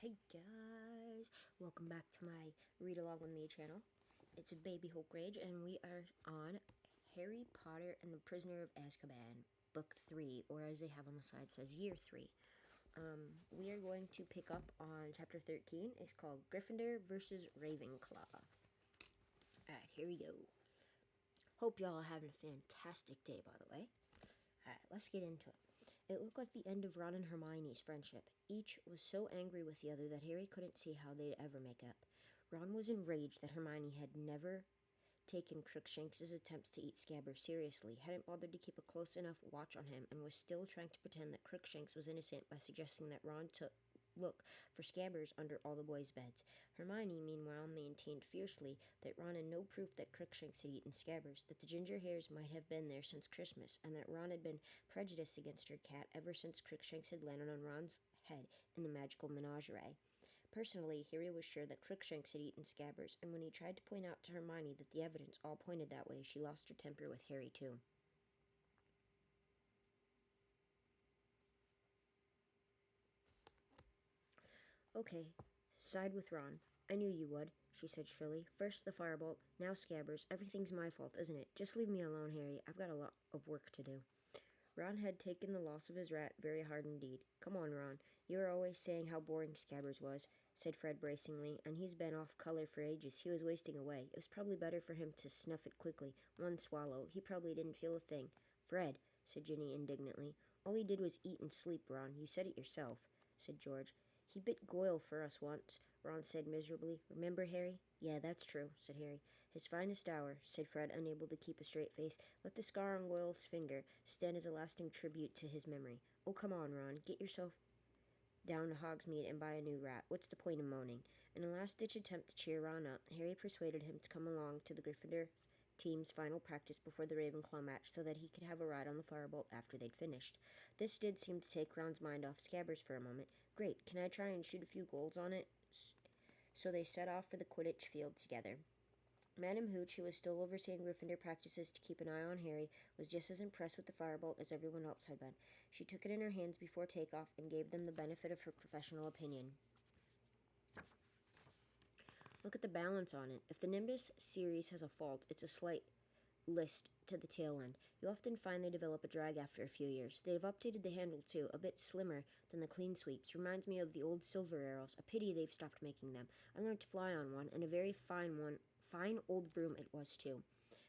Hey guys, welcome back to my Read Along With Me channel. It's a Baby Hulk Rage, and we are on Harry Potter and the Prisoner of Azkaban, Book 3, or as they have on the side says Year 3. We are going to pick up on Chapter 13. It's called Gryffindor versus Ravenclaw. Alright, here we go. Hope y'all are having a fantastic day, by the way. Alright, let's get into it. It looked like the end of Ron and Hermione's friendship. Each was so angry with the other that Harry couldn't see how they'd ever make up. Ron was enraged that Hermione had never taken Crookshanks' attempts to eat Scabbers seriously, hadn't bothered to keep a close enough watch on him, and was still trying to pretend that Crookshanks was innocent by suggesting that Ron took look for Scabbers under all the boys' beds. Hermione, meanwhile, maintained fiercely that Ron had no proof that Crookshanks had eaten Scabbers, that the ginger hairs might have been there since Christmas, and that Ron had been prejudiced against her cat ever since Crookshanks had landed on Ron's head in the magical menagerie. Personally, Harry was sure that Crookshanks had eaten Scabbers, and when he tried to point out to Hermione that the evidence all pointed that way, she lost her temper with Harry, too. Okay, side with Ron. I knew you would, she said shrilly. First the firebolt, now Scabbers. Everything's my fault, isn't it? Just leave me alone, Harry. I've got a lot of work to do. Ron had taken the loss of his rat very hard indeed. Come on, Ron. You were always saying how boring Scabbers was, said Fred bracingly, and he's been off color for ages. He was wasting away. It was probably better for him to snuff it quickly. One swallow. He probably didn't feel a thing. Fred, said Ginny indignantly. All he did was eat and sleep, Ron. You said it yourself, said George. He bit Goyle for us once, Ron said miserably. Remember, Harry? Yeah, that's true, said Harry. His finest hour, said Fred, unable to keep a straight face. Let the scar on Goyle's finger stand as a lasting tribute to his memory. Oh, come on, Ron. Get yourself down to Hogsmeade and buy a new rat. What's the point of moaning? In a last-ditch attempt to cheer Ron up, Harry persuaded him to come along to the Gryffindor team's final practice before the Ravenclaw match so that he could have a ride on the firebolt after they'd finished. This did seem to take Ron's mind off Scabbers for a moment. Great, can I try and shoot a few goals on it? So they set off for the Quidditch field together. Madam Hooch, who was still overseeing Gryffindor practices to keep an eye on Harry, was just as impressed with the firebolt as everyone else had been. She took it in her hands before takeoff and gave them the benefit of her professional opinion. Look at the balance on it. If the Nimbus series has a fault, it's a slight list to the tail end. You often find they develop a drag after a few years. They've updated the handle too, a bit slimmer than the clean sweeps. Reminds me of the old silver arrows. A pity they've stopped making them. I learned to fly on one, and a very fine one. Fine old broom it was too.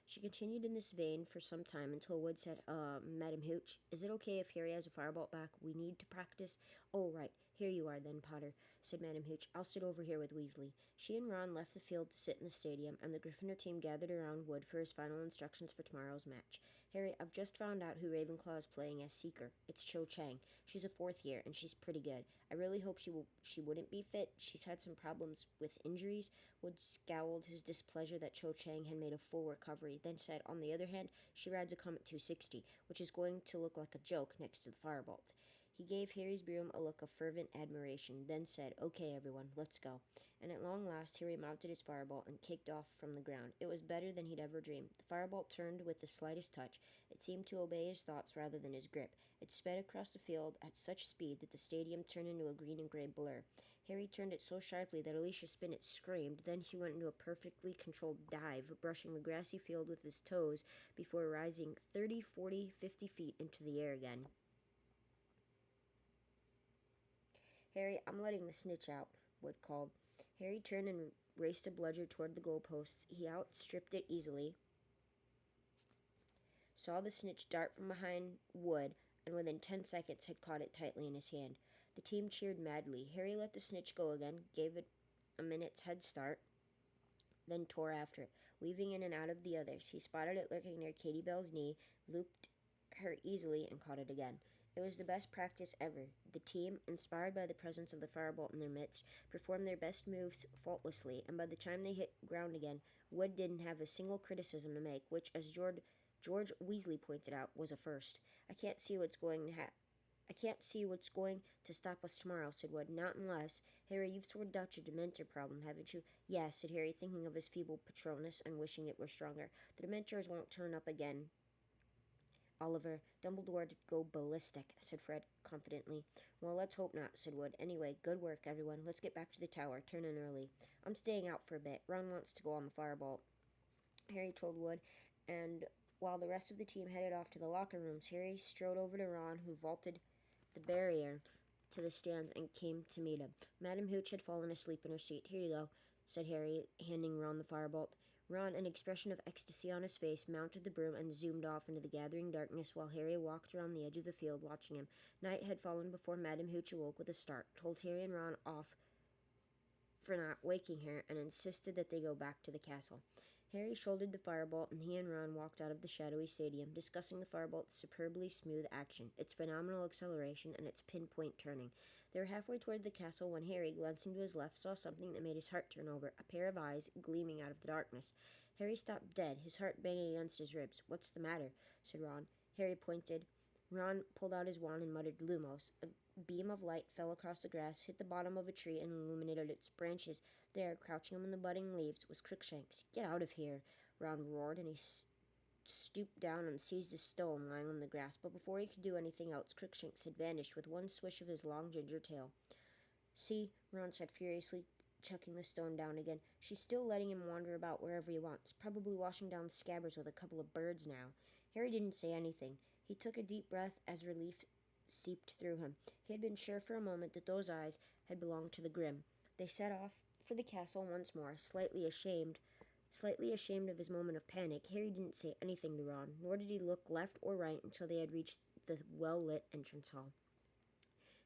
She continued in this vein for some time until Wood said, Madam Hooch, is it okay if Harry has a firebolt back? We need to practice. Oh, right. Here you are then, Potter, said Madam Hooch. I'll sit over here with Weasley. She and Ron left the field to sit in the stadium, and the Gryffindor team gathered around Wood for his final instructions for tomorrow's match. Harry, I've just found out who Ravenclaw is playing as Seeker. It's Cho Chang. She's a fourth year, and she's pretty good. I really hope she wouldn't be fit. She's had some problems with injuries. Wood scowled his displeasure that Cho Chang had made a full recovery, then said, on the other hand, she rides a Comet 260, which is going to look like a joke next to the firebolt. He gave Harry's broom a look of fervent admiration, then said, okay, everyone, let's go. And at long last, Harry mounted his firebolt and kicked off from the ground. It was better than he'd ever dreamed. The firebolt turned with the slightest touch. It seemed to obey his thoughts rather than his grip. It sped across the field at such speed that the stadium turned into a green and gray blur. Harry turned it so sharply that Alicia Spinnet screamed. Then he went into a perfectly controlled dive, brushing the grassy field with his toes before rising 30, 40, 50 feet into the air again. Harry, I'm letting the snitch out, Wood called. Harry turned and raced a bludger toward the goalposts. He outstripped it easily, saw the snitch dart from behind Wood, and within 10 seconds had caught it tightly in his hand. The team cheered madly. Harry let the snitch go again, gave it a minute's head start, then tore after it, weaving in and out of the others. He spotted it lurking near Katie Bell's knee, looped her easily, and caught it again. It was the best practice ever. The team, inspired by the presence of the firebolt in their midst, performed their best moves faultlessly, and by the time they hit ground again, Wood didn't have a single criticism to make, which, as George Weasley pointed out, was a first. I can't see what's going to stop us tomorrow, said Wood. Not unless... Harry, you've sorted out your Dementor problem, haven't you? Yes, said Harry, thinking of his feeble Patronus and wishing it were stronger. The Dementors won't turn up again. Oliver. Dumbledore'd go ballistic, said Fred confidently. Well, let's hope not, said Wood. Anyway, good work, everyone. Let's get back to the tower. Turn in early. I'm staying out for a bit. Ron wants to go on the firebolt, Harry told Wood, and while the rest of the team headed off to the locker rooms, Harry strode over to Ron, who vaulted the barrier to the stands and came to meet him. Madam Hooch had fallen asleep in her seat. Here you go, said Harry, handing Ron the firebolt. Ron, an expression of ecstasy on his face, mounted the broom and zoomed off into the gathering darkness while Harry walked around the edge of the field watching him. Night had fallen before Madam Hooch awoke with a start, told Harry and Ron off for not waking her, and insisted that they go back to the castle. Harry shouldered the firebolt, and he and Ron walked out of the shadowy stadium, discussing the firebolt's superbly smooth action, its phenomenal acceleration, and its pinpoint turning. They were halfway toward the castle when Harry, glancing to his left, saw something that made his heart turn over, a pair of eyes gleaming out of the darkness. Harry stopped dead, his heart banging against his ribs. What's the matter? Said Ron. Harry pointed. Ron pulled out his wand and muttered, Lumos. A beam of light fell across the grass, hit the bottom of a tree, and illuminated its branches. There, crouching among the budding leaves, was Crookshanks. Get out of here, Ron roared, and he stooped down and seized a stone lying on the grass. But before he could do anything else, Crookshanks had vanished with one swish of his long ginger tail. See, Ron said furiously, chucking the stone down again. She's still letting him wander about wherever he wants, probably washing down Scabbers with a couple of birds now. Harry didn't say anything. He took a deep breath as relief seeped through him. He had been sure for a moment that those eyes had belonged to the Grim. They set off for the castle once more, slightly ashamed of his moment of panic. Harry didn't say anything to Ron, nor did he look left or right until they had reached the well-lit entrance hall.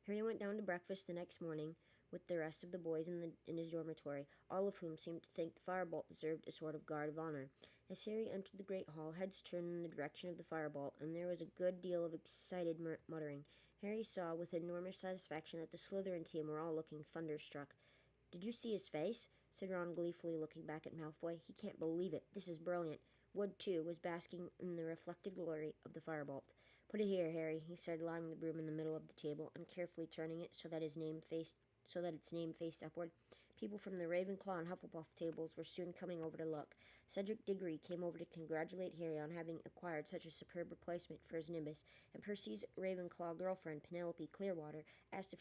Harry went down to breakfast the next morning with the rest of the boys in his dormitory, all of whom seemed to think the firebolt deserved a sort of guard of honor. As Harry entered the great hall, heads turned in the direction of the firebolt, and there was a good deal of excited muttering. Harry saw with enormous satisfaction that the Slytherin team were all looking thunderstruck. Did you see his face? Said Ron gleefully, looking back at Malfoy. He can't believe it. This is brilliant. Wood, too, was basking in the reflected glory of the firebolt. Put it here, Harry, he said, laying the broom in the middle of the table and carefully turning it so that its name faced upward. People from the Ravenclaw and Hufflepuff tables were soon coming over to look. Cedric Diggory came over to congratulate Harry on having acquired such a superb replacement for his Nimbus, and Percy's Ravenclaw girlfriend, Penelope Clearwater, asked if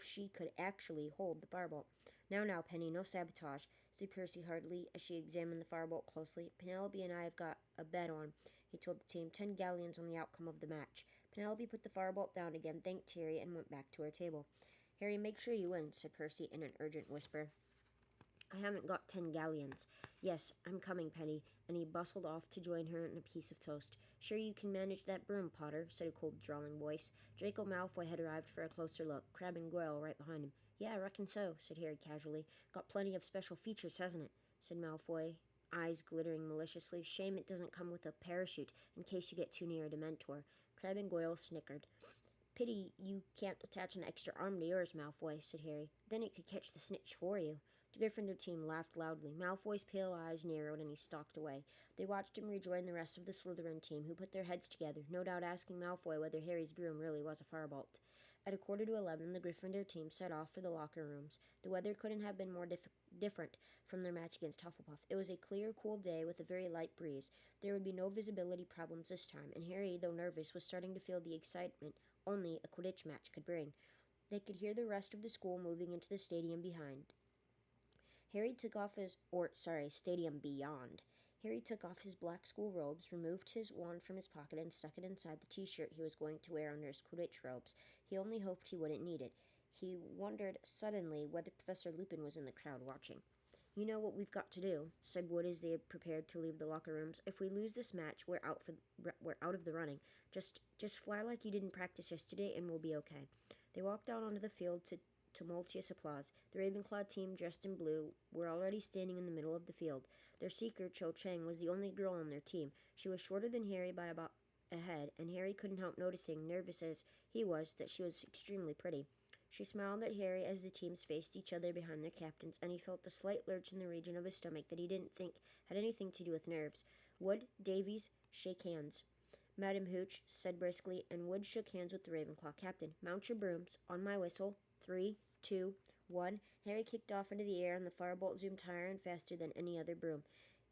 she could actually hold the firebolt. Now, Penny, no sabotage, said Percy heartily as she examined the firebolt closely. Penelope and I have got a bet on, he told the team, 10 galleons on the outcome of the match. Penelope put the firebolt down again, thanked Harry, and went back to her table. Harry, make sure you win, said Percy in an urgent whisper. I haven't got 10 galleons. Yes, I'm coming, Penny, and he bustled off to join her in a piece of toast. Sure you can manage that broom, Potter, said a cold, drawling voice. Draco Malfoy had arrived for a closer look, Crabbe and Goyle right behind him. Yeah, I reckon so, said Harry casually. Got plenty of special features, hasn't it? Said Malfoy, eyes glittering maliciously. Shame it doesn't come with a parachute, in case you get too near a Dementor. Crabbe and Goyle snickered. Pity you can't attach an extra arm to yours, Malfoy, said Harry. Then it could catch the snitch for you. The Gryffindor team laughed loudly. Malfoy's pale eyes narrowed, and he stalked away. They watched him rejoin the rest of the Slytherin team, who put their heads together, no doubt asking Malfoy whether Harry's broom really was a firebolt. At 11:15, the Gryffindor team set off for the locker rooms. The weather couldn't have been more different from their match against Hufflepuff. It was a clear, cool day with a very light breeze. There would be no visibility problems this time, and Harry, though nervous, was starting to feel the excitement only a Quidditch match could bring. They could hear the rest of the school moving into the stadium behind. Stadium beyond. Harry took off his black school robes, removed his wand from his pocket, and stuck it inside the t-shirt he was going to wear under his Quidditch robes. He only hoped he wouldn't need it. He wondered suddenly whether Professor Lupin was in the crowd watching. You know what we've got to do, said Wood as they prepared to leave the locker rooms. If we lose this match, we're out of the running. Just fly like you didn't practice yesterday, and we'll be okay. They walked out onto the field to tumultuous applause. The Ravenclaw team, dressed in blue, were already standing in the middle of the field. Their seeker, Cho Chang, was the only girl on their team. She was shorter than Harry by about a head, and Harry couldn't help noticing, nervous as he was, that she was extremely pretty. She smiled at Harry as the teams faced each other behind their captains, and he felt a slight lurch in the region of his stomach that he didn't think had anything to do with nerves. Wood, Davies, shake hands, Madam Hooch said briskly, and Wood shook hands with the Ravenclaw captain. Mount your brooms. On my whistle. 3, 2, 1. Harry kicked off into the air, and the firebolt zoomed higher and faster than any other broom.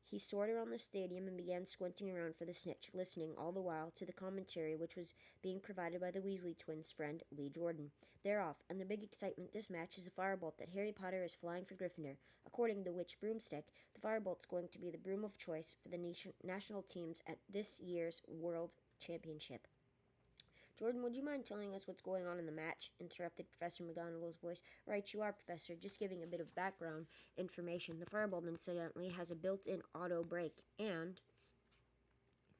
He soared around the stadium and began squinting around for the snitch, listening all the while to the commentary which was being provided by the Weasley twins' friend, Lee Jordan. They're off, and the big excitement this match is a firebolt that Harry Potter is flying for Gryffindor. According to Witch Broomstick, the firebolt's going to be the broom of choice for the national teams at this year's World Championship. Jordan, would you mind telling us what's going on in the match? Interrupted Professor McGonagall's voice. Right, you are, Professor. Just giving a bit of background information. The Firebolt, incidentally, has a built-in auto brake. And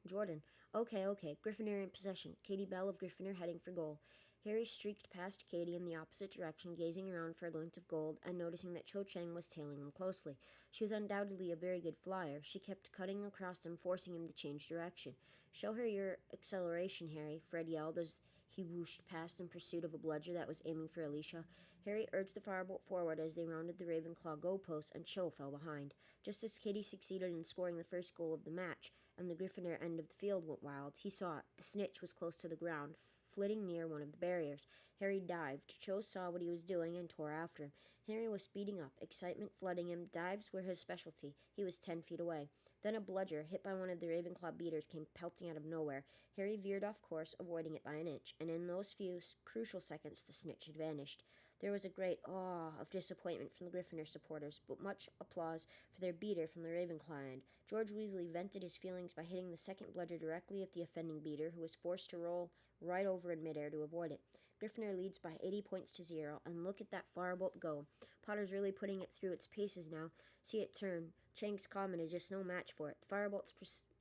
Jordan. Okay. Gryffindor in possession. Katie Bell of Gryffindor heading for goal. Harry streaked past Katie in the opposite direction, gazing around for a glint of gold, and noticing that Cho Chang was tailing him closely. She was undoubtedly a very good flyer. She kept cutting across him, forcing him to change direction. Show her your acceleration, Harry, Fred yelled as he whooshed past in pursuit of a bludger that was aiming for Alicia. Harry urged the firebolt forward as they rounded the Ravenclaw goalpost, and Cho fell behind. Just as Katie succeeded in scoring the first goal of the match, and the Gryffindor end of the field went wild, he saw it. The snitch was close to the ground, flitting near one of the barriers. Harry dived. Cho saw what he was doing and tore after him. Harry was speeding up, excitement flooding him. Dives were his specialty. He was 10 feet away. Then a bludger, hit by one of the Ravenclaw beaters, came pelting out of nowhere. Harry veered off course, avoiding it by an inch, and in those few crucial seconds the snitch had vanished. There was a great awe of disappointment from the Gryffindor supporters, but much applause for their beater from the Ravenclaw end. George Weasley vented his feelings by hitting the second bludger directly at the offending beater, who was forced to roll right over in midair to avoid it. Gryffindor leads by 80 points to 0, and look at that firebolt go. Potter's really putting it through its paces now. See it turn. Chang's Comet is just no match for it. The firebolt's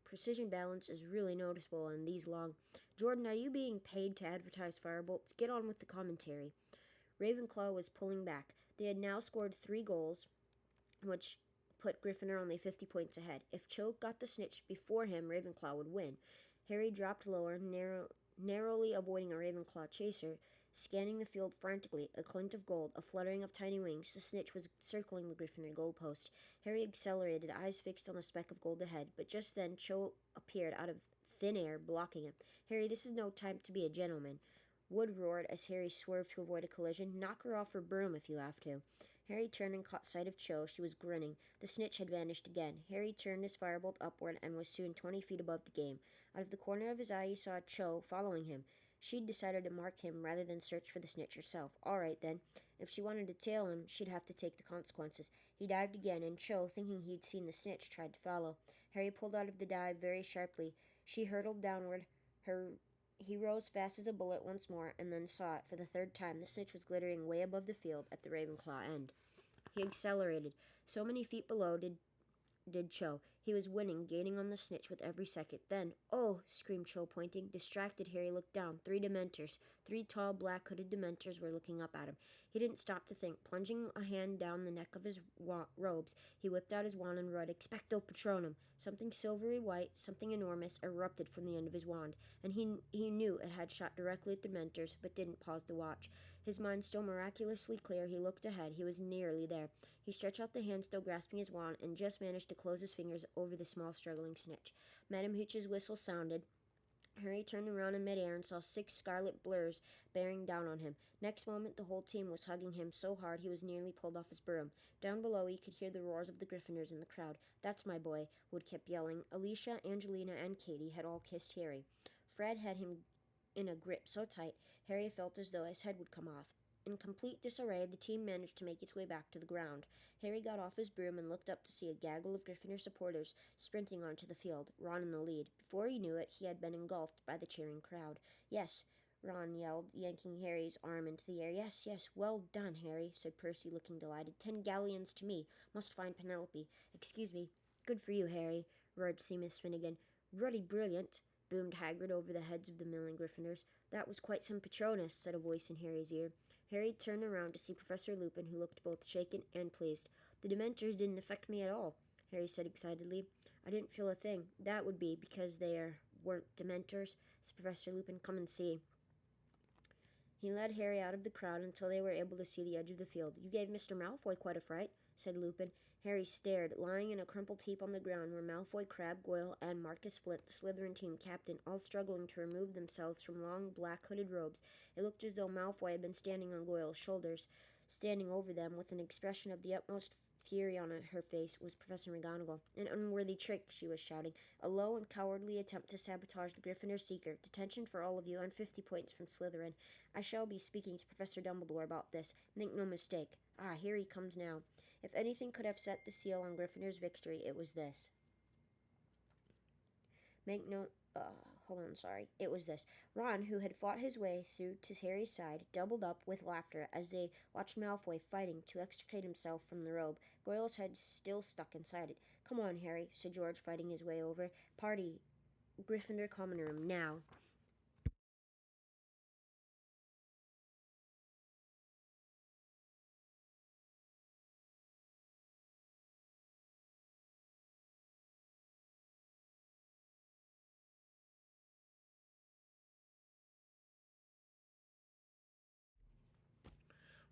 precision balance is really noticeable in these long. Jordan, are you being paid to advertise firebolts? Get on with the commentary. Ravenclaw was pulling back. They had now scored 3 goals, which put Gryffindor only 50 points ahead. If Cho got the snitch before him, Ravenclaw would win. Harry dropped lower, narrowly avoiding a Ravenclaw chaser, scanning the field frantically, a glint of gold, a fluttering of tiny wings. The snitch was circling the Gryffindor goalpost. Harry accelerated, eyes fixed on the speck of gold ahead, but just then Cho appeared out of thin air, blocking him. Harry, this is no time to be a gentleman. Wood roared as Harry swerved to avoid a collision. Knock her off her broom if you have to. Harry turned and caught sight of Cho. She was grinning. The snitch had vanished again. Harry turned his firebolt upward and was soon 20 feet above the game. Out of the corner of his eye he saw Cho following him. She'd decided to mark him rather than search for the snitch herself. All right, then. If she wanted to tail him, she'd have to take the consequences. He dived again, and Cho, thinking he'd seen the snitch, tried to follow. Harry pulled out of the dive very sharply. She hurtled downward. He rose fast as a bullet once more, and then saw it for the third time. The snitch was glittering way above the field at the Ravenclaw end. He accelerated. So many feet below did Cho. He was winning, gaining on the snitch with every second. Then, oh, screamed Cho, pointing. Distracted, Harry looked down. 3 Dementors. 3 tall, black-hooded Dementors were looking up at him. He didn't stop to think. Plunging a hand down the neck of his robes, he whipped out his wand and roared, Expecto Patronum. Something silvery white, something enormous, erupted from the end of his wand, and he knew it had shot directly at the Dementors, but didn't pause to watch. His mind still miraculously clear, he looked ahead. He was nearly there. He stretched out the hand still grasping his wand, and just managed to close his fingers over the small struggling snitch. Madam Hooch's whistle sounded. Harry turned around in midair and saw 6 scarlet blurs bearing down on him. Next moment, the whole team was hugging him so hard he was nearly pulled off his broom. Down below, he could hear the roars of the Gryffindors in the crowd. That's my boy, Wood kept yelling. Alicia, Angelina, and Katie had all kissed Harry. Fred had him in a grip so tight, Harry felt as though his head would come off. In complete disarray, the team managed to make its way back to the ground. Harry got off his broom and looked up to see a gaggle of Gryffindor supporters sprinting onto the field, Ron in the lead. Before he knew it, he had been engulfed by the cheering crowd. Yes, Ron yelled, yanking Harry's arm into the air. Yes, well done, Harry, said Percy, looking delighted. 10 galleons to me. Must find Penelope. Excuse me. Good for you, Harry, roared Seamus Finnegan. Ruddy brilliant, boomed Hagrid over the heads of the milling Gryffindors. That was quite some Patronus, said a voice in Harry's ear. Harry turned around to see Professor Lupin, who looked both shaken and pleased. The Dementors didn't affect me at all, Harry said excitedly. I didn't feel a thing. That would be because weren't Dementors, said Professor Lupin. Come and see. He led Harry out of the crowd until they were able to see the edge of the field. You gave Mr. Malfoy quite a fright, said Lupin. Harry stared. Lying in a crumpled heap on the ground were Malfoy, Crabbe, Goyle, and Marcus Flint, the Slytherin team captain, all struggling to remove themselves from long, black hooded robes. It looked as though Malfoy had been standing on Goyle's shoulders, standing over them with an expression of the utmost fury on her face, was Professor McGonagall. "An unworthy trick," she was shouting. "A low and cowardly attempt to sabotage the Gryffindor Seeker. Detention for all of you, and 50 points from Slytherin. I shall be speaking to Professor Dumbledore about this. Make no mistake. Ah, here he comes now." If anything could have set the seal on Gryffindor's victory, it was this. It was this. Ron, who had fought his way through to Harry's side, doubled up with laughter as they watched Malfoy fighting to extricate himself from the robe, Goyle's head still stuck inside it. "Come on, Harry," said George, fighting his way over. "Party, Gryffindor common room, now."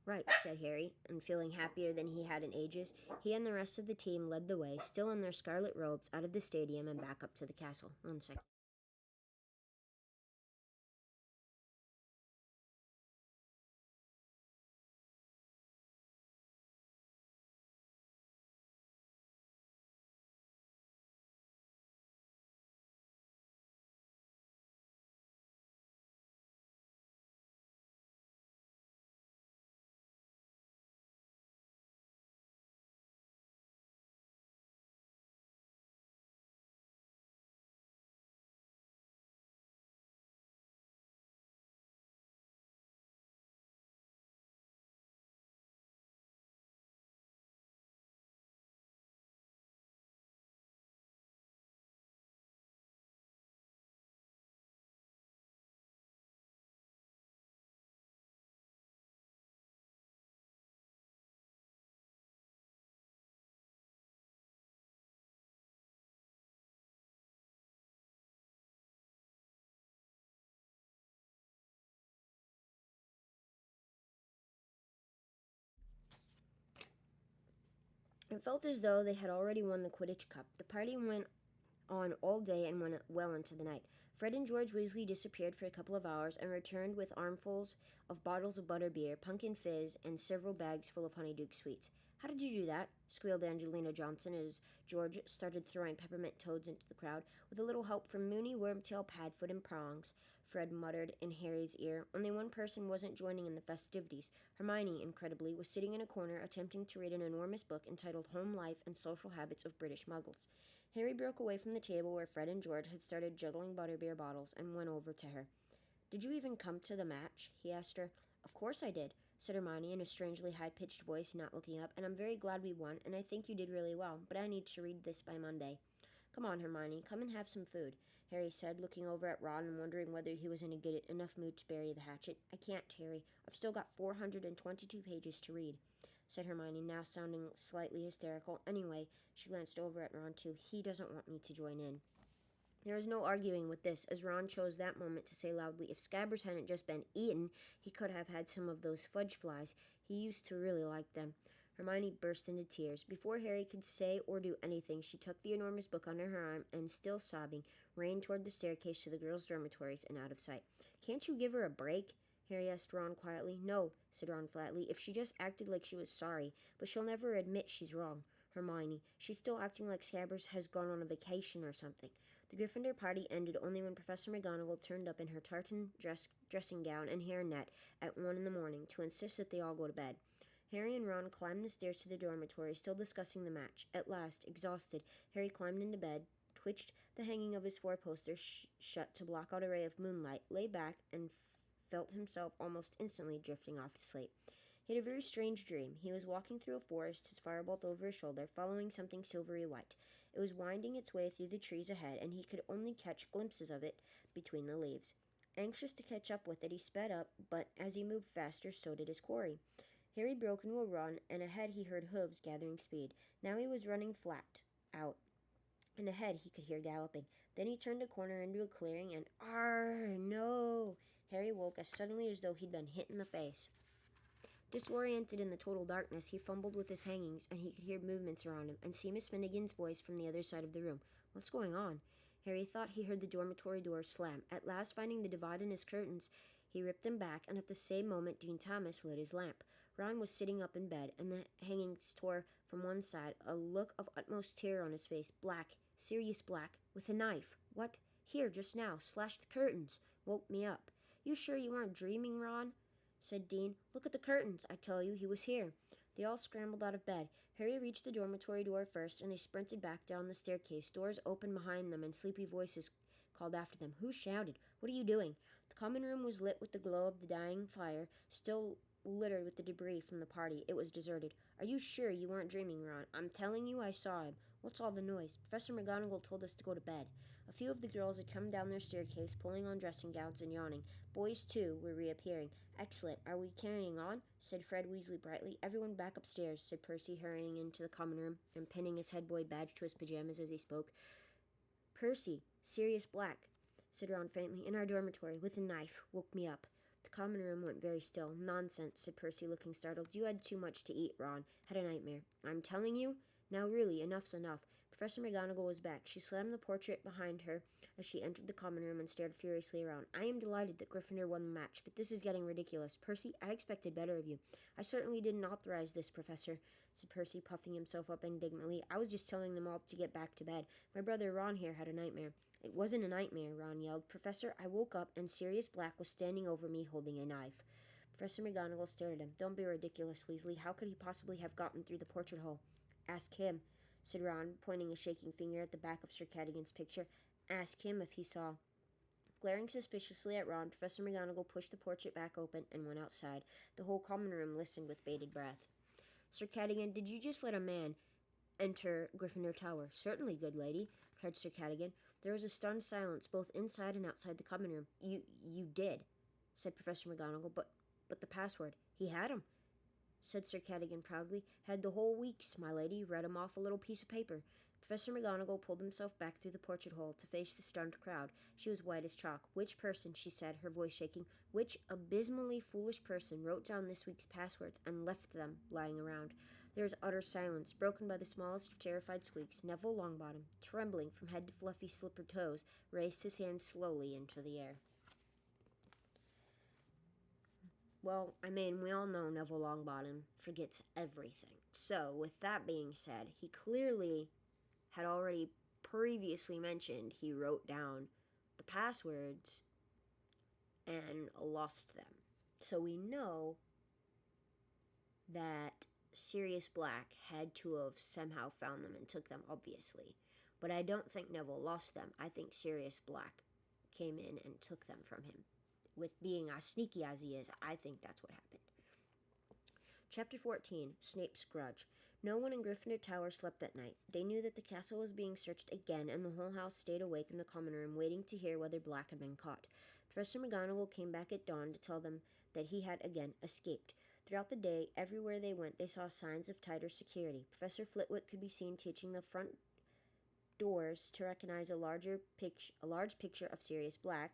"Right," said Harry, and feeling happier than he had in ages, he and the rest of the team led the way, still in their scarlet robes, out of the stadium and back up to the castle. 1 second. It felt as though they had already won the Quidditch Cup. The party went on all day and went well into the night. Fred and George Weasley disappeared for a couple of hours and returned with armfuls of bottles of butterbeer, pumpkin fizz, and several bags full of honeydew sweets. "How did you do that?" squealed Angelina Johnson as George started throwing peppermint toads into the crowd. "With a little help from Moony, Wormtail, Padfoot, and Prongs," Fred muttered in Harry's ear. Only one person wasn't joining in the festivities. Hermione, incredibly, was sitting in a corner attempting to read an enormous book entitled Home Life and Social Habits of British Muggles. Harry broke away from the table where Fred and George had started juggling butterbeer bottles and went over to her. "Did you even come to the match?" he asked her. "Of course I did," said Hermione in a strangely high-pitched voice, not looking up, "and I'm very glad we won, and I think you did really well, but I need to read this by Monday." "Come on, Hermione, come and have some food," Harry said, looking over at Ron and wondering whether he was in a good enough mood to bury the hatchet. "I can't, Harry. I've still got 422 pages to read," said Hermione, now sounding slightly hysterical. "Anyway," she glanced over at Ron, too, "he doesn't want me to join in." There was no arguing with this, as Ron chose that moment to say loudly, if Scabbers hadn't just been eaten, he could have had some of those fudge flies. He used to really like them. Hermione burst into tears. Before Harry could say or do anything, she took the enormous book under her arm and, still sobbing, ran toward the staircase to the girls' dormitories and out of sight. "Can't you give her a break?" Harry asked Ron quietly. "No," said Ron flatly, "if she just acted like she was sorry, but she'll never admit she's wrong. Hermione, she's still acting like Scabbers has gone on a vacation or something." The Gryffindor party ended only when Professor McGonagall turned up in her tartan dressing gown and hairnet at 1 in the morning to insist that they all go to bed. Harry and Ron climbed the stairs to the dormitory, still discussing the match. At last, exhausted, Harry climbed into bed, twitched the hanging of his four-poster shut to block out a ray of moonlight, lay back, and felt himself almost instantly drifting off to sleep. He had a very strange dream. He was walking through a forest, his firebolt over his shoulder, following something silvery white. It was winding its way through the trees ahead, and he could only catch glimpses of it between the leaves. Anxious to catch up with it, he sped up, but as he moved faster, so did his quarry. Harry broke into a run, and ahead he heard hooves gathering speed. Now he was running flat out, and ahead he could hear galloping. Then he turned a corner into a clearing, and "Arr, no!" Harry woke as suddenly as though he'd been hit in the face. Disoriented in the total darkness, he fumbled with his hangings, and he could hear movements around him, and see Miss Finnegan's voice from the other side of the room. "What's going on?" Harry thought he heard the dormitory door slam. At last, finding the divide in his curtains, he ripped them back, and at the same moment Dean Thomas lit his lamp. Ron was sitting up in bed, and the hangings tore from one side, a look of utmost terror on his face. Black, Sirius Black, with a knife. What? Here, just now, slashed the curtains. Woke me up. You sure you weren't dreaming, Ron? Said Dean. Look at the curtains. I tell you, he was here. They all scrambled out of bed. Harry reached the dormitory door first, and they sprinted back down the staircase. Doors opened behind them, and sleepy voices called after them. Who shouted? What are you doing? The common room was lit with the glow of the dying fire, still littered with the debris from the party. It was deserted. Are you sure you weren't dreaming, Ron? I'm telling you I saw him. What's all the noise? Professor McGonagall told us to go to bed. A few of the girls had come down their staircase, pulling on dressing gowns and yawning. Boys, too, were reappearing. Excellent. Are we carrying on? Said Fred Weasley brightly. Everyone back upstairs, said Percy, hurrying into the common room and pinning his head boy badge to his pajamas as he spoke. Percy, Sirius Black, said Ron faintly, in our dormitory, with a knife, woke me up. The common room went very still. Nonsense, said Percy, looking startled. You had too much to eat, Ron. Had a nightmare. I'm telling you. Now really, enough's enough. Professor McGonagall was back. She slammed the portrait behind her as she entered the common room and stared furiously around. I am delighted that Gryffindor won the match, but this is getting ridiculous. Percy, I expected better of you. I certainly didn't authorize this, Professor, said Percy, puffing himself up indignantly. I was just telling them all to get back to bed. My brother Ron here had a nightmare. It wasn't a nightmare, Ron yelled. Professor, I woke up and Sirius Black was standing over me holding a knife. Professor McGonagall stared at him. Don't be ridiculous, Weasley. How could he possibly have gotten through the portrait hole? Ask him, said Ron, pointing a shaking finger at the back of Sir Cadogan's picture. Ask him if he saw. Glaring suspiciously at Ron, Professor McGonagall pushed the portrait back open and went outside. The whole common room listened with bated breath. Sir Cadogan, did you just let a man enter Gryffindor Tower? Certainly, good lady, cried Sir Cadogan. There was a stunned silence both inside and outside the common room. You did, said Professor McGonagall, but the password. He had 'em, said Sir Cadogan proudly. Had the whole week's, my lady. Read 'em off a little piece of paper. Professor McGonagall pulled himself back through the portrait hole to face the stunned crowd. She was white as chalk. Which person, she said, her voice shaking, which abysmally foolish person wrote down this week's passwords and left them lying around? There was utter silence, broken by the smallest of terrified squeaks. Neville Longbottom, trembling from head to fluffy slippered toes, raised his hand slowly into the air. Well, I mean, we all know Neville Longbottom forgets everything. So, with that being said, he clearly had already previously mentioned he wrote down the passwords and lost them. So we know that Sirius Black had to have somehow found them and took them, obviously. But I don't think Neville lost them. I think Sirius Black came in and took them from him. With being as sneaky as he is, I think that's what happened. Chapter 14, Snape's Grudge. No one in Gryffindor Tower slept that night. They knew that the castle was being searched again, and the whole house stayed awake in the common room, waiting to hear whether Black had been caught. Professor McGonagall came back at dawn to tell them that he had again escaped. Throughout the day, everywhere they went, they saw signs of tighter security. Professor Flitwick could be seen teaching the front doors to recognize a large picture of Sirius Black.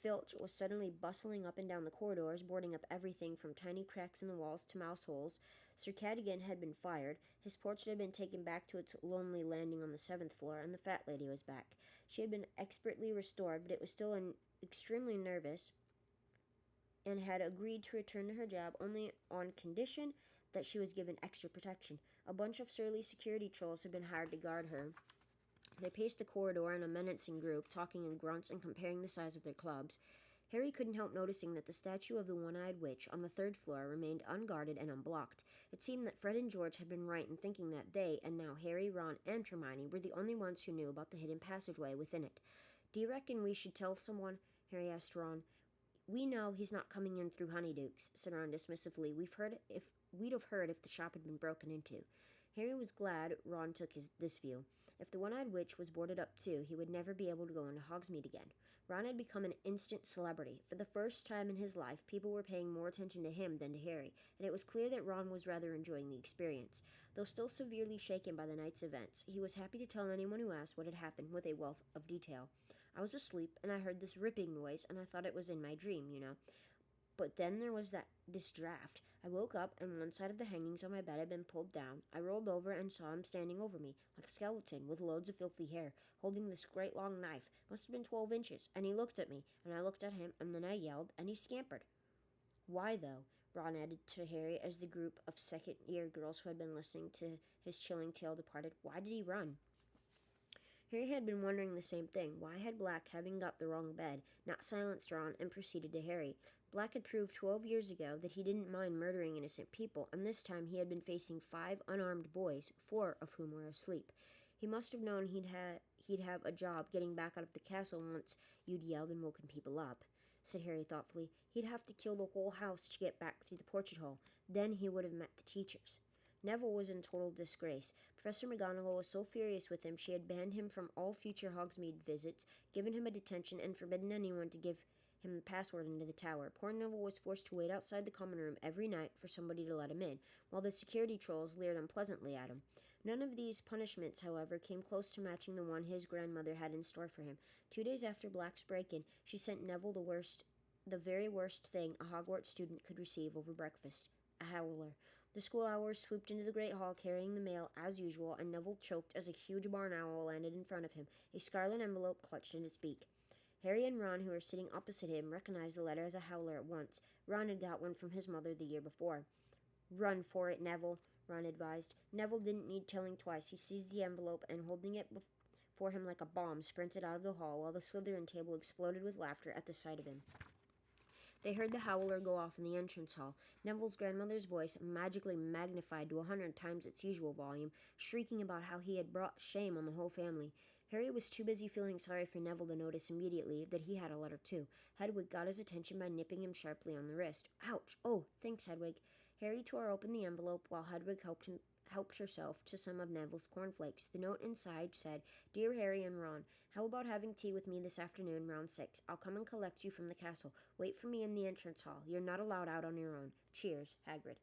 Filch was suddenly bustling up and down the corridors, boarding up everything from tiny cracks in the walls to mouse holes. Sir Cadogan had been fired. His portrait had been taken back to its lonely landing on the 7th floor, and the fat lady was back. She had been expertly restored, but it was still extremely nervous and had agreed to return to her job only on condition that she was given extra protection. A bunch of surly security trolls had been hired to guard her. They paced the corridor in a menacing group, talking in grunts and comparing the size of their clubs. Harry couldn't help noticing that the statue of the one-eyed witch on the 3rd floor remained unguarded and unblocked. It seemed that Fred and George had been right in thinking that they, and now Harry, Ron, and Hermione, were the only ones who knew about the hidden passageway within it. Do you reckon we should tell someone? Harry asked Ron. We know he's not coming in through Honeydukes, said Ron dismissively. We'd have heard if the shop had been broken into. Harry was glad Ron took this view. If the one-eyed witch was boarded up too, he would never be able to go into Hogsmeade again. Ron had become an instant celebrity. For the first time in his life, people were paying more attention to him than to Harry, and it was clear that Ron was rather enjoying the experience. Though still severely shaken by the night's events, he was happy to tell anyone who asked what had happened with a wealth of detail. I was asleep, and I heard this ripping noise, and I thought it was in my dream, But then there was this draft. I woke up, and one side of the hangings on my bed had been pulled down. I rolled over and saw him standing over me, like a skeleton, with loads of filthy hair, holding this great long knife. Must have been 12 inches. And he looked at me, and I looked at him, and then I yelled, and he scampered. Why, though? Ron added to Harry as the group of second-year girls who had been listening to his chilling tale departed. Why did he run? Harry had been wondering the same thing. Why had Black, having got the wrong bed, not silenced Ron and proceeded to Harry? Black had proved 12 years ago that he didn't mind murdering innocent people, and this time he had been facing 5 unarmed boys, 4 of whom were asleep. He must have known he'd have a job getting back out of the castle once you'd yelled and woken people up, said Harry thoughtfully. He'd have to kill the whole house to get back through the portrait hole. Then he would have met the teachers. Neville was in total disgrace. Professor McGonagall was so furious with him she had banned him from all future Hogsmeade visits, given him a detention, and forbidden anyone to give him the password into the tower. Poor Neville was forced to wait outside the common room every night for somebody to let him in, while the security trolls leered unpleasantly at him. None of these punishments, however, came close to matching the one his grandmother had in store for him. 2 days after Black's break-in, she sent Neville the very worst thing a Hogwarts student could receive over breakfast, a howler. The school hours swooped into the great hall carrying the mail as usual, and Neville choked as a huge barn owl landed in front of him, a scarlet envelope clutched in its beak. Harry and Ron, who were sitting opposite him, recognized the letter as a howler at once. Ron had got one from his mother the year before. "Run for it, Neville," Ron advised. Neville didn't need telling twice. He seized the envelope and, holding it before him like a bomb, sprinted out of the hall, while the Slytherin table exploded with laughter at the sight of him. They heard the howler go off in the entrance hall, Neville's grandmother's voice, magically magnified to 100 times its usual volume, shrieking about how he had brought shame on the whole family. Harry was too busy feeling sorry for Neville to notice immediately that he had a letter too. Hedwig got his attention by nipping him sharply on the wrist. "Ouch! Oh, thanks, Hedwig." Harry tore open the envelope while Hedwig helped herself to some of Neville's cornflakes. The note inside said, "Dear Harry and Ron, how about having tea with me this afternoon round 6? I'll come and collect you from the castle. Wait for me in the entrance hall. You're not allowed out on your own. Cheers, Hagrid."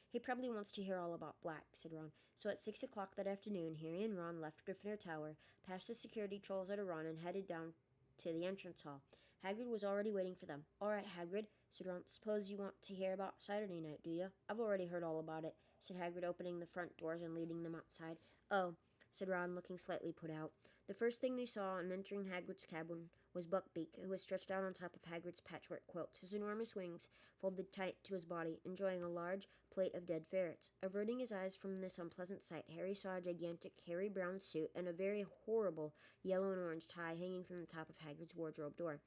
"He probably wants to hear all about Black," said Ron. So at 6 o'clock that afternoon, Harry and Ron left Gryffindor Tower, passed the security trolls at a run, and headed down to the entrance hall. Hagrid was already waiting for them. "All right, Hagrid," said Ron. "Suppose you want to hear about Saturday night, do you?" "I've already heard all about it," said Hagrid, opening the front doors and leading them outside. "Oh," said Ron, looking slightly put out. The first thing they saw on entering Hagrid's cabin was Buckbeak, who was stretched out on top of Hagrid's patchwork quilt, his enormous wings folded tight to his body, enjoying a large plate of dead ferrets. Averting his eyes from this unpleasant sight, Harry saw a gigantic hairy brown suit and a very horrible yellow and orange tie hanging from the top of Hagrid's wardrobe door.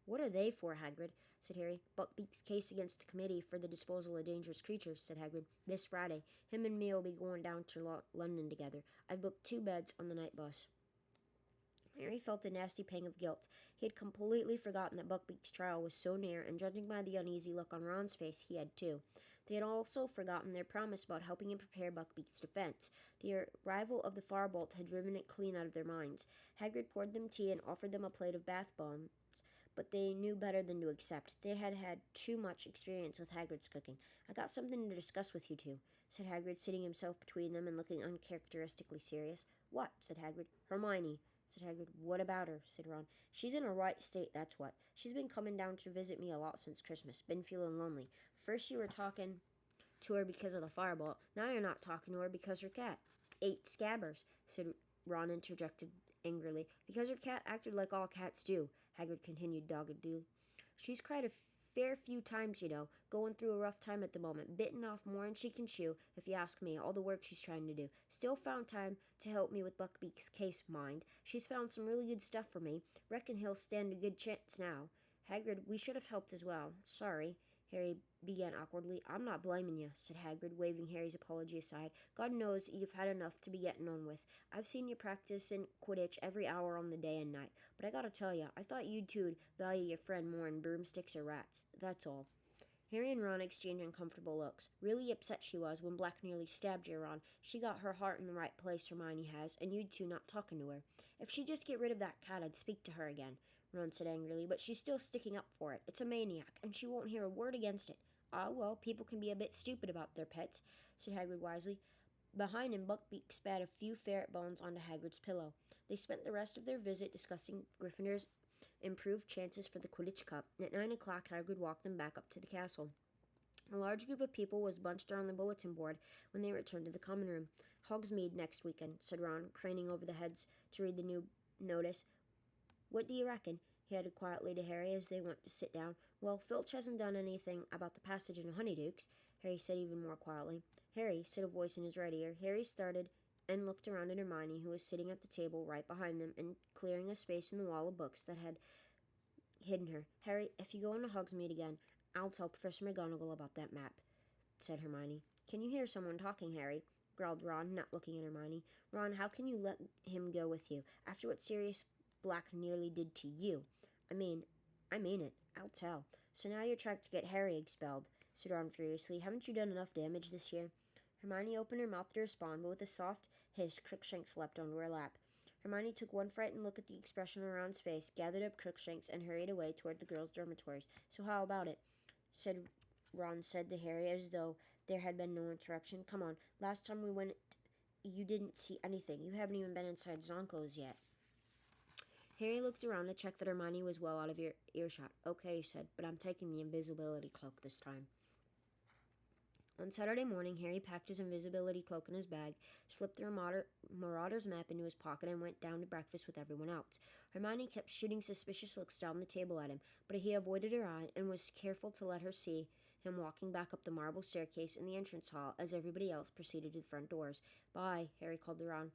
"What are they for, Hagrid?" said Harry. "Buckbeak's case against the Committee for the Disposal of Dangerous Creatures," said Hagrid. "This Friday. Him and me will be going down to London together. I've booked 2 beds on the night bus." Harry felt a nasty pang of guilt. He had completely forgotten that Buckbeak's trial was so near, and judging by the uneasy look on Ron's face, he had too. They had also forgotten their promise about helping him prepare Buckbeak's defense. The arrival of the Firbolt had driven it clean out of their minds. Hagrid poured them tea and offered them a plate of bath bombs, but they knew better than to accept. They had had too much experience with Hagrid's cooking. "I got something to discuss with you two," said Hagrid, sitting himself between them and looking uncharacteristically serious. "What?" said Hagrid. "Hermione," said Hagrid. "What about her?" said Ron. "She's in a right state, that's what. She's been coming down to visit me a lot since Christmas. Been feeling lonely. First you were talking to her because of the Firebolt. Now you're not talking to her because her cat ate Scabbers," said Ron, interjected angrily. "Because her cat acted like all cats do," Hagrid continued doggedly. "She's cried a fair few times, you know, going through a rough time at the moment, bitten off more'n she can chew, if you ask me, all the work she's trying to do. Still found time to help me with Buckbeak's case, mind. She's found some really good stuff for me. Reckon he'll stand a good chance now. Hagrid, we should have helped as well. Sorry," Harry began awkwardly. "I'm not blaming you," said Hagrid, waving Harry's apology aside. "God knows you've had enough to be getting on with. I've seen you practicing Quidditch every hour on the day and night. But I gotta tell you, I thought you two'd value your friend more'n broomsticks or rats. That's all." Harry and Ron exchanged uncomfortable looks. "Really upset she was when Black nearly stabbed you, Ron. She got her heart in the right place, Hermione has, and you two not talking to her. If she'd just get rid of that cat, I'd speak to her again," Ron said angrily, "but she's still sticking up for it. It's a maniac, and she won't hear a word against it." "Ah, well, people can be a bit stupid about their pets," said Hagrid wisely. Behind him, Buckbeak spat a few ferret bones onto Hagrid's pillow. They spent the rest of their visit discussing Gryffindor's improved chances for the Quidditch Cup. At 9 o'clock, Hagrid walked them back up to the castle. A large group of people was bunched around the bulletin board when they returned to the common room. "Hogsmeade next weekend," said Ron, craning over the heads to read the new notice. "What do you reckon?" he added quietly to Harry as they went to sit down. Well, Filch hasn't done anything about the passage in Honeydukes, Harry said even more quietly. Harry, said a voice in his right ear. Harry started and looked around at Hermione, who was sitting at the table right behind them and clearing a space in the wall of books that had hidden her. Harry, if you go into Hogsmeade again, I'll tell Professor McGonagall about that map, said Hermione. Can you hear someone talking, Harry? Growled Ron, not looking at Hermione. Ron, how can you let him go with you, after what Sirius Black nearly did to you? I mean it. I'll tell. So now you're trying to get Harry expelled, said Ron furiously. Haven't you done enough damage this year? Hermione opened her mouth to respond, but with a soft hiss, Crookshanks leapt onto her lap. Hermione took one frightened look at the expression on Ron's face, gathered up Crookshanks, and hurried away toward the girls' dormitories. So how about it? Ron said to Harry as though there had been no interruption. Come on, last time we went, you didn't see anything. You haven't even been inside Zonko's yet. Harry looked around to check that Hermione was well out of earshot. Okay, he said, but I'm taking the invisibility cloak this time. On Saturday morning, Harry packed his invisibility cloak in his bag, slipped the Marauder's map into his pocket, and went down to breakfast with everyone else. Hermione kept shooting suspicious looks down the table at him, but he avoided her eye and was careful to let her see him walking back up the marble staircase in the entrance hall as everybody else proceeded to the front doors. Bye, Harry called to Ron.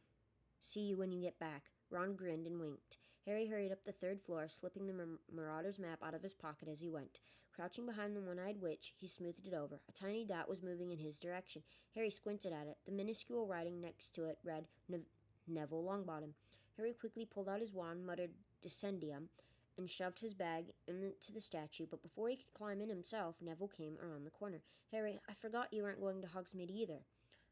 See you when you get back. Ron grinned and winked. Harry hurried up the third floor, slipping the Marauder's map out of his pocket as he went. Crouching behind the one-eyed witch, he smoothed it over. A tiny dot was moving in his direction. Harry squinted at it. The minuscule writing next to it read, Neville Longbottom. Harry quickly pulled out his wand, muttered Descendium, and shoved his bag into the statue, but before he could climb in himself, Neville came around the corner. Harry, I forgot you weren't going to Hogsmeade either.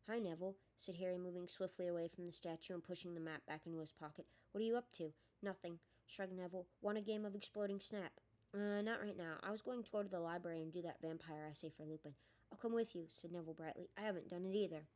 Hi, Neville, said Harry, moving swiftly away from the statue and pushing the map back into his pocket. What are you up to? Nothing, shrugged Neville. Want a game of Exploding Snap? Not right now. I was going to go to the library and do that vampire essay for Lupin. I'll come with you, said Neville brightly. I haven't done it either.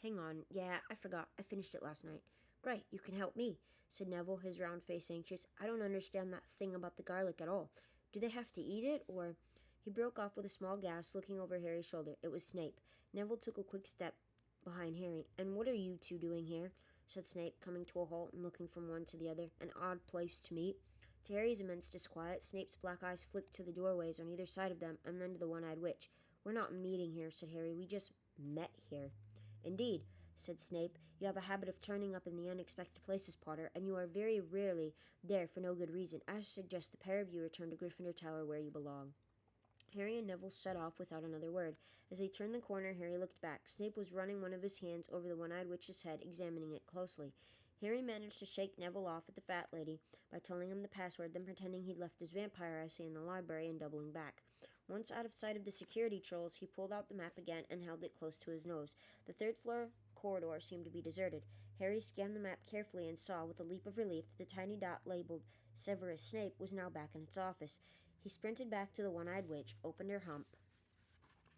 Hang on. Yeah, I forgot. I finished it last night. Great, you can help me, said Neville, his round face anxious. I don't understand that thing about the garlic at all. Do they have to eat it, or... He broke off with a small gasp, looking over Harry's shoulder. It was Snape. Neville took a quick step behind Harry. And what are you two doing here? Said Snape, coming to a halt and looking from one to the other. An odd place to meet. To Harry's immense disquiet, Snape's black eyes flicked to the doorways on either side of them and then to the one-eyed witch. We're not meeting here, said Harry. We just met here. Indeed, said Snape. You have a habit of turning up in the unexpected places, Potter, and you are very rarely there for no good reason. I suggest the pair of you return to Gryffindor Tower where you belong. Harry and Neville set off without another word. As they turned the corner, Harry looked back. Snape was running one of his hands over the one-eyed witch's head, examining it closely. Harry managed to shake Neville off at the fat lady by telling him the password, then pretending he'd left his vampire essay in the library and doubling back. Once out of sight of the security trolls, he pulled out the map again and held it close to his nose. The third-floor corridor seemed to be deserted. Harry scanned the map carefully and saw, with a leap of relief, that the tiny dot labeled Severus Snape was now back in its office. He sprinted back to the one-eyed witch, opened her hump,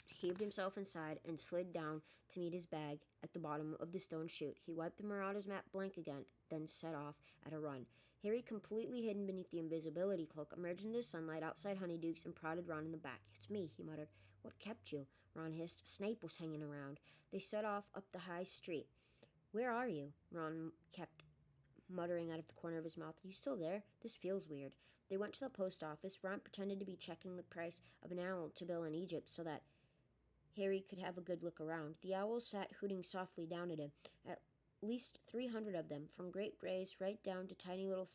heaved himself inside, and slid down to meet his bag at the bottom of the stone chute. He wiped the Marauder's map blank again, then set off at a run. Harry, completely hidden beneath the invisibility cloak, emerged into the sunlight outside Honeydukes and prodded Ron in the back. It's me, he muttered. What kept you? Ron hissed. Snape was hanging around. They set off up the high street. Where are you? Ron kept muttering out of the corner of his mouth. Are you still there? This feels weird. They went to the post office. Ron pretended to be checking the price of an owl to bill in Egypt so that Harry could have a good look around. The owls sat hooting softly down at him. At least 300 of them, from great grays right down to tiny little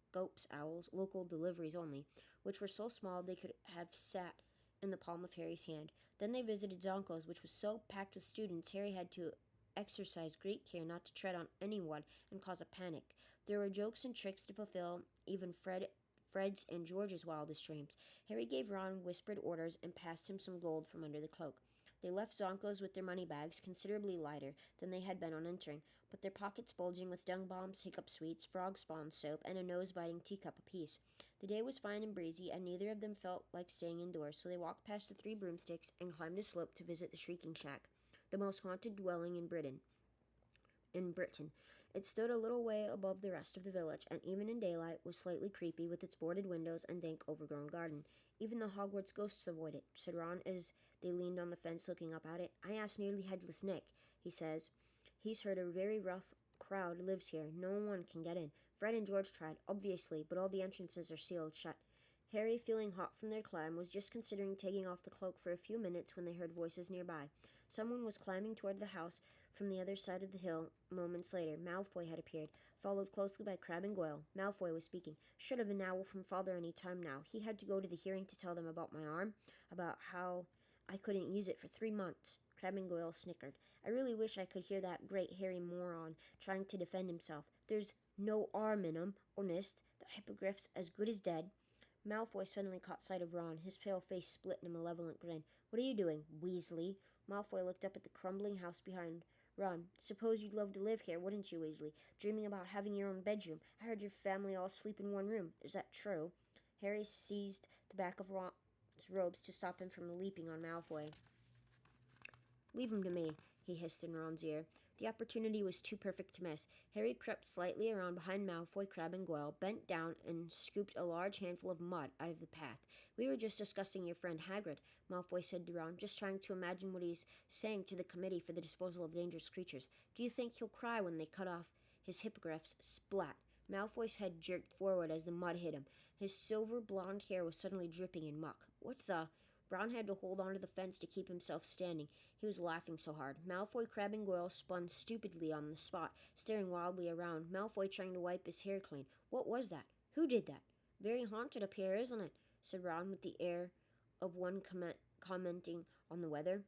Scopes owls, local deliveries only, which were so small they could have sat in the palm of Harry's hand. Then they visited Zonko's, which was so packed with students Harry had to exercise great care not to tread on anyone and cause a panic. There were jokes and tricks to fulfill even Fred's and George's wildest dreams. Harry gave Ron whispered orders and passed him some gold from under the cloak. They left Zonko's with their money bags considerably lighter than they had been on entering, but their pockets bulging with dung bombs, hiccup sweets, frog spawn soap, and a nose-biting teacup apiece. The day was fine and breezy, and neither of them felt like staying indoors, so they walked past the 3 broomsticks and climbed a slope to visit the Shrieking Shack, the most haunted dwelling in Britain. It stood a little way above the rest of the village, and even in daylight was slightly creepy with its boarded windows and dank overgrown garden. Even the Hogwarts ghosts avoid it, said Ron as they leaned on the fence looking up at it. I asked nearly Headless Nick, he says. He's heard a very rough crowd lives here. No one can get in. Fred and George tried, obviously, but all the entrances are sealed shut. Harry, feeling hot from their climb, was just considering taking off the cloak for a few minutes when they heard voices nearby. Someone was climbing toward the house from the other side of the hill. Moments later, Malfoy had appeared, followed closely by Crabbe and Goyle. Malfoy was speaking. Should have an owl from Father any time now. He had to go to the hearing to tell them about my arm, about how I couldn't use it for 3 months. Crabbe and Goyle snickered. I really wish I could hear that great hairy moron trying to defend himself. There's no arm in him, honest. The hippogriff's as good as dead. Malfoy suddenly caught sight of Ron. His pale face split in a malevolent grin. What are you doing, Weasley? Malfoy looked up at the crumbling house behind Ron. Suppose you'd love to live here, wouldn't you, Weasley? Dreaming about having your own bedroom. I heard your family all sleep in one room. Is that true? Harry seized the back of Ron's robes to stop him from leaping on Malfoy. Leave him to me, he hissed in Ron's ear. The opportunity was too perfect to miss. Harry crept slightly around behind Malfoy, Crabbe, and Goyle, bent down, and scooped a large handful of mud out of the path. We were just discussing your friend Hagrid, Malfoy said to Ron, just trying to imagine what he's saying to the Committee for the Disposal of Dangerous Creatures. Do you think he'll cry when they cut off his hippogriffs? Splat! Malfoy's head jerked forward as the mud hit him. His silver blonde hair was suddenly dripping in muck. What the... Ron had to hold onto the fence to keep himself standing. He was laughing so hard. Malfoy, Crabbe, and Goyle spun stupidly on the spot, staring wildly around, Malfoy trying to wipe his hair clean. What was that? Who did that? Very haunted up here, isn't it? Said Ron with the air of one commenting on the weather.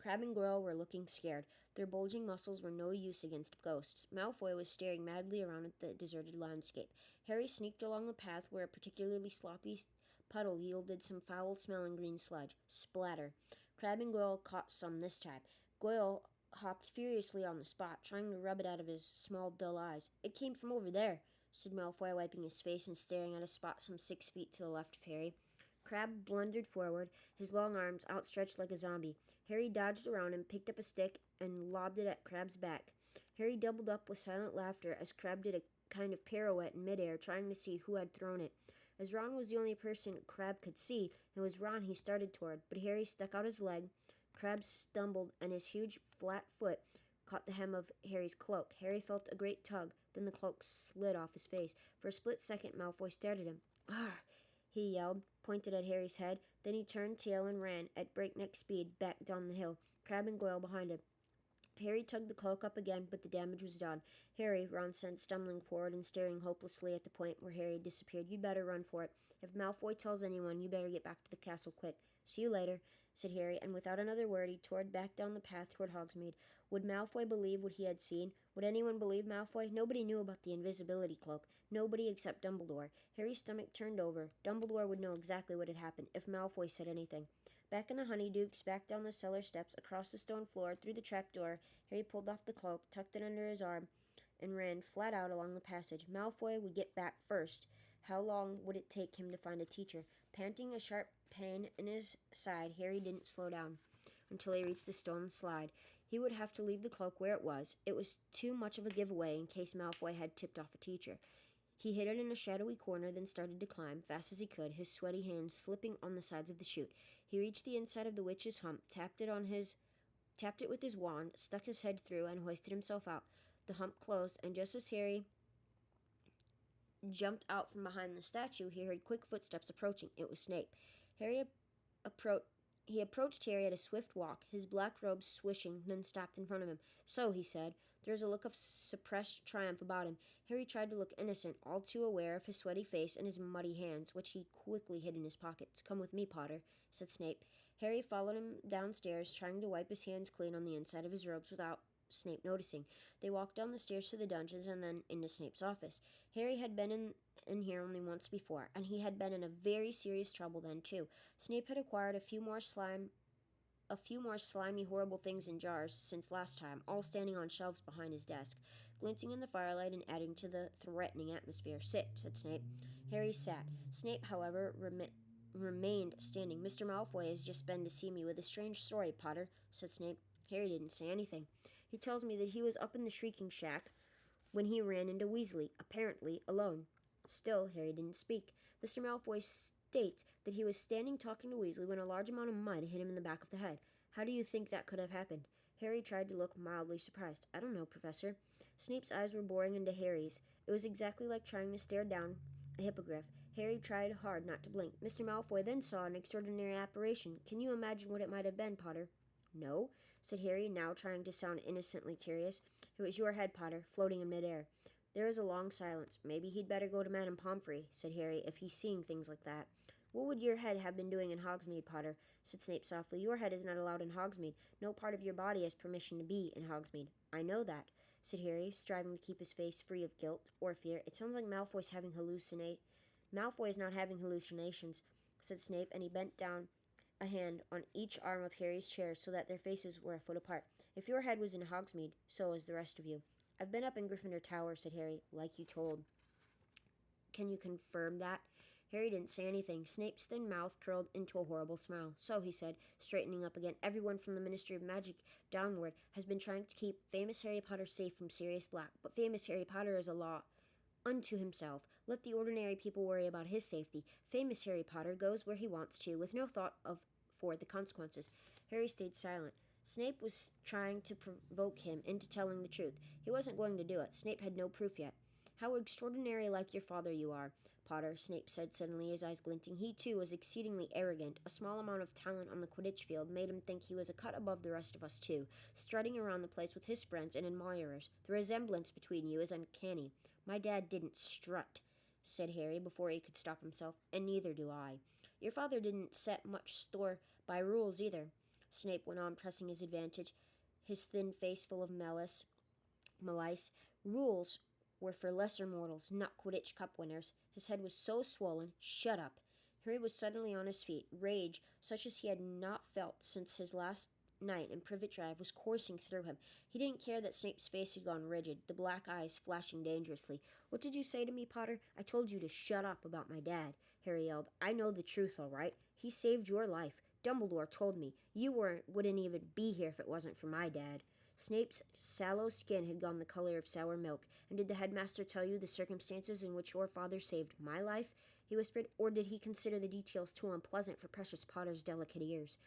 Crabbe and Goyle were looking scared. Their bulging muscles were no use against ghosts. Malfoy was staring madly around at the deserted landscape. Harry sneaked along the path where a particularly sloppy puddle yielded some foul-smelling green sludge. Splatter. Crabbe and Goyle caught some this time. Goyle hopped furiously on the spot, trying to rub it out of his small, dull eyes. It came from over there, said Malfoy, wiping his face and staring at a spot some 6 feet to the left of Harry. Crabbe blundered forward, his long arms outstretched like a zombie. Harry dodged around him, picked up a stick, and lobbed it at Crabbe's back. Harry doubled up with silent laughter as Crabbe did a kind of pirouette in midair, trying to see who had thrown it. As Ron was the only person Crabbe could see, it was Ron he started toward, but Harry stuck out his leg. Crabbe stumbled, and his huge, flat foot caught the hem of Harry's cloak. Harry felt a great tug, then the cloak slid off his face. For a split second, Malfoy stared at him. "Ah!" he yelled, pointed at Harry's head. Then he turned tail and ran, at breakneck speed, back down the hill, Crabbe and Goyle behind him. Harry tugged the cloak up again, but the damage was done. Harry, Ron said, stumbling forward and staring hopelessly at the point where Harry had disappeared. You'd better run for it. If Malfoy tells anyone, you better get back to the castle quick. See you later, said Harry, and without another word he tore back down the path toward Hogsmeade. Would Malfoy believe what he had seen? Would anyone believe Malfoy? Nobody knew about the invisibility cloak. Nobody except Dumbledore. Harry's stomach turned over. Dumbledore would know exactly what had happened if Malfoy said anything. Back in the Honeydukes, back down the cellar steps, across the stone floor, through the trapdoor, Harry pulled off the cloak, tucked it under his arm, and ran flat out along the passage. Malfoy would get back first. How long would it take him to find a teacher? Panting a sharp pain in his side, Harry didn't slow down until he reached the stone slide. He would have to leave the cloak where it was. It was too much of a giveaway in case Malfoy had tipped off a teacher. He hid it in a shadowy corner, then started to climb, fast as he could, his sweaty hands slipping on the sides of the chute. He reached the inside of the witch's hump, tapped it with his wand, stuck his head through, and hoisted himself out. The hump closed, and just as Harry jumped out from behind the statue, he heard quick footsteps approaching. It was Snape. He approached Harry at a swift walk, his black robes swishing, then stopped in front of him. So, he said. There was a look of suppressed triumph about him. Harry tried to look innocent, all too aware of his sweaty face and his muddy hands, which he quickly hid in his pockets. Come with me, Potter, said Snape. Harry followed him downstairs, trying to wipe his hands clean on the inside of his robes without Snape noticing. They walked down the stairs to the dungeons and then into Snape's office. Harry had been in here only once before, and he had been in a very serious trouble then, too. Snape had acquired a few more slimy, horrible things in jars since last time, all standing on shelves behind his desk, glinting in the firelight and adding to the threatening atmosphere. Sit, said Snape. Harry sat. Snape, however, remained standing. Mr. Malfoy has just been to see me with a strange story, Potter, said Snape. Harry didn't say anything. He tells me that he was up in the Shrieking Shack when he ran into Weasley, apparently alone. Still, Harry didn't speak. Mr. Malfoy states that he was standing talking to Weasley when a large amount of mud hit him in the back of the head. How do you think that could have happened? Harry tried to look mildly surprised. I don't know, Professor. Snape's eyes were boring into Harry's. It was exactly like trying to stare down a hippogriff. Harry tried hard not to blink. Mr. Malfoy then saw an extraordinary apparition. Can you imagine what it might have been, Potter? No, said Harry, now trying to sound innocently curious. It was your head, Potter, floating in midair. There was a long silence. Maybe he'd better go to Madame Pomfrey, said Harry, if he's seeing things like that. What would your head have been doing in Hogsmeade, Potter? Said Snape softly. Your head is not allowed in Hogsmeade. No part of your body has permission to be in Hogsmeade. I know that, said Harry, striving to keep his face free of guilt or fear. It sounds like Malfoy's having Malfoy is not having hallucinations, said Snape, and he bent down a hand on each arm of Harry's chair so that their faces were a foot apart. If your head was in Hogsmeade, so is the rest of you. I've been up in Gryffindor Tower, said Harry, like you told. Can you confirm that? Harry didn't say anything. Snape's thin mouth curled into a horrible smile. So, he said, straightening up again, everyone from the Ministry of Magic downward has been trying to keep famous Harry Potter safe from Sirius Black, but famous Harry Potter is a law unto himself. Let the ordinary people worry about his safety. Famous Harry Potter goes where he wants to, with no thought for the consequences. Harry stayed silent. Snape was trying to provoke him into telling the truth. He wasn't going to do it. Snape had no proof yet. How extraordinary like your father you are, Potter, Snape said suddenly, his eyes glinting. He, too, was exceedingly arrogant. A small amount of talent on the Quidditch field made him think he was a cut above the rest of us, too, strutting around the place with his friends and admirers. The resemblance between you is uncanny. My dad didn't strut, said Harry before he could stop himself, and neither do I. Your father didn't set much store by rules, either, Snape went on, pressing his advantage, his thin face full of malice. Rules were for lesser mortals, not Quidditch Cup winners. His head was so swollen. Shut up. Harry was suddenly on his feet. Rage, such as he had not felt since his last night in Privet Drive, was coursing through him. He didn't care that Snape's face had gone rigid, the black eyes flashing dangerously. What did you say to me, Potter? I told you to shut up about my dad, Harry yelled. I know the truth, all right. He saved your life. Dumbledore told me. You wouldn't even be here if it wasn't for my dad. Snape's sallow skin had gone the color of sour milk. And did the headmaster tell you the circumstances in which your father saved my life? He whispered. Or did he consider the details too unpleasant for Precious Potter's delicate ears?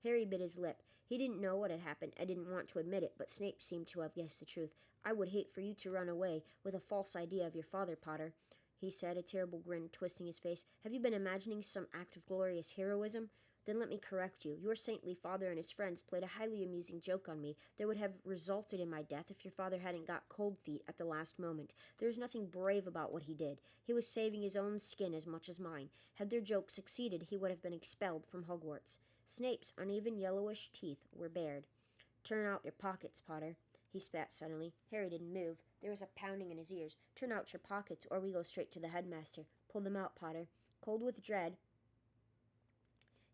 Harry bit his lip. He didn't know what had happened and didn't want to admit it, but Snape seemed to have guessed the truth. I would hate for you to run away with a false idea of your father, Potter, he said, a terrible grin twisting his face. Have you been imagining some act of glorious heroism? Then let me correct you. Your saintly father and his friends played a highly amusing joke on me that would have resulted in my death if your father hadn't got cold feet at the last moment. There was nothing brave about what he did. He was saving his own skin as much as mine. Had their joke succeeded, he would have been expelled from Hogwarts. Snape's uneven yellowish teeth were bared. Turn out your pockets, Potter, he spat suddenly. Harry didn't move. There was a pounding in his ears. Turn out your pockets, or we go straight to the headmaster. Pull them out, Potter. Cold with dread,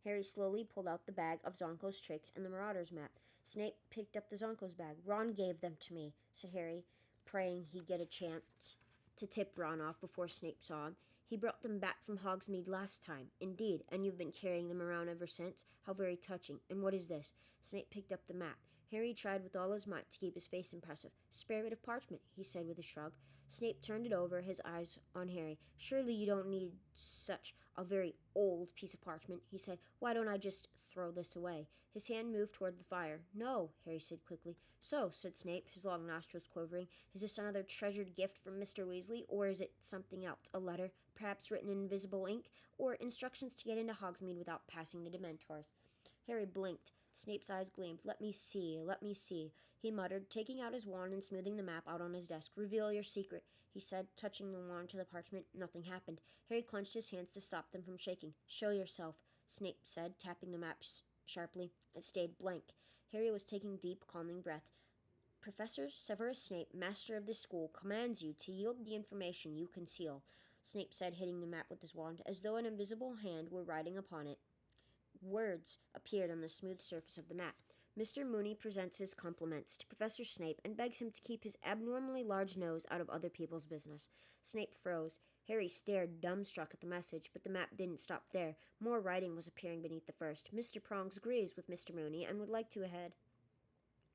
Harry slowly pulled out the bag of Zonko's tricks and the Marauder's map. Snape picked up the Zonko's bag. Ron gave them to me, said Harry, praying he'd get a chance to tip Ron off before Snape saw him. He brought them back from Hogsmeade last time. Indeed, and you've been carrying them around ever since? How very touching. And what is this? Snape picked up the map. Harry tried with all his might to keep his face impressive. Spare bit of parchment, he said with a shrug. Snape turned it over, his eyes on Harry. Surely you don't need such a very old piece of parchment, he said. Why don't I just throw this away? His hand moved toward the fire. No, Harry said quickly. So, said Snape, his long nostrils quivering, is this another treasured gift from Mr. Weasley, or is it something else? A letter, perhaps written in invisible ink, or instructions to get into Hogsmeade without passing the Dementors? Harry blinked. Snape's eyes gleamed. Let me see, he muttered, taking out his wand and smoothing the map out on his desk. Reveal your secret, he said, touching the wand to the parchment. Nothing happened. Harry clenched his hands to stop them from shaking. Show yourself, Snape said, tapping the map sharply. It stayed blank. Harry was taking deep, calming breath. Professor Severus Snape, master of this school, commands you to yield the information you conceal, Snape said, hitting the map with his wand, as though an invisible hand were writing upon it. Words appeared on the smooth surface of the map. Mr. Mooney presents his compliments to Professor Snape and begs him to keep his abnormally large nose out of other people's business. Snape froze. Harry stared dumbstruck at the message, but the map didn't stop there. More writing was appearing beneath the first. Mr. Prongs agrees with Mr. Mooney and would like to add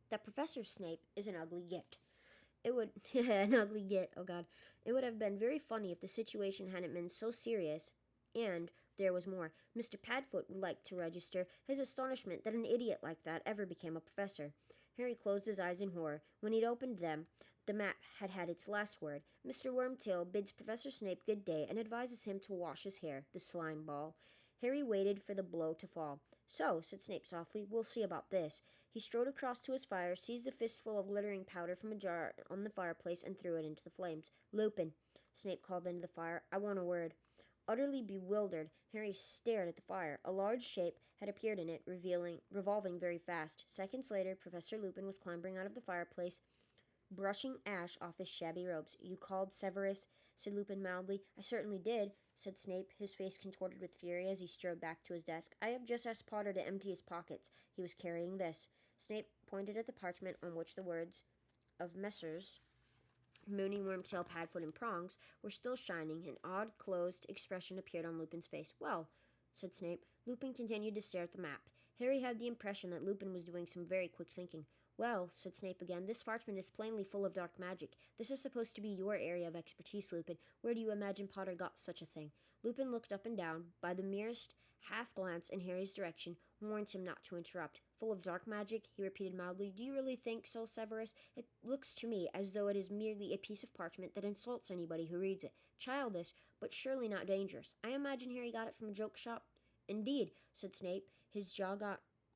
that Professor Snape is an ugly git. It would an ugly git, oh god. It would have been very funny if the situation hadn't been so serious, and there was more. Mr. Padfoot would like to register his astonishment that an idiot like that ever became a professor. Harry closed his eyes in horror. When he'd opened them, the map had had its last word. Mr. Wormtail bids Professor Snape good day and advises him to wash his hair, the slime ball. Harry waited for the blow to fall. So, said Snape softly, we'll see about this. He strode across to his fire, seized a fistful of glittering powder from a jar on the fireplace, and threw it into the flames. Lupin, Snape called into the fire, I want a word. Utterly bewildered, Harry stared at the fire. A large shape had appeared in it, revolving very fast. Seconds later, Professor Lupin was clambering out of the fireplace, brushing ash off his shabby robes. You called, Severus? Said Lupin mildly. I certainly did, said Snape, his face contorted with fury as he strode back to his desk. I have just asked Potter to empty his pockets. He was carrying this. Snape pointed at the parchment on which the words of Messrs. Moony, Wormtail, Padfoot, and Prongs were still shining. An odd, closed expression appeared on Lupin's face. Well, said Snape. Lupin continued to stare at the map. Harry had the impression that Lupin was doing some very quick thinking. Well, said Snape again, this parchment is plainly full of dark magic. This is supposed to be your area of expertise, Lupin. Where do you imagine Potter got such a thing? Lupin looked up and down, by the merest half-glance in Harry's direction, warned him not to interrupt. Full of dark magic, he repeated mildly. Do you really think so, Severus? It looks to me as though it is merely a piece of parchment that insults anybody who reads it. Childish, but surely not dangerous. I imagine Harry got it from a joke shop. Indeed, said Snape. His jaw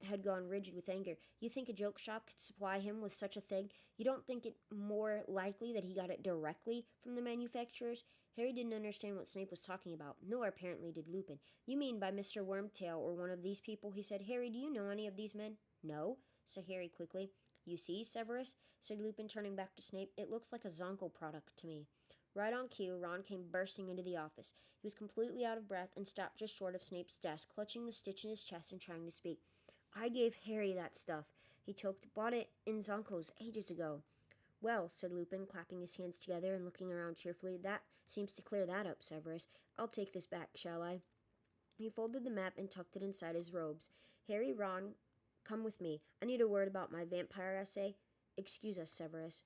had gone rigid with anger. You think a joke shop could supply him with such a thing? You don't think it more likely that he got it directly from the manufacturers? Harry didn't understand what Snape was talking about, nor apparently did Lupin. You mean by Mr. Wormtail or one of these people? He said. Harry, do you know any of these men? No, said Harry quickly. You see, Severus, said Lupin, turning back to Snape, it looks like a Zonko product to me. Right on cue, Ron came bursting into the office. He was completely out of breath and stopped just short of Snape's desk, clutching the stitch in his chest and trying to speak. I gave Harry that stuff. He choked. Bought it in Zonko's ages ago. Well, said Lupin, clapping his hands together and looking around cheerfully, that seems to clear that up, Severus. I'll take this back, shall I? He folded the map and tucked it inside his robes. Harry, Ron, come with me. I need a word about my vampire essay. Excuse us, Severus.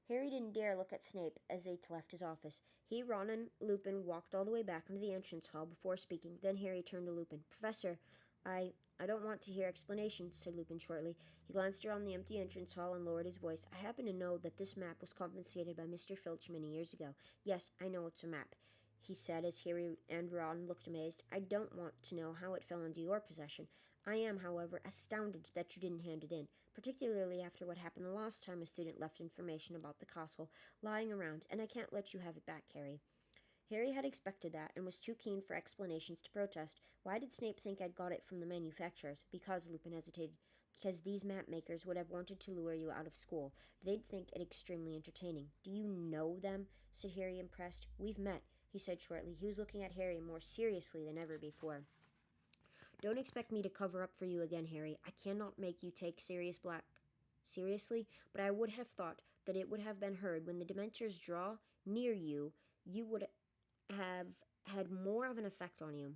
Harry didn't dare look at Snape as they left his office. He, Ron, and Lupin walked all the way back into the entrance hall before speaking. Then Harry turned to Lupin. Professor, I don't want to hear explanations, said Lupin shortly. He glanced around the empty entrance hall and lowered his voice. I happen to know that this map was confiscated by Mr. Filch many years ago. Yes, I know it's a map, he said as Harry and Ron looked amazed. I don't want to know how it fell into your possession. I am, however, astounded that you didn't hand it in, particularly after what happened the last time a student left information about the castle lying around, and I can't let you have it back, Harry. Harry had expected that and was too keen for explanations to protest. Why did Snape think I'd got it from the manufacturers? Because, Lupin hesitated. Because these map makers would have wanted to lure you out of school. They'd think it extremely entertaining. Do you know them? Said Harry, impressed. We've met, he said shortly. He was looking at Harry more seriously than ever before. Don't expect me to cover up for you again, Harry. I cannot make you take Sirius Black seriously, but I would have thought that it would have been heard when the Dementors draw near you, you would have had more of an effect on you.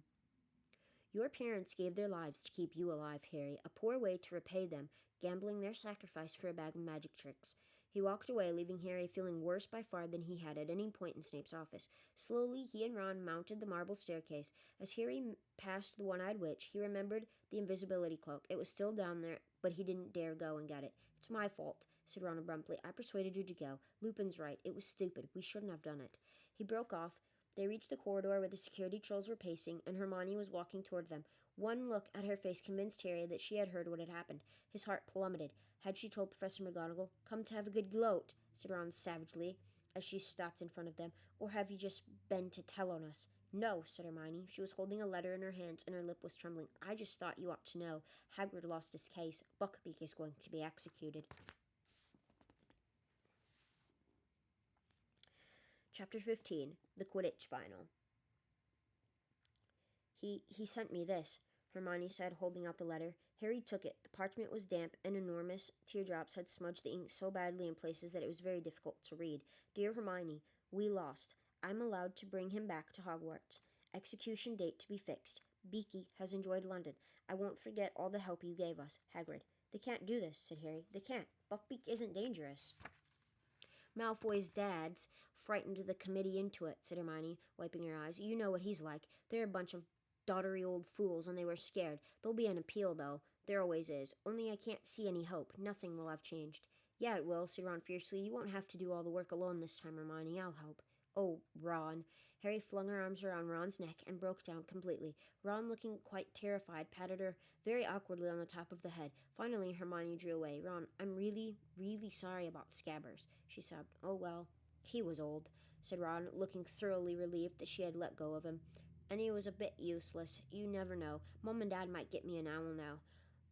Your parents gave their lives to keep you alive, Harry, a poor way to repay them, gambling their sacrifice for a bag of magic tricks. He walked away, leaving Harry feeling worse by far than he had at any point in Snape's office. Slowly, he and Ron mounted the marble staircase. As Harry passed the one-eyed witch, he remembered the invisibility cloak. It was still down there, but he didn't dare go and get it. It's my fault, said Ron abruptly. I persuaded you to go. Lupin's right. It was stupid. We shouldn't have done it. He broke off. They reached the corridor where the security trolls were pacing, and Hermione was walking toward them. One look at her face convinced Harry that she had heard what had happened. His heart plummeted. Had she told Professor McGonagall? Come to have a good gloat, said Ron savagely, as she stopped in front of them. Or have you just been to tell on us? No, said Hermione. She was holding a letter in her hands, and her lip was trembling. I just thought you ought to know. Hagrid lost his case. Buckbeak is going to be executed. Chapter 15. The Quidditch Final. He sent me this, Hermione said, holding out the letter. Harry took it. The parchment was damp, and enormous teardrops had smudged the ink so badly in places that it was very difficult to read. Dear Hermione, we lost. I'm allowed to bring him back to Hogwarts. Execution date to be fixed. Beaky has enjoyed London. I won't forget all the help you gave us, Hagrid. They can't do this, said Harry. They can't. Buckbeak isn't dangerous. Malfoy's dads frightened the committee into it, said Hermione, wiping her eyes. You know what he's like. They're a bunch of doddery old fools, and they were scared. There'll be an appeal, though. There always is. Only I can't see any hope. Nothing will have changed. Yeah, it will, said Ron fiercely. You won't have to do all the work alone this time, Hermione. I'll help. Oh, Ron. Harry flung her arms around Ron's neck and broke down completely. Ron, looking quite terrified, patted her very awkwardly on the top of the head. Finally, Hermione drew away. Ron, I'm really, really sorry about Scabbers, she sobbed. Oh, well, he was old, said Ron, looking thoroughly relieved that she had let go of him. And he was a bit useless. You never know. Mom and Dad might get me an owl now.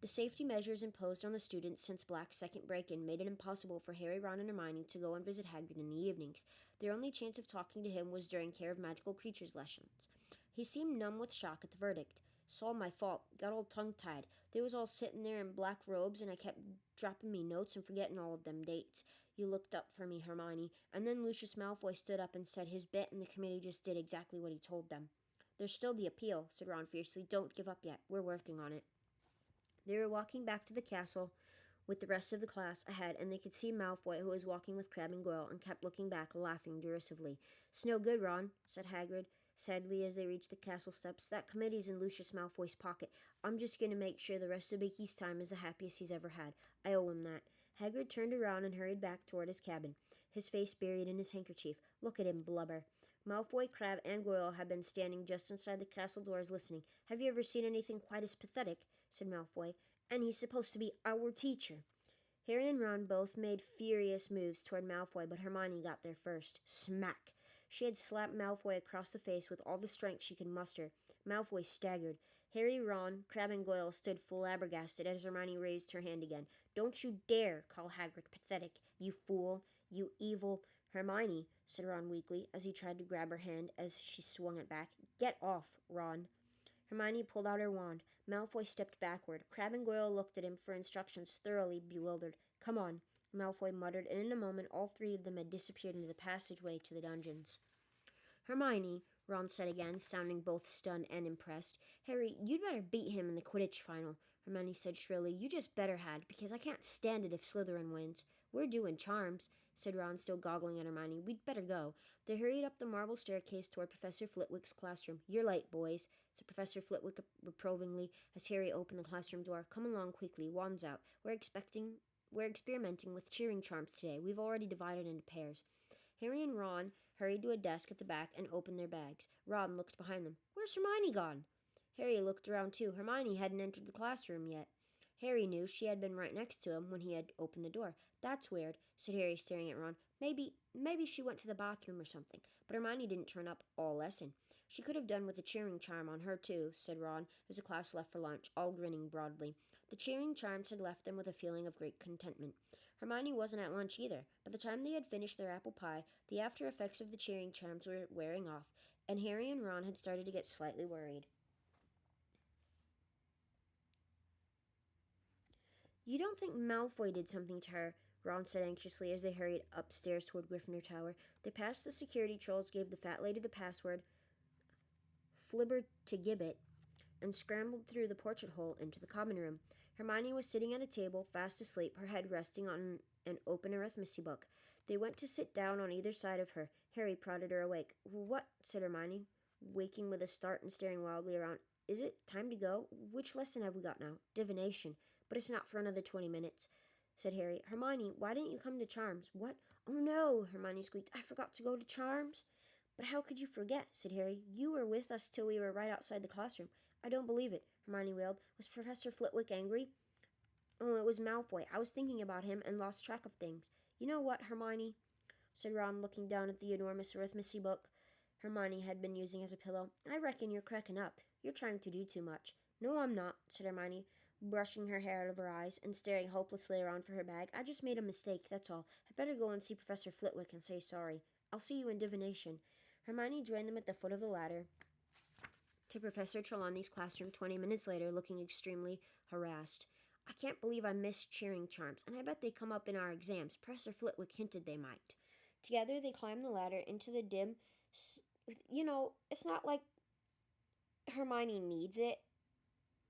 The safety measures imposed on the students since Black's second break-in made it impossible for Harry, Ron, and Hermione to go and visit Hagrid in the evenings. Their only chance of talking to him was during Care of Magical Creatures lessons. He seemed numb with shock at the verdict. It's all my fault. Got all tongue-tied. They was all sitting there in black robes, and I kept dropping me notes and forgetting all of them dates. You looked up for me, Hermione, and then Lucius Malfoy stood up and said his bit, and the committee just did exactly what he told them. There's still the appeal, said Ron fiercely. Don't give up yet. We're working on it. They were walking back to the castle with the rest of the class ahead, and they could see Malfoy, who was walking with Crabbe and Goyle, and kept looking back, laughing derisively. It's no good, Ron, said Hagrid sadly as they reached the castle steps. That committee's in Lucius Malfoy's pocket. I'm just going to make sure the rest of Mickey's time is the happiest he's ever had. I owe him that. Hagrid turned around and hurried back toward his cabin, his face buried in his handkerchief. Look at him blubber. Malfoy, Crabbe, and Goyle had been standing just inside the castle doors listening. Have you ever seen anything quite as pathetic? Said Malfoy. And he's supposed to be our teacher. Harry and Ron both made furious moves toward Malfoy, but Hermione got there first. Smack! She had slapped Malfoy across the face with all the strength she could muster. Malfoy staggered. Harry, Ron, Crabbe, and Goyle stood flabbergasted as Hermione raised her hand again. Don't you dare call Hagrid pathetic, you fool, you evil... Hermione, said Ron weakly, as he tried to grab her hand as she swung it back. Get off, Ron. Hermione pulled out her wand. Malfoy stepped backward. Crabbe and Goyle looked at him for instructions, thoroughly bewildered. Come on, Malfoy muttered, and in a moment all three of them had disappeared into the passageway to the dungeons. Hermione, Ron said again, sounding both stunned and impressed. Harry, you'd better beat him in the Quidditch final, Hermione said shrilly. You just better had, because I can't stand it if Slytherin wins. We're doing charms, said Ron, still goggling at Hermione. We'd better go. They hurried up the marble staircase toward Professor Flitwick's classroom. You're late, boys, said Professor Flitwick reprovingly as Harry opened the classroom door. Come along quickly, wands out. We're experimenting with cheering charms today. We've already divided into pairs. Harry and Ron hurried to a desk at the back and opened their bags. Ron looked behind them. Where's Hermione gone? Harry looked around too. Hermione hadn't entered the classroom yet. Harry knew she had been right next to him when he had opened the door. That's weird, said Harry, staring at Ron. Maybe she went to the bathroom or something. But Hermione didn't turn up all lesson. She could have done with a cheering charm on her too, said Ron, as the class left for lunch, all grinning broadly. The cheering charms had left them with a feeling of great contentment. Hermione wasn't at lunch either. By the time they had finished their apple pie, the after effects of the cheering charms were wearing off, and Harry and Ron had started to get slightly worried. You don't think Malfoy did something to her? Ron said anxiously as they hurried upstairs toward Gryffindor Tower. They passed the security trolls, gave the fat lady the password, Flibbertigibbet, and scrambled through the portrait hole into the common room. Hermione was sitting at a table, fast asleep, her head resting on an open arithmancy book. They went to sit down on either side of her. Harry prodded her awake. What? Said Hermione, waking with a start and staring wildly around. Is it time to go? Which lesson have we got now? Divination. But it's not for another 20 minutes, said Harry. Hermione, why didn't you come to Charms? What? Oh no, Hermione squeaked. I forgot to go to Charms. But how could you forget? Said Harry. You were with us till we were right outside the classroom. I don't believe it, Hermione wailed. Was Professor Flitwick angry? Oh, it was Malfoy. I was thinking about him and lost track of things. You know what, Hermione? Said Ron, looking down at the enormous arithmancy book Hermione had been using as a pillow. I reckon you're cracking up. You're trying to do too much. No, I'm not, said Hermione, brushing her hair out of her eyes and staring hopelessly around for her bag. I just made a mistake, that's all. I'd better go and see Professor Flitwick and say sorry. I'll see you in divination. Hermione joined them at the foot of the ladder to Professor Trelawney's classroom 20 minutes later, looking extremely harassed. I can't believe I missed cheering charms, and I bet they come up in our exams. Professor Flitwick hinted they might. Together they climbed the ladder into the dim... it's not like Hermione needs it.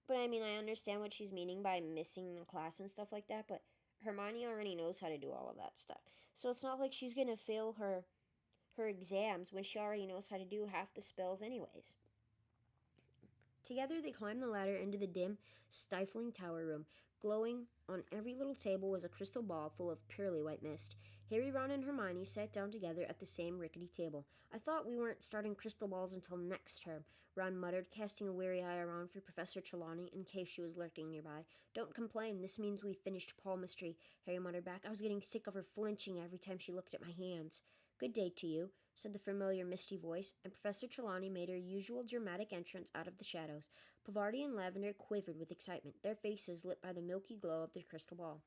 But I mean, I understand what she's meaning by missing the class and stuff like that, but Hermione already knows how to do all of that stuff. So it's not like she's going to fail her exams when she already knows how to do half the spells anyways. Together they climbed the ladder into the dim, stifling tower room. Glowing on every little table was a crystal ball full of pearly white mist. Harry, Ron, and Hermione sat down together at the same rickety table. "I thought we weren't starting crystal balls until next term," Ron muttered, casting a weary eye around for Professor Trelawney in case she was lurking nearby. "Don't complain. This means we finished palmistry," Harry muttered back. "I was getting sick of her flinching every time she looked at my hands." "Good day to you," said the familiar misty voice, and Professor Trelawney made her usual dramatic entrance out of the shadows. Pavarti and Lavender quivered with excitement, their faces lit by the milky glow of the crystal ball.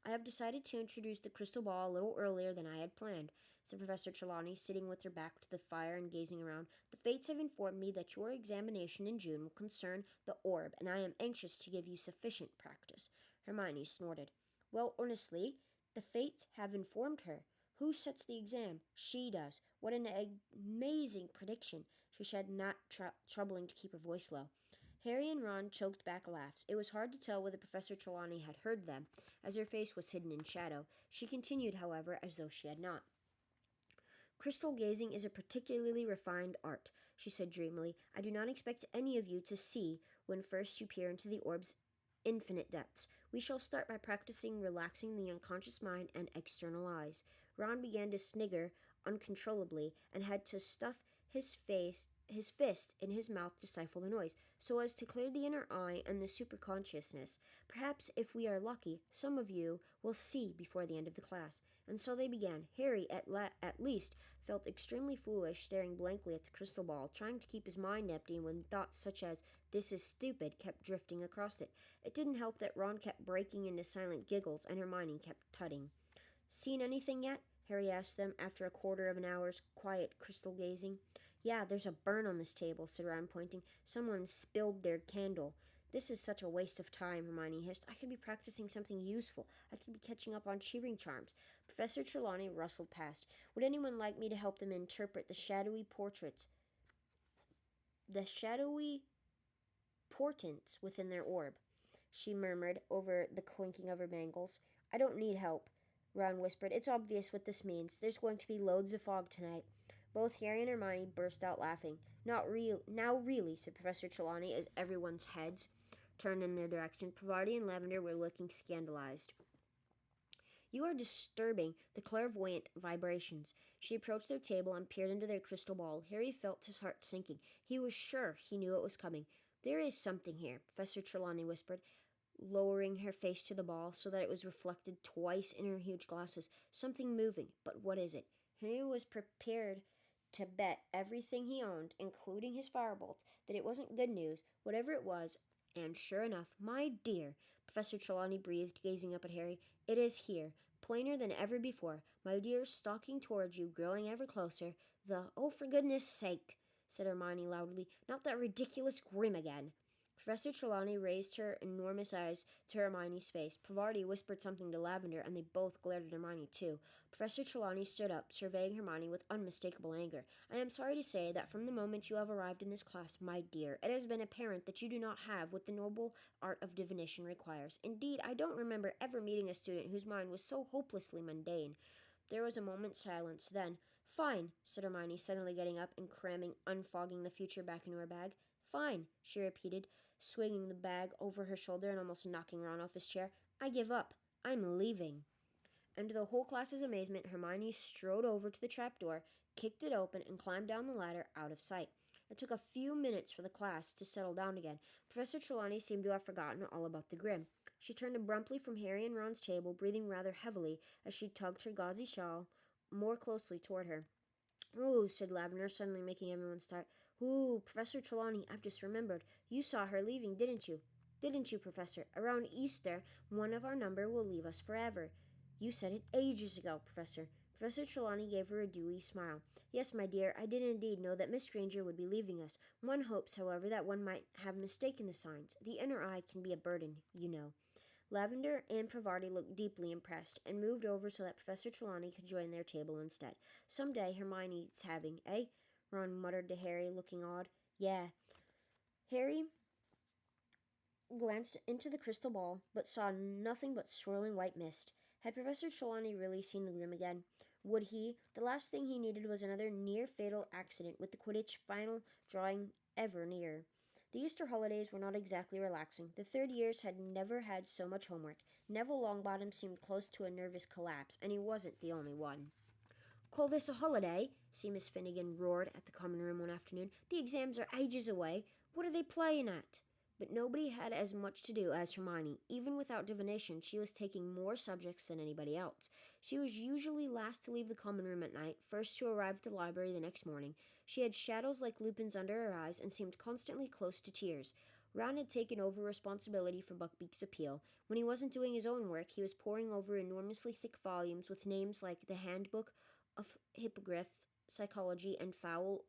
"I have decided to introduce the crystal ball a little earlier than I had planned," said Professor Trelawney, sitting with her back to the fire and gazing around. "The fates have informed me that your examination in June will concern the orb, and I am anxious to give you sufficient practice." Hermione snorted. "Well, honestly, the fates have informed her. Who sets the exam? She does. What an amazing prediction," she said, not troubling to keep her voice low. Harry and Ron choked back laughs. It was hard to tell whether Professor Trelawney had heard them, as her face was hidden in shadow. She continued, however, as though she had not. "Crystal gazing is a particularly refined art," she said dreamily. "I do not expect any of you to see when first you peer into the orb's infinite depths. We shall start by practicing relaxing the unconscious mind and external eyes." Ron began to snigger uncontrollably and had to stuff his fist in his mouth to stifle the noise, so as to clear the inner eye and the superconsciousness. "Perhaps, if we are lucky, some of you will see before the end of the class." And so they began. Harry, at least, felt extremely foolish, staring blankly at the crystal ball, trying to keep his mind empty when thoughts such as "this is stupid" kept drifting across it. It didn't help that Ron kept breaking into silent giggles and Hermione kept tutting. "Seen anything yet?" Harry asked them after a quarter of an hour's quiet crystal gazing. "Yeah, there's a burn on this table," said Ron, pointing. "Someone spilled their candle." "This is such a waste of time," Hermione hissed. "I could be practicing something useful. I could be catching up on cheering charms." Professor Trelawney rustled past. "Would anyone like me to help them interpret the shadowy portents within their orb?" she murmured over the clinking of her bangles. "I don't need help," Ron whispered. "It's obvious what this means. There's going to be loads of fog tonight." Both Harry and Hermione burst out laughing. "Not real now, really," said Professor Trelawney as everyone's heads turned in their direction. Pavarti and Lavender were looking scandalized. "You are disturbing the clairvoyant vibrations." She approached their table and peered into their crystal ball. Harry felt his heart sinking. He was sure he knew it was coming. "There is something here," Professor Trelawney whispered, lowering her face to the ball so that it was reflected twice in her huge glasses. "Something moving, but what is it?" Harry was prepared to bet everything he owned, including his firebolt, that it wasn't good news, whatever it was, and sure enough, "My dear," Professor Trelawney breathed, gazing up at Harry, "it is here, plainer than ever before. My dear, stalking towards you, growing ever closer. Oh, for goodness sake," said Hermione loudly, "not that ridiculous Grim again." Professor Trelawney raised her enormous eyes to Hermione's face. Pavarti whispered something to Lavender, and they both glared at Hermione, too. Professor Trelawney stood up, surveying Hermione with unmistakable anger. "I am sorry to say that from the moment you have arrived in this class, my dear, it has been apparent that you do not have what the noble art of divination requires. Indeed, I don't remember ever meeting a student whose mind was so hopelessly mundane." There was a moment's silence. Then, "Fine," said Hermione, suddenly getting up and cramming Unfogging the Future back into her bag. "Fine," she repeated, swinging the bag over her shoulder and almost knocking Ron off his chair. "I give up. I'm leaving." And to the whole class's amazement, Hermione strode over to the trapdoor, kicked it open, and climbed down the ladder out of sight. It took a few minutes for the class to settle down again. Professor Trelawney seemed to have forgotten all about the Grim. She turned abruptly from Harry and Ron's table, breathing rather heavily as she tugged her gauzy shawl more closely toward her. "Ooh," said Lavender, suddenly making everyone start. "Ooh, Professor Trelawney, I've just remembered. You saw her leaving, didn't you?" "Didn't you, Professor? Around Easter, one of our number will leave us forever." "You said it ages ago, Professor." Professor Trelawney gave her a dewy smile. "Yes, my dear, I did indeed know that Miss Granger would be leaving us. One hopes, however, that one might have mistaken the signs. The inner eye can be a burden, you know." Lavender and Pavarti looked deeply impressed and moved over so that Professor Trelawney could join their table instead. "Some day Hermione's having, eh?" Ron muttered to Harry, looking odd. "Yeah." Harry glanced into the crystal ball, but saw nothing but swirling white mist. Had Professor Trelawney really seen the Grim again? Would he? The last thing he needed was another near-fatal accident, with the Quidditch final drawing ever nearer. The Easter holidays were not exactly relaxing. The third years had never had so much homework. Neville Longbottom seemed close to a nervous collapse, and he wasn't the only one. "Call this a holiday?" Seamus Finnegan roared at the common room one afternoon. "The exams are ages away. What are they playing at?" But nobody had as much to do as Hermione. Even without divination, she was taking more subjects than anybody else. She was usually last to leave the common room at night, first to arrive at the library the next morning. She had shadows like Lupin's under her eyes and seemed constantly close to tears. Ron had taken over responsibility for Buckbeak's appeal. When he wasn't doing his own work, he was poring over enormously thick volumes with names like the Handbook of Hippogriff Psychology and Foul,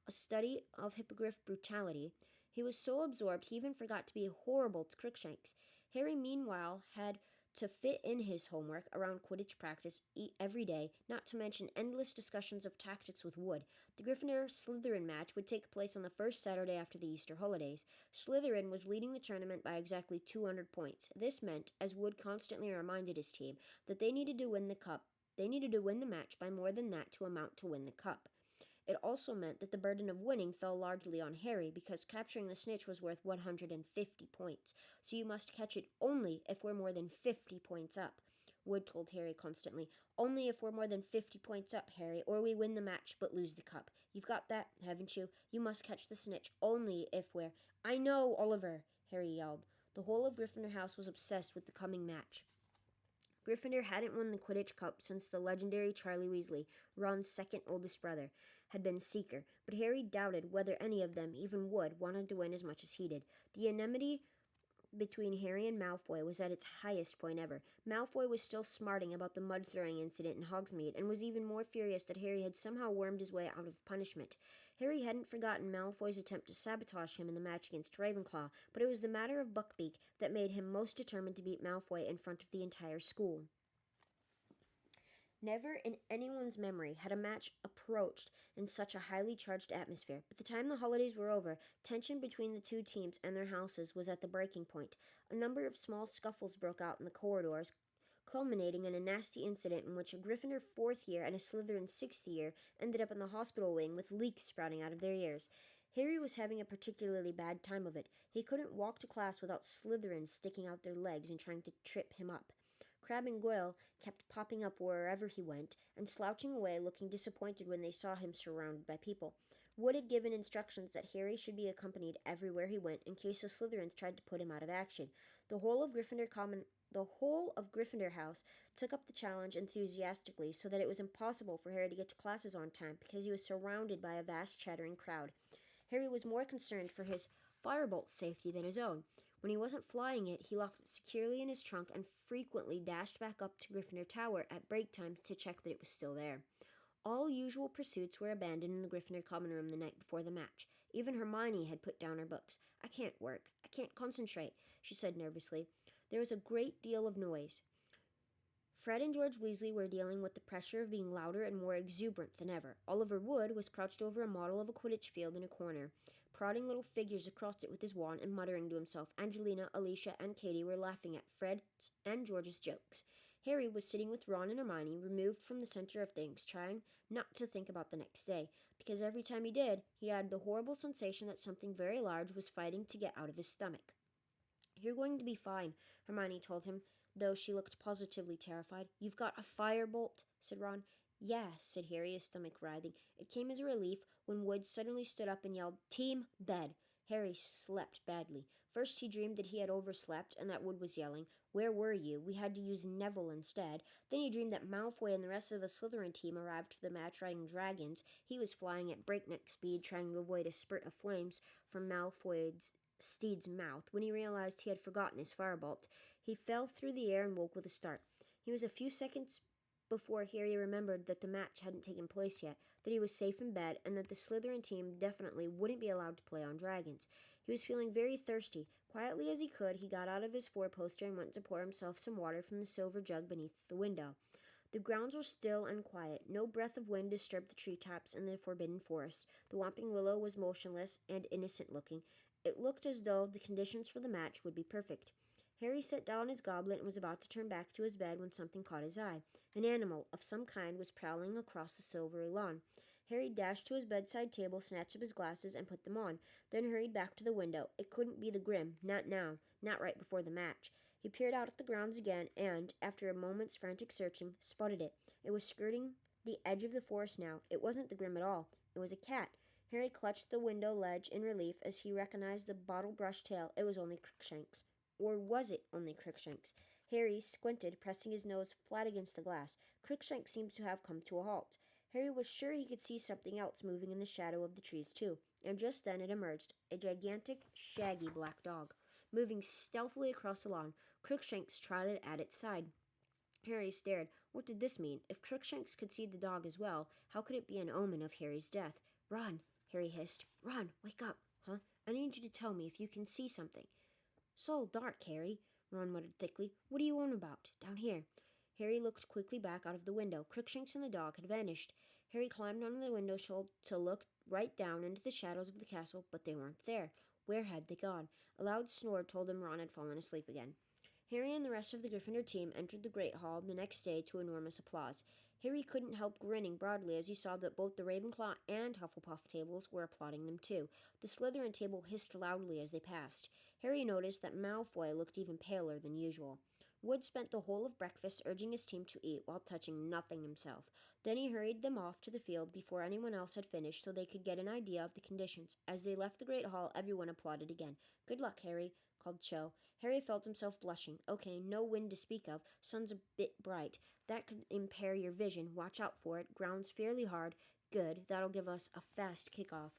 a study of hippogriff brutality. He was so absorbed he even forgot to be horrible to Crookshanks. Harry, meanwhile, had to fit in his homework around Quidditch practice every day, not to mention endless discussions of tactics with Wood. The Gryffindor-Slytherin match would take place on the first Saturday after the Easter holidays. Slytherin was leading the tournament by exactly 200 points. This meant, as Wood constantly reminded his team, that they needed to win the cup. They needed to win the match by more than that to amount to win the cup. It also meant that the burden of winning fell largely on Harry, because capturing the snitch was worth 150 points. So you must catch it only if we're more than 50 points up. Wood told Harry constantly. "Only if we're more than 50 points up, Harry, or we win the match but lose the cup. You've got that, haven't you? You must catch the snitch only if we're—" "I know, Oliver," Harry yelled. The whole of Gryffindor House was obsessed with the coming match. Gryffindor hadn't won the Quidditch Cup since the legendary Charlie Weasley, Ron's second oldest brother, had been Seeker, but Harry doubted whether any of them, even Wood, wanted to win as much as he did. The enmity between Harry and Malfoy was at its highest point ever. Malfoy was still smarting about the mud-throwing incident in Hogsmeade, and was even more furious that Harry had somehow wormed his way out of punishment. Harry hadn't forgotten Malfoy's attempt to sabotage him in the match against Ravenclaw, but it was the matter of Buckbeak that made him most determined to beat Malfoy in front of the entire school. Never in anyone's memory had a match approached in such a highly charged atmosphere. By the time the holidays were over, tension between the two teams and their houses was at the breaking point. A number of small scuffles broke out in the corridors, culminating in a nasty incident in which a Gryffindor 4th year and a Slytherin 6th year ended up in the hospital wing with leaks sprouting out of their ears. Harry was having a particularly bad time of it. He couldn't walk to class without Slytherins sticking out their legs and trying to trip him up. Crabbe and Goyle kept popping up wherever he went, and slouching away, looking disappointed when they saw him surrounded by people. Wood had given instructions that Harry should be accompanied everywhere he went in case the Slytherins tried to put him out of action. The whole of Gryffindor House took up the challenge enthusiastically, so that it was impossible for Harry to get to classes on time because he was surrounded by a vast chattering crowd. Harry was more concerned for his firebolt's safety than his own. When he wasn't flying it, he locked it securely in his trunk and frequently dashed back up to Gryffindor Tower at break time to check that it was still there. All usual pursuits were abandoned in the Gryffindor common room the night before the match. Even Hermione had put down her books. "I can't work. I can't concentrate," she said nervously. There was a great deal of noise. Fred and George Weasley were dealing with the pressure of being louder and more exuberant than ever. Oliver Wood was crouched over a model of a Quidditch field in a corner, prodding little figures across it with his wand and muttering to himself. Angelina, Alicia, and Katie were laughing at Fred's and George's jokes. Harry was sitting with Ron and Hermione, removed from the center of things, trying not to think about the next day, because every time he did, he had the horrible sensation that something very large was fighting to get out of his stomach. "You're going to be fine," Hermione told him, though she looked positively terrified. "You've got a firebolt," said Ron. "Yeah," said Harry, his stomach writhing. It came as a relief when Wood suddenly stood up and yelled, "Team bed!" Harry slept badly. First he dreamed that he had overslept and that Wood was yelling, "Where were you? We had to use Neville instead." Then he dreamed that Malfoy and the rest of the Slytherin team arrived for the match riding dragons. He was flying at breakneck speed, trying to avoid a spurt of flames from Malfoy's steed's mouth. When he realized he had forgotten his firebolt, he fell through the air and woke with a start. He was a few seconds before Harry remembered that the match hadn't taken place yet, that he was safe in bed, and that the Slytherin team definitely wouldn't be allowed to play on dragons. He was feeling very thirsty. Quietly as he could, he got out of his four-poster and went to pour himself some water from the silver jug beneath the window. The grounds were still and quiet. No breath of wind disturbed the treetops in the forbidden forest. The whomping willow was motionless and innocent-looking. It looked as though the conditions for the match would be perfect. Harry set down his goblet and was about to turn back to his bed when something caught his eye. An animal of some kind was prowling across the silvery lawn. Harry dashed to his bedside table, snatched up his glasses, and put them on, then hurried back to the window. It couldn't be the Grim, not now, not right before the match. He peered out at the grounds again and, after a moment's frantic searching, spotted it. It was skirting the edge of the forest now. It wasn't the Grim at all. It was a cat. Harry clutched the window ledge in relief as he recognized the bottle-brush tail. It was only Crookshanks. Or was it only Crookshanks? Harry squinted, pressing his nose flat against the glass. Crookshanks seemed to have come to a halt. Harry was sure he could see something else moving in the shadow of the trees, too. And just then it emerged, a gigantic, shaggy black dog. Moving stealthily across the lawn, Crookshanks trotted at its side. Harry stared. What did this mean? If Crookshanks could see the dog as well, how could it be an omen of Harry's death? Run, Harry hissed. Run, wake up. Huh? I need you to tell me if you can see something. It's all dark, Harry, Ron muttered thickly. What are you on about? Down here. Harry looked quickly back out of the window. Crookshanks and the dog had vanished. Harry climbed onto the window sill to look right down into the shadows of the castle, but they weren't there. Where had they gone? A loud snore told him Ron had fallen asleep again. Harry and the rest of the Gryffindor team entered the Great Hall the next day to enormous applause. Harry couldn't help grinning broadly as he saw that both the Ravenclaw and Hufflepuff tables were applauding them too. The Slytherin table hissed loudly as they passed. Harry noticed that Malfoy looked even paler than usual. Wood spent the whole of breakfast urging his team to eat while touching nothing himself. Then he hurried them off to the field before anyone else had finished so they could get an idea of the conditions. As they left the Great Hall, everyone applauded again. Good luck, Harry, called Cho. Harry felt himself blushing. Okay, no wind to speak of. Sun's a bit bright. That could impair your vision. Watch out for it. Ground's fairly hard. Good. That'll give us a fast kickoff.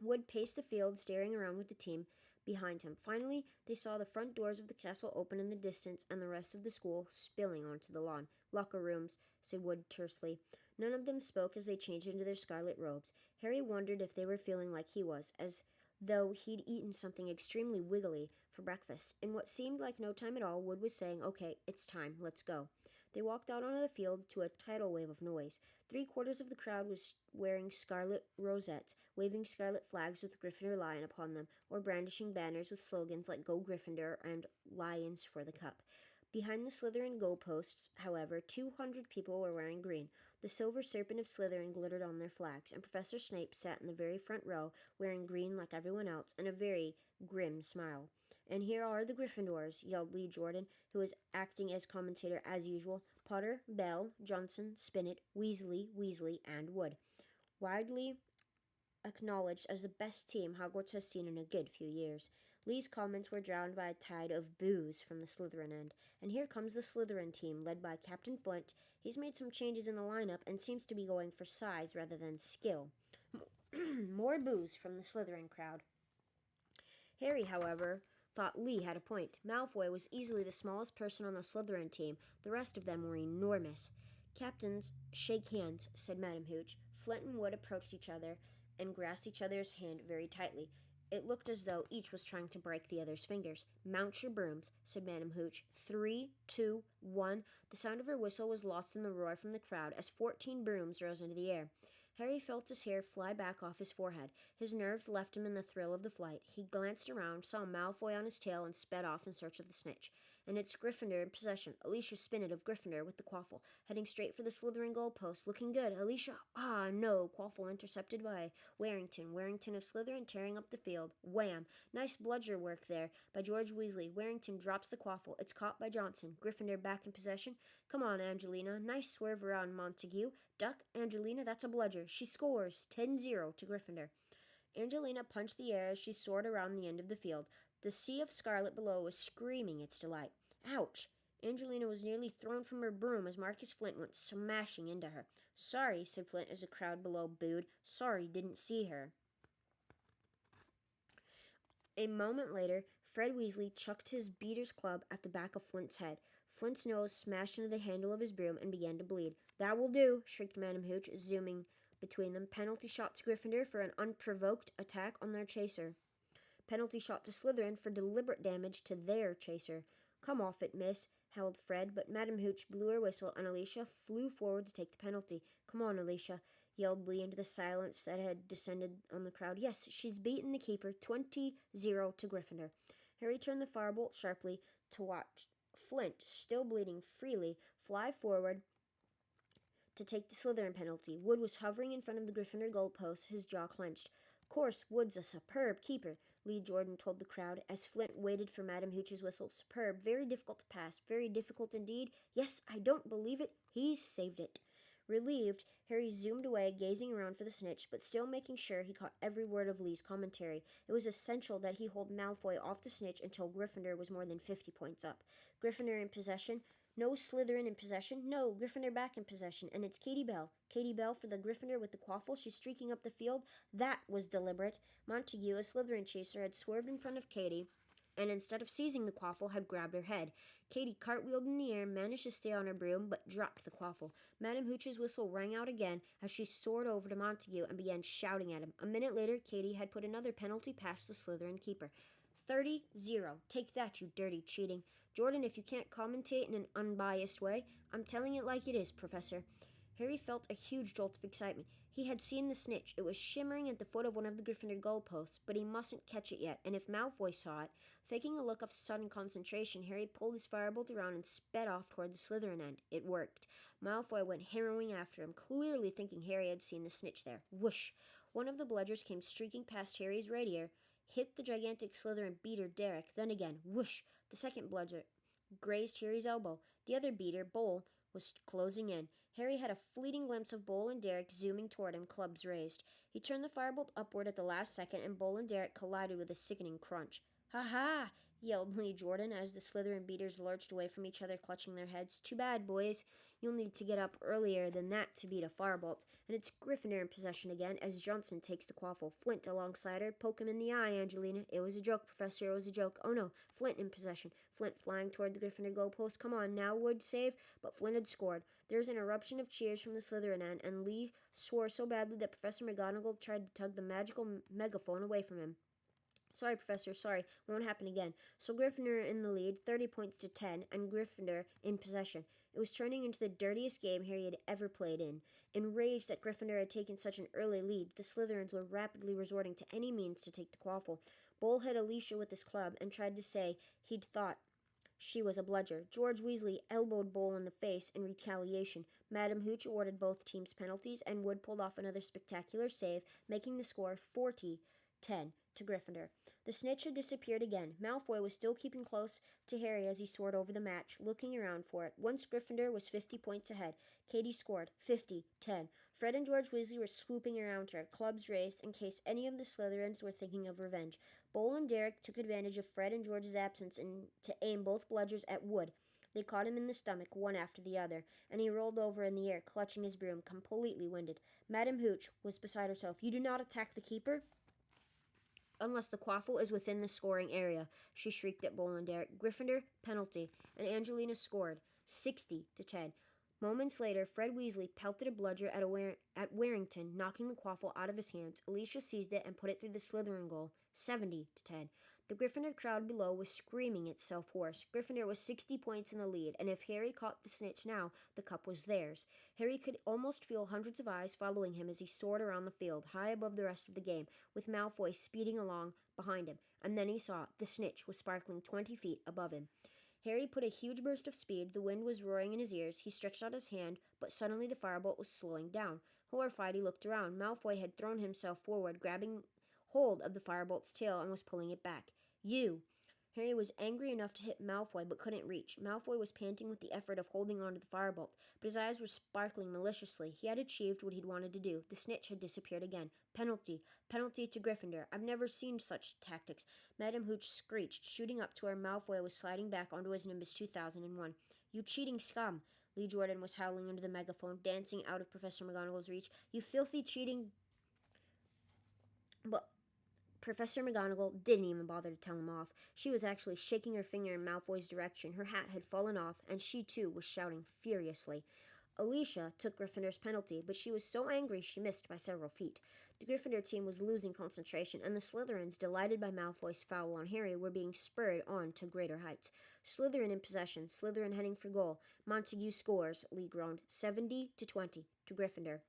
Wood paced the field, staring around with the team behind him. Finally, they saw the front doors of the castle open in the distance and the rest of the school spilling onto the lawn. Locker rooms, said Wood tersely. None of them spoke as they changed into their scarlet robes. Harry wondered if they were feeling like he was, as though he'd eaten something extremely wiggly for breakfast. In what seemed like no time at all, Wood was saying, Okay, it's time, let's go. They walked out onto the field to a tidal wave of noise. 3/4 of the crowd was wearing scarlet rosettes, waving scarlet flags with the Gryffindor lion upon them, or brandishing banners with slogans like Go Gryffindor and Lions for the Cup. Behind the Slytherin goalposts, however, 200 people were wearing green. The silver serpent of Slytherin glittered on their flags, and Professor Snape sat in the very front row, wearing green like everyone else, and a very grim smile. And here are the Gryffindors, yelled Lee Jordan, who was acting as commentator as usual. Potter, Bell, Johnson, Spinnet, Weasley, and Wood. Widely acknowledged as the best team Hogwarts has seen in a good few years. Lee's comments were drowned by a tide of boos from the Slytherin end. And here comes the Slytherin team, led by Captain Flint. He's made some changes in the lineup and seems to be going for size rather than skill. More boos from the Slytherin crowd. Harry, however, thought Lee had a point. Malfoy was easily the smallest person on the Slytherin team. The rest of them were enormous. Captains, shake hands, said Madam Hooch. Flint and Wood approached each other and grasped each other's hand very tightly. It looked as though each was trying to break the other's fingers. Mount your brooms, said Madam Hooch. 3, 2, 1. The sound of her whistle was lost in the roar from the crowd as 14 brooms rose into the air. Harry felt his hair fly back off his forehead. His nerves left him in the thrill of the flight. He glanced around, saw Malfoy on his tail, and sped off in search of the snitch. And it's Gryffindor in possession. Alicia Spinnet of Gryffindor with the quaffle, heading straight for the Slytherin goalpost. Looking good. Alicia, no. Quaffle intercepted by Warrington. Warrington of Slytherin tearing up the field. Wham! Nice bludger work there by George Weasley. Warrington drops the quaffle. It's caught by Johnson. Gryffindor back in possession. Come on, Angelina. Nice swerve around Montague. Duck, Angelina, that's a bludger. She scores 10-0 to Gryffindor. Angelina punched the air as she soared around the end of the field. The sea of scarlet below was screaming its delight. Ouch! Angelina was nearly thrown from her broom as Marcus Flint went smashing into her. Sorry, said Flint as the crowd below booed. Sorry, didn't see her. A moment later, Fred Weasley chucked his beater's club at the back of Flint's head. Flint's nose smashed into the handle of his broom and began to bleed. That will do, shrieked Madam Hooch, zooming between them. Penalty shot to Gryffindor for an unprovoked attack on their chaser. Penalty shot to Slytherin for deliberate damage to their chaser. Come off it, miss, howled Fred, but Madam Hooch blew her whistle and Alicia flew forward to take the penalty. Come on, Alicia, yelled Lee into the silence that had descended on the crowd. Yes, she's beaten the keeper, 20-0 to Gryffindor. Harry turned the firebolt sharply to watch Flint, still bleeding freely, fly forward to take the Slytherin penalty. Wood was hovering in front of the Gryffindor goalpost, his jaw clenched. Of course, Wood's a superb keeper, Lee Jordan told the crowd as Flint waited for Madam Hooch's whistle. Superb, very difficult to pass, very difficult indeed. Yes, I don't believe it. He's saved it. Relieved, Harry zoomed away, gazing around for the snitch, but still making sure he caught every word of Lee's commentary. It was essential that he hold Malfoy off the snitch until Gryffindor was more than 50 points up. Gryffindor in possession. No Slytherin in possession. No, Gryffindor back in possession. And it's Katie Bell. Katie Bell for the Gryffindor with the quaffle. She's streaking up the field. That was deliberate. Montague, a Slytherin chaser, had swerved in front of Katie, and instead of seizing the quaffle, had grabbed her head. Katie cartwheeled in the air, managed to stay on her broom, but dropped the quaffle. Madam Hooch's whistle rang out again as she soared over to Montague and began shouting at him. A minute later, Katie had put another penalty past the Slytherin keeper. 30-0. Take that, you dirty cheating. Jordan, if you can't commentate in an unbiased way, I'm telling it like it is, Professor. Harry felt a huge jolt of excitement. He had seen the snitch. It was shimmering at the foot of one of the Gryffindor goalposts, but he mustn't catch it yet, and if Malfoy saw it, faking a look of sudden concentration, Harry pulled his firebolt around and sped off toward the Slytherin end. It worked. Malfoy went harrowing after him, clearly thinking Harry had seen the snitch there. Whoosh! One of the bludgers came streaking past Harry's right ear, hit the gigantic Slytherin beater Derek, then again, whoosh! The second bludger grazed Harry's elbow. The other beater, Bull, was closing in. Harry had a fleeting glimpse of Bull and Derek zooming toward him, clubs raised. He turned the firebolt upward at the last second, and Bull and Derek collided with a sickening crunch. "Ha-ha!" yelled Lee Jordan as the Slytherin beaters lurched away from each other, clutching their heads. "Too bad, boys. You'll need to get up earlier than that to beat a firebolt." And it's Gryffindor in possession again as Johnson takes the quaffle. Flint alongside her. "Poke him in the eye, Angelina." "It was a joke, Professor. It was a joke." "Oh no." Flint in possession. Flint flying toward the Gryffindor goalpost. "Come on, now, Wood, save." But Flint had scored. There was an eruption of cheers from the Slytherin end, and Lee swore so badly that Professor McGonagall tried to tug the magical megaphone away from him. "Sorry, Professor, sorry. Won't happen again." So Gryffindor in the lead, 30 points to 10, and Gryffindor in possession. It was turning into the dirtiest game Harry had ever played in. Enraged that Gryffindor had taken such an early lead, the Slytherins were rapidly resorting to any means to take the quaffle. Bull hit Alicia with his club and tried to say he'd thought she was a bludger. George Weasley elbowed Bull in the face in retaliation. Madam Hooch awarded both teams penalties, and Wood pulled off another spectacular save, making the score 40-10 to Gryffindor. The snitch had disappeared again. Malfoy was still keeping close to Harry as he soared over the match, looking around for it. Once Gryffindor was 50 points ahead. Katie scored 50-10. Fred and George Weasley were swooping around her, clubs raised in case any of the Slytherins were thinking of revenge. Bull and Derek took advantage of Fred and George's absence to aim both bludgers at Wood. They caught him in the stomach, one after the other, and he rolled over in the air, clutching his broom, completely winded. Madam Hooch was beside herself. "You do not attack the keeper unless the quaffle is within the scoring area," she shrieked at Bull and Derek. "Gryffindor, penalty." And Angelina scored 60-10. Moments later, Fred Weasley pelted a bludger at Warrington, knocking the quaffle out of his hands. Alicia seized it and put it through the Slytherin goal, 70-10. The Gryffindor crowd below was screaming itself hoarse. Gryffindor was 60 points in the lead, and if Harry caught the snitch now, the cup was theirs. Harry could almost feel hundreds of eyes following him as he soared around the field, high above the rest of the game, with Malfoy speeding along behind him. And then he saw the snitch was sparkling 20 feet above him. Harry put a huge burst of speed. The wind was roaring in his ears. He stretched out his hand, but suddenly the firebolt was slowing down. Horrified, he looked around. Malfoy had thrown himself forward, grabbing hold of the firebolt's tail, and was pulling it back. "You!" Harry was angry enough to hit Malfoy, but couldn't reach. Malfoy was panting with the effort of holding on to the firebolt, but his eyes were sparkling maliciously. He had achieved what he'd wanted to do. The snitch had disappeared again. Penalty. Penalty to Gryffindor. "I've never seen such tactics." Madam Hooch screeched, shooting up to where Malfoy was sliding back onto his Nimbus 2001. "You cheating scum!" Lee Jordan was howling into the megaphone, dancing out of Professor McGonagall's reach. "You filthy cheating..." But Professor McGonagall didn't even bother to tell him off. She was actually shaking her finger in Malfoy's direction. Her hat had fallen off, and she too was shouting furiously. Alicia took Gryffindor's penalty, but she was so angry she missed by several feet. The Gryffindor team was losing concentration, and the Slytherins, delighted by Malfoy's foul on Harry, were being spurred on to greater heights. Slytherin in possession, Slytherin heading for goal. Montague scores, Lee groaned, 70-20 to Gryffindor.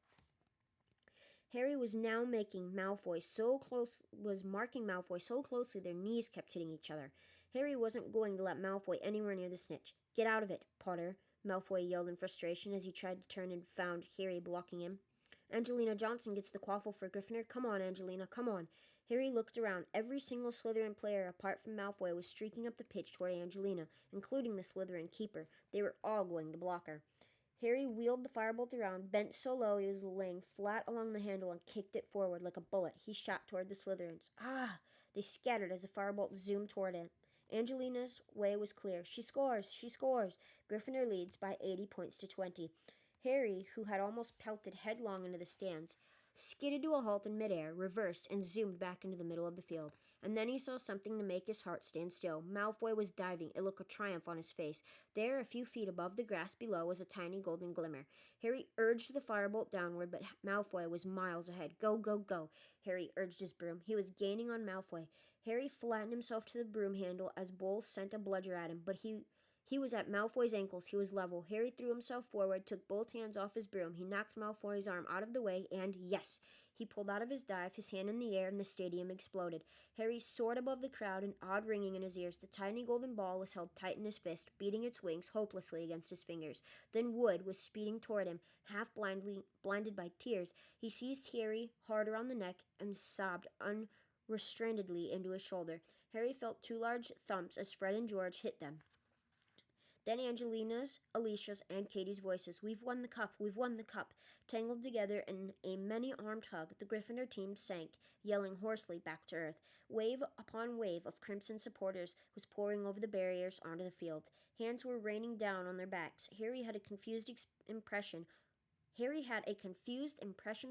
Harry was now marking Malfoy so closely their knees kept hitting each other. Harry wasn't going to let Malfoy anywhere near the snitch. "Get out of it, Potter," Malfoy yelled in frustration as he tried to turn and found Harry blocking him. Angelina Johnson gets the quaffle for Gryffindor. Come on, Angelina, come on. Harry looked around. Every single Slytherin player, apart from Malfoy, was streaking up the pitch toward Angelina, including the Slytherin keeper. They were all going to block her. Harry wheeled the firebolt around, bent so low he was laying flat along the handle, and kicked it forward like a bullet. He shot toward the Slytherins. Ah! They scattered as the firebolt zoomed toward it. Angelina's way was clear. She scores! She scores! Gryffindor leads by 80 points to 20. Harry, who had almost pelted headlong into the stands, skidded to a halt in midair, reversed, and zoomed back into the middle of the field. And then he saw something to make his heart stand still. Malfoy was diving, a look of triumph on his face. There, a few feet above the grass below, was a tiny golden glimmer. Harry urged the firebolt downward, but Malfoy was miles ahead. Go, go, go! Harry urged his broom. He was gaining on Malfoy. Harry flattened himself to the broom handle as Bowles sent a bludger at him, but he was at Malfoy's ankles. He was level. Harry threw himself forward, took both hands off his broom. He knocked Malfoy's arm out of the way, and yes, he pulled out of his dive, his hand in the air, and the stadium exploded. Harry soared above the crowd, an odd ringing in his ears. The tiny golden ball was held tight in his fist, beating its wings hopelessly against his fingers. Then Wood was speeding toward him, half blinded by tears. He seized Harry hard around the neck and sobbed unrestrainedly into his shoulder. Harry felt two large thumps as Fred and George hit them. Then Angelina's, Alicia's, and Katie's voices. We've won the cup, we've won the cup. Tangled together in a many-armed hug, the Gryffindor team sank, yelling hoarsely back to earth. Wave upon wave of crimson supporters was pouring over the barriers onto the field. Hands were raining down on their backs. Harry had a confused impression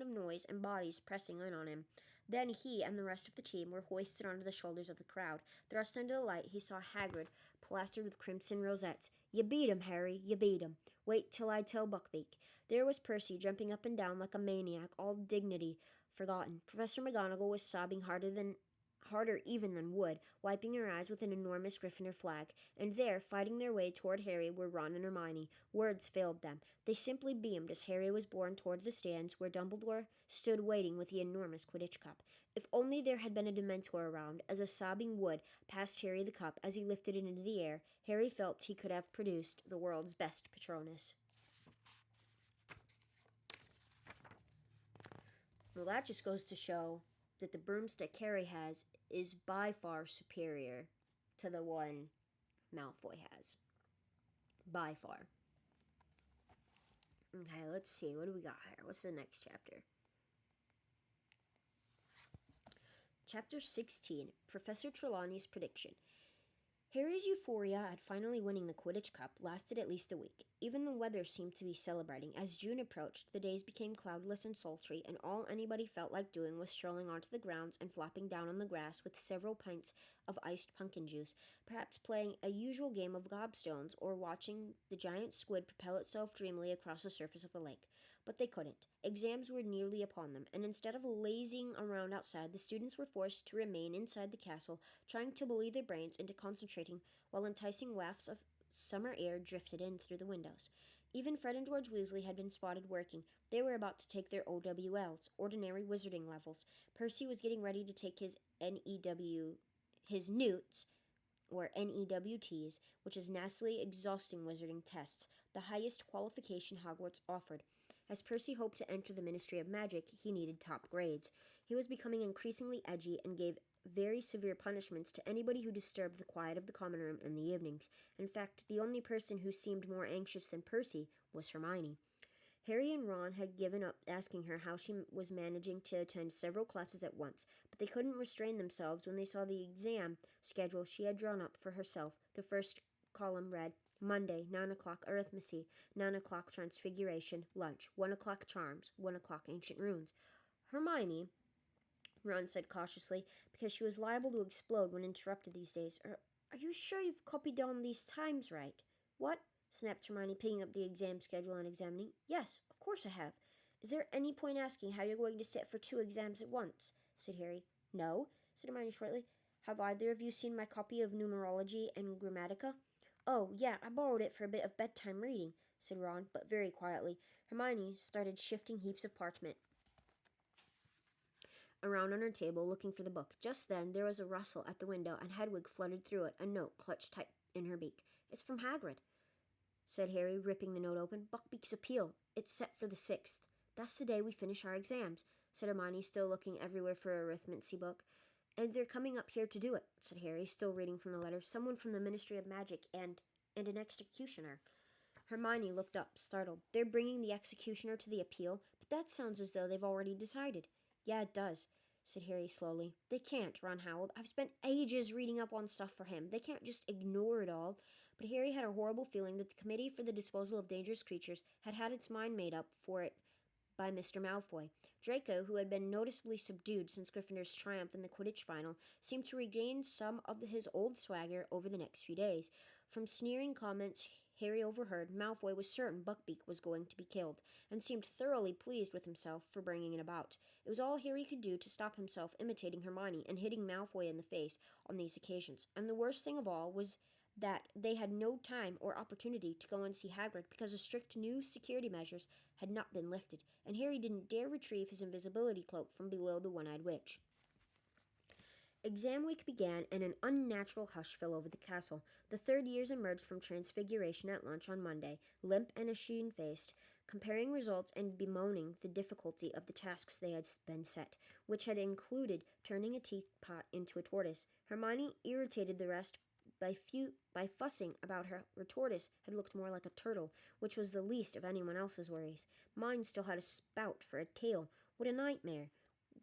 of noise and bodies pressing in on him. Then he and the rest of the team were hoisted onto the shoulders of the crowd. Thrust into the light, he saw Hagrid, plastered with crimson rosettes. You beat him, Harry, you beat him. Wait till I tell Buckbeak. There was Percy, jumping up and down like a maniac, all dignity forgotten. Professor McGonagall was sobbing harder even than Wood, wiping her eyes with an enormous Gryffindor flag. And there, fighting their way toward Harry, were Ron and Hermione. Words failed them. They simply beamed as Harry was borne toward the stands where Dumbledore stood waiting with the enormous Quidditch cup. If only there had been a Dementor around. As a sobbing Wood passed Harry the cup, as he lifted it into the air, Harry felt he could have produced the world's best Patronus. Well, that just goes to show that the broomstick Harry has is by far superior to the one Malfoy has. By far. Okay, let's see. What do we got here? What's the next chapter? Chapter 16, Professor Trelawney's Prediction. Harry's euphoria at finally winning the Quidditch Cup lasted at least a week. Even the weather seemed to be celebrating. As June approached, the days became cloudless and sultry, and all anybody felt like doing was strolling onto the grounds and flopping down on the grass with several pints of iced pumpkin juice, perhaps playing a usual game of gobstones or watching the giant squid propel itself dreamily across the surface of the lake. But they couldn't. Exams were nearly upon them, and instead of lazing around outside, the students were forced to remain inside the castle, trying to bully their brains into concentrating while enticing wafts of summer air drifted in through the windows. Even Fred and George Weasley had been spotted working. They were about to take their OWLs, Ordinary Wizarding Levels. Percy was getting ready to take his NEWTs, or NEWTs, which is nastily exhausting wizarding tests, the highest qualification Hogwarts offered. As Percy hoped to enter the Ministry of Magic, he needed top grades. He was becoming increasingly edgy and gave very severe punishments to anybody who disturbed the quiet of the common room in the evenings. In fact, the only person who seemed more anxious than Percy was Hermione. Harry and Ron had given up asking her how she was managing to attend several classes at once, but they couldn't restrain themselves when they saw the exam schedule she had drawn up for herself. The first column read, Monday, 9 o'clock arithmetic, 9 o'clock transfiguration, lunch, 1 o'clock charms, 1 o'clock ancient runes. Hermione, Ron said cautiously, because she was liable to explode when interrupted these days. Are you sure you've copied down these times right? What? Snapped Hermione, picking up the exam schedule and examining. Yes, of course I have. Is there any point asking how you're going to sit for 2 exams at once? Said Harry. No, said Hermione shortly. Have either of you seen my copy of Numerology and Grammatica? Oh, yeah, I borrowed it for a bit of bedtime reading, said Ron, but very quietly. Hermione started shifting heaps of parchment around on her table, looking for the book. Just then, there was a rustle at the window, and Hedwig fluttered through it, a note clutched tight in her beak. It's from Hagrid. said Harry, ripping the note open. "Buckbeak's appeal. It's set for the 6th. That's the day we finish our exams," said Hermione, still looking everywhere for her arithmancy book. "And they're coming up here to do it," said Harry, still reading from the letter. "Someone from the Ministry of Magic and an executioner." Hermione looked up, startled. "They're bringing the executioner to the appeal? But that sounds as though they've already decided." "Yeah, it does," said Harry slowly. "They can't," Ron howled. "I've spent ages reading up on stuff for him. They can't just ignore it all." But Harry had a horrible feeling that the Committee for the Disposal of Dangerous Creatures had its mind made up for it by Mr. Malfoy. Draco, who had been noticeably subdued since Gryffindor's triumph in the Quidditch final, seemed to regain some of his old swagger over the next few days. From sneering comments Harry overheard, Malfoy was certain Buckbeak was going to be killed, and seemed thoroughly pleased with himself for bringing it about. It was all Harry could do to stop himself imitating Hermione and hitting Malfoy in the face on these occasions. And the worst thing of all was that they had no time or opportunity to go and see Hagrid because the strict new security measures had not been lifted, and Harry didn't dare retrieve his invisibility cloak from below the one-eyed witch. Exam week began, and an unnatural hush fell over the castle. The third years emerged from Transfiguration at lunch on Monday, limp and ashen-faced, comparing results and bemoaning the difficulty of the tasks they had been set, which had included turning a teapot into a tortoise. Hermione irritated the rest by fussing about her tortoise had looked more like a turtle, which was the least of anyone else's worries. Mine still had a spout for a tail. What a nightmare.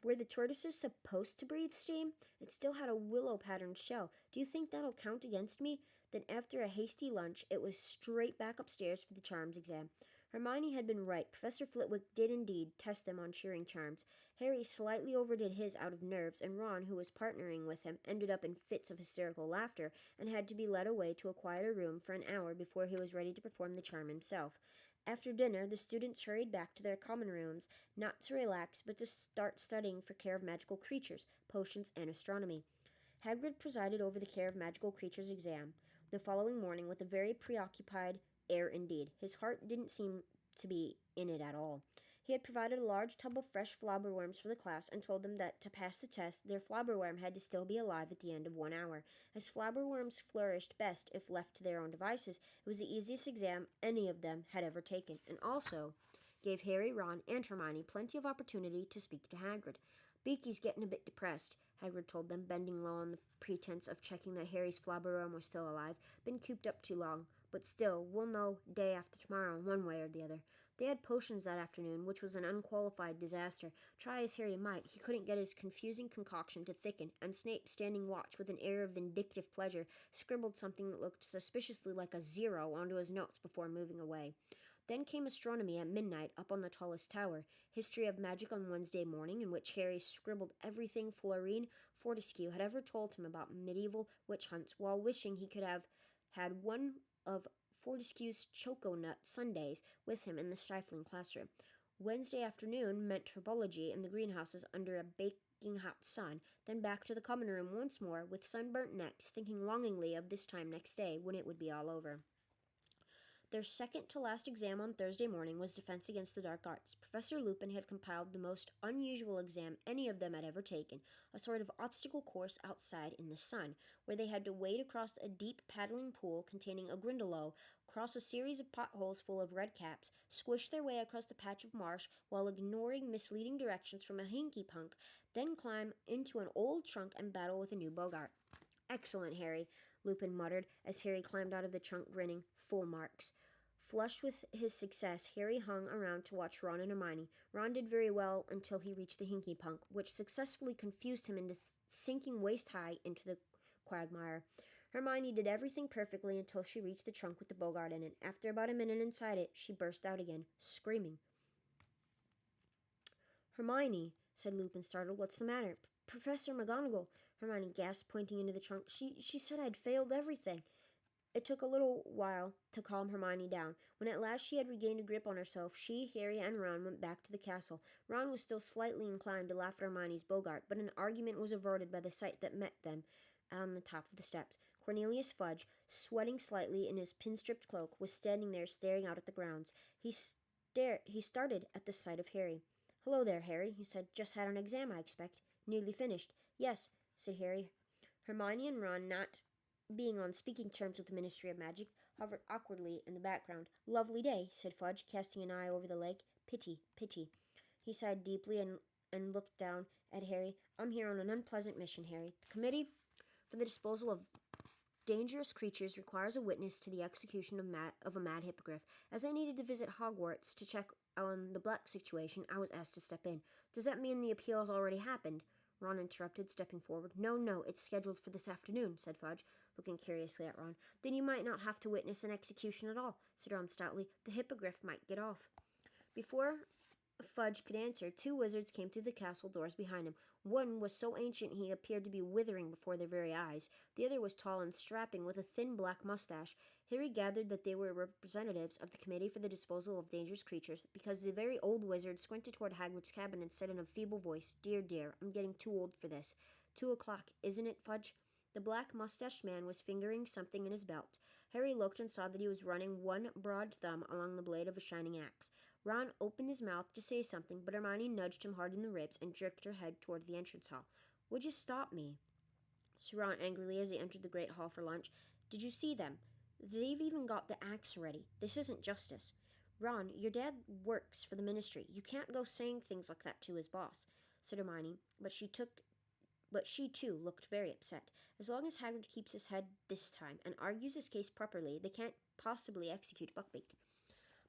Were the tortoises supposed to breathe steam? It still had a willow-patterned shell. Do you think that'll count against me? Then after a hasty lunch, it was straight back upstairs for the charms exam. Hermione had been right. Professor Flitwick did indeed test them on cheering charms. Harry slightly overdid his out of nerves, and Ron, who was partnering with him, ended up in fits of hysterical laughter and had to be led away to a quieter room for an hour before he was ready to perform the charm himself. After dinner, the students hurried back to their common rooms, not to relax, but to start studying for care of magical creatures, potions, and astronomy. Hagrid presided over the care of magical creatures exam the following morning with a very preoccupied air indeed. His heart didn't seem to be in it at all. He had provided a large tub of fresh flabberworms for the class and told them that to pass the test, their flabberworm had to still be alive at the end of 1 hour. As flabberworms flourished best if left to their own devices, it was the easiest exam any of them had ever taken, and also gave Harry, Ron, and Hermione plenty of opportunity to speak to Hagrid. "Beaky's getting a bit depressed," Hagrid told them, bending low on the pretense of checking that Harry's flabberworm was still alive. "Been cooped up too long. But still, we'll know day after tomorrow, one way or the other." They had potions that afternoon, which was an unqualified disaster. Try as Harry might, he couldn't get his confusing concoction to thicken, and Snape, standing watch with an air of vindictive pleasure, scribbled something that looked suspiciously like a 0 onto his notes before moving away. Then came astronomy at midnight up on the tallest tower, history of magic on Wednesday morning, in which Harry scribbled everything Florine Fortescue had ever told him about medieval witch hunts, while wishing he could have had one of Fortescue's choco-nut sundaes with him in the stifling classroom. Wednesday afternoon meant herbology in the greenhouses under a baking hot sun, then back to the common room once more with sunburnt necks, thinking longingly of this time next day when it would be all over. Their second-to-last exam on Thursday morning was Defense Against the Dark Arts. Professor Lupin had compiled the most unusual exam any of them had ever taken, a sort of obstacle course outside in the sun, where they had to wade across a deep paddling pool containing a Grindylow, cross a series of potholes full of red caps, squish their way across a patch of marsh while ignoring misleading directions from a hinky punk, then climb into an old trunk and battle with a new Bogart. "Excellent, Harry," Lupin muttered as Harry climbed out of the trunk grinning. "Full marks." Flushed with his success, Harry hung around to watch Ron and Hermione. Ron did very well until he reached the hinky punk, which successfully confused him into sinking waist-high into the quagmire. Hermione did everything perfectly until she reached the trunk with the Bogart in it. After about a minute inside it, she burst out again, screaming. "Hermione," said Lupin, startled, "what's the matter?" "Professor McGonagall," Hermione gasped, pointing into the trunk. She said I'd failed everything." It took a little while to calm Hermione down. When at last she had regained a grip on herself, she, Harry, and Ron went back to the castle. Ron was still slightly inclined to laugh at Hermione's Bogart, but an argument was averted by the sight that met them on the top of the steps. Cornelius Fudge, sweating slightly in his pin-stripped cloak, was standing there staring out at the grounds. He started at the sight of Harry. "Hello there, Harry," he said. "Just had an exam, I expect." "Nearly finished." "Yes," said Harry. Hermione and Ron, not being on speaking terms with the Ministry of Magic, hovered awkwardly in the background. "Lovely day," said Fudge, casting an eye over the lake. "Pity, pity." He sighed deeply and looked down at Harry. "I'm here on an unpleasant mission, Harry. The Committee for the Disposal of Dangerous Creatures requires a witness to the execution of a mad hippogriff. As I needed to visit Hogwarts to check on the Black situation, I was asked to step in. Does that mean the appeal has already happened?" Ron interrupted, stepping forward. No, it's scheduled for this afternoon," said Fudge, looking curiously at Ron. "Then you might not have to witness an execution at all," said Ron stoutly. "The hippogriff might get off." Before Fudge could answer, two wizards came through the castle doors behind him. One was so ancient he appeared to be withering before their very eyes. The other was tall and strapping, with a thin black mustache. Harry gathered that they were representatives of the Committee for the Disposal of Dangerous Creatures, because the very old wizard squinted toward Hagrid's cabin and said in a feeble voice, Dear, I'm getting too old for this. 2:00, isn't it, Fudge?" The black mustached man was fingering something in his belt. Harry looked and saw that he was running one broad thumb along the blade of a shining axe. Ron opened his mouth to say something, but Hermione nudged him hard in the ribs and jerked her head toward the entrance hall. "Would you stop me?" said Ron angrily as he entered the great hall for lunch. "Did you see them? They've even got the axe ready. This isn't justice." "Ron, your dad works for the Ministry. You can't go saying things like that to his boss," said Hermione, but she too looked very upset. As long as Hagrid keeps his head this time and argues his case properly, they can't possibly execute Buckbeak.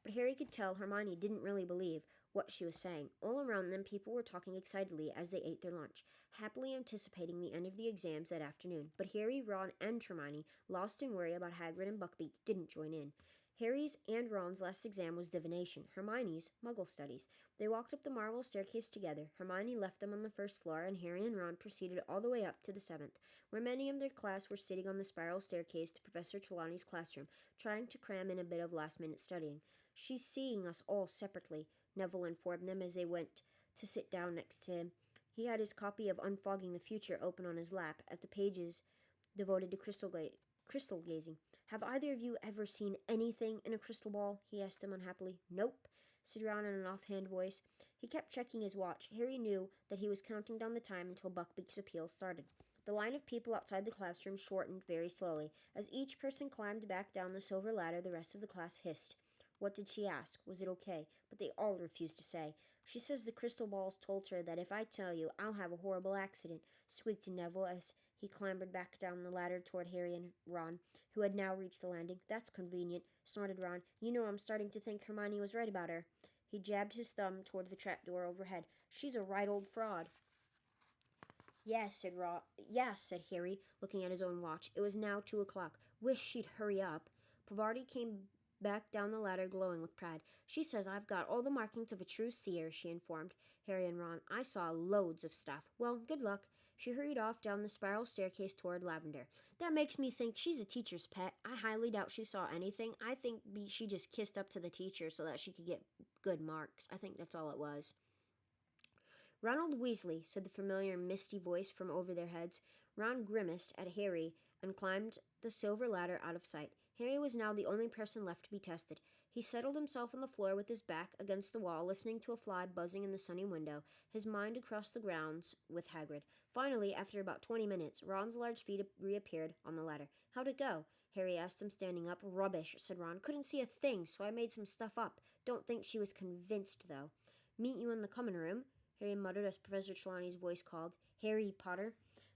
But Harry could tell Hermione didn't really believe what she was saying. All around them, people were talking excitedly as they ate their lunch, happily anticipating the end of the exams that afternoon. But Harry, Ron, and Hermione, lost in worry about Hagrid and Buckbeak, didn't join in. Harry's and Ron's last exam was divination, Hermione's Muggle studies. They walked up the marble staircase together. Hermione left them on the first floor, and Harry and Ron proceeded all the way up to the 7th, where many of their class were sitting on the spiral staircase to Professor Trelawney's classroom, trying to cram in a bit of last-minute studying. "She's seeing us all separately," Neville informed them as they went to sit down next to him. He had his copy of Unfogging the Future open on his lap, at the pages devoted to crystal gazing. "Have either of you ever seen anything in a crystal ball?" he asked them unhappily. "Nope," said Ron in an offhand voice. He kept checking his watch. Harry knew that he was counting down the time until Buckbeak's appeal started. The line of people outside the classroom shortened very slowly. As each person climbed back down the silver ladder, the rest of the class hissed. What did she ask? Was it okay? But they all refused to say. "She says the crystal balls told her that if I tell you, I'll have a horrible accident," squeaked Neville as he clambered back down the ladder toward Harry and Ron, who had now reached the landing. "That's convenient," snorted Ron. "You know, I'm starting to think Hermione was right about her." He jabbed his thumb toward the trapdoor overhead. "She's a right old fraud." "Yes," said Harry, looking at his own watch. It was now 2:00. "Wish she'd hurry up." Parvati came back down the ladder glowing with pride. "She says I've got all the markings of a true seer," she informed Harry and Ron. "I saw loads of stuff. Well, good luck." She hurried off down the spiral staircase toward Lavender. "That makes me think she's a teacher's pet. I highly doubt she saw anything. I think she just kissed up to the teacher so that she could get good marks. I think that's all it was." "Ronald Weasley," said the familiar misty voice from over their heads. Ron grimaced at Harry and climbed the silver ladder out of sight. Harry was now the only person left to be tested. He settled himself on the floor with his back against the wall, listening to a fly buzzing in the sunny window, his mind across the grounds with Hagrid. Finally, after about 20 minutes, Ron's large feet reappeared on the ladder. "How'd it go?" Harry asked him, standing up. "Rubbish," said Ron. "Couldn't see a thing, so I made some stuff up. Don't think she was convinced, though." "Meet you in the common room," Harry muttered as Professor Trelawney's voice called, "Harry Potter."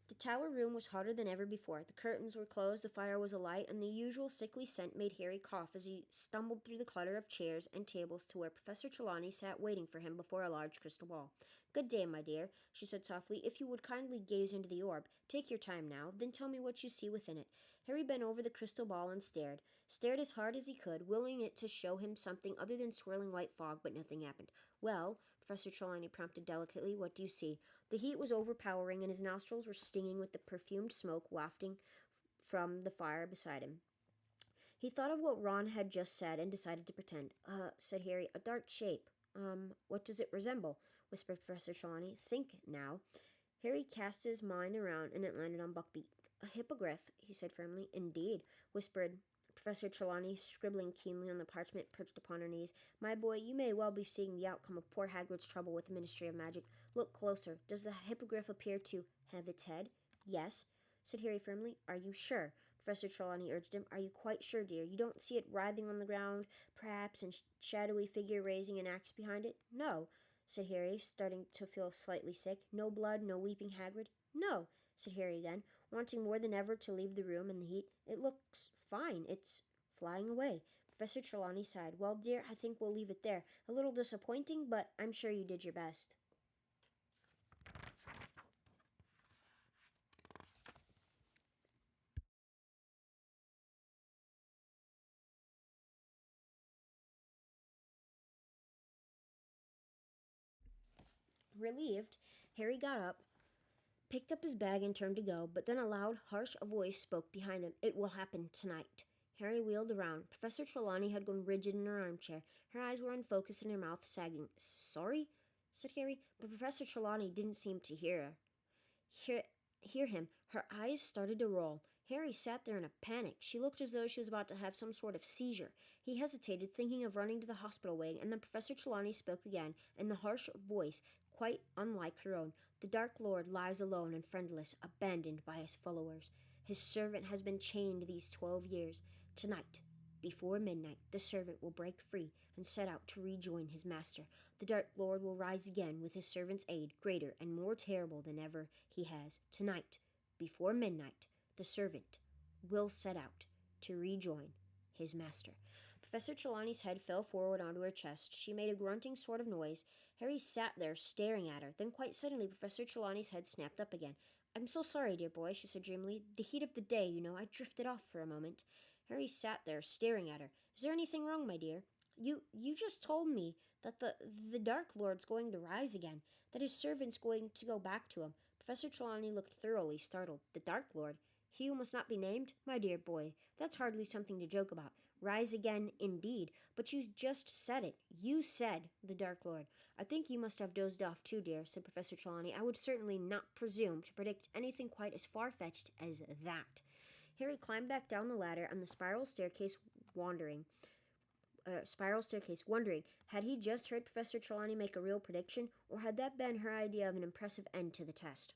The tower room was hotter than ever before. The curtains were closed, the fire was alight, and the usual sickly scent made Harry cough as he stumbled through the clutter of chairs and tables to where Professor Trelawney sat waiting for him before a large crystal ball. "Good day, my dear," she said softly. "If you would kindly gaze into the orb. Take your time now, then tell me what you see within it." Harry bent over the crystal ball and stared as hard as he could, willing it to show him something other than swirling white fog, but nothing happened. "Well," Professor Trelawney prompted delicately, "what do you see?" The heat was overpowering, and his nostrils were stinging with the perfumed smoke wafting from the fire beside him. He thought of what Ron had just said and decided to pretend. Said Harry, "a dark shape." What does it resemble?" whispered Professor Trelawney. "Think now." Harry cast his mind around, and it landed on Buckbeak. "A hippogriff," he said firmly. "Indeed," whispered Professor Trelawney, scribbling keenly on the parchment perched upon her knees. "My boy, you may well be seeing the outcome of poor Hagrid's trouble with the Ministry of Magic. Look closer. Does the hippogriff appear to have its head?" "Yes," said Harry firmly. "Are you sure?" Professor Trelawney urged him. "Are you quite sure, dear? You don't see it writhing on the ground, perhaps, and shadowy figure raising an axe behind it?" "No," said Harry, starting to feel slightly sick. "No blood, no weeping Hagrid?" "No," said Harry again, wanting more than ever to leave the room in the heat. "It looks fine. It's flying away." Professor Trelawney sighed. "Well, dear, I think we'll leave it there. A little disappointing, but I'm sure you did your best." Relieved, Harry got up, picked up his bag, and turned to go, but then a loud, harsh voice spoke behind him. "It will happen tonight." Harry wheeled around. Professor Trelawney had gone rigid in her armchair. Her eyes were unfocused and her mouth sagging. "Sorry?" said Harry, but Professor Trelawney didn't seem to hear him. Her eyes started to roll. Harry sat there in a panic. She looked as though she was about to have some sort of seizure. He hesitated, thinking of running to the hospital wing, and then Professor Trelawney spoke again, in the harsh voice quite unlike her own. "The Dark Lord lies alone and friendless, abandoned by his followers. His servant has been chained these 12 years. Tonight, before midnight, the servant will break free and set out to rejoin his master. The Dark Lord will rise again with his servant's aid, greater and more terrible than ever he has. Tonight, before midnight, the servant will set out to rejoin his master." Professor Trelawney's head fell forward onto her chest. She made a grunting sort of noise. Harry sat there, staring at her. Then, quite suddenly, Professor Trelawney's head snapped up again. "I'm so sorry, dear boy," she said dreamily. "The heat of the day, I drifted off for a moment." Harry sat there, staring at her. "Is there anything wrong, my dear? You just told me that the Dark Lord's going to rise again, that his servant's going to go back to him." Professor Trelawney looked thoroughly startled. "The Dark Lord? He who must not be named? My dear boy, that's hardly something to joke about. Rise again, indeed. But you just said it. You said the Dark Lord." "I think you must have dozed off too, dear," said Professor Trelawney. "I would certainly not presume to predict anything quite as far-fetched as that." Harry climbed back down the ladder and the spiral staircase, wondering, had he just heard Professor Trelawney make a real prediction, or had that been her idea of an impressive end to the test?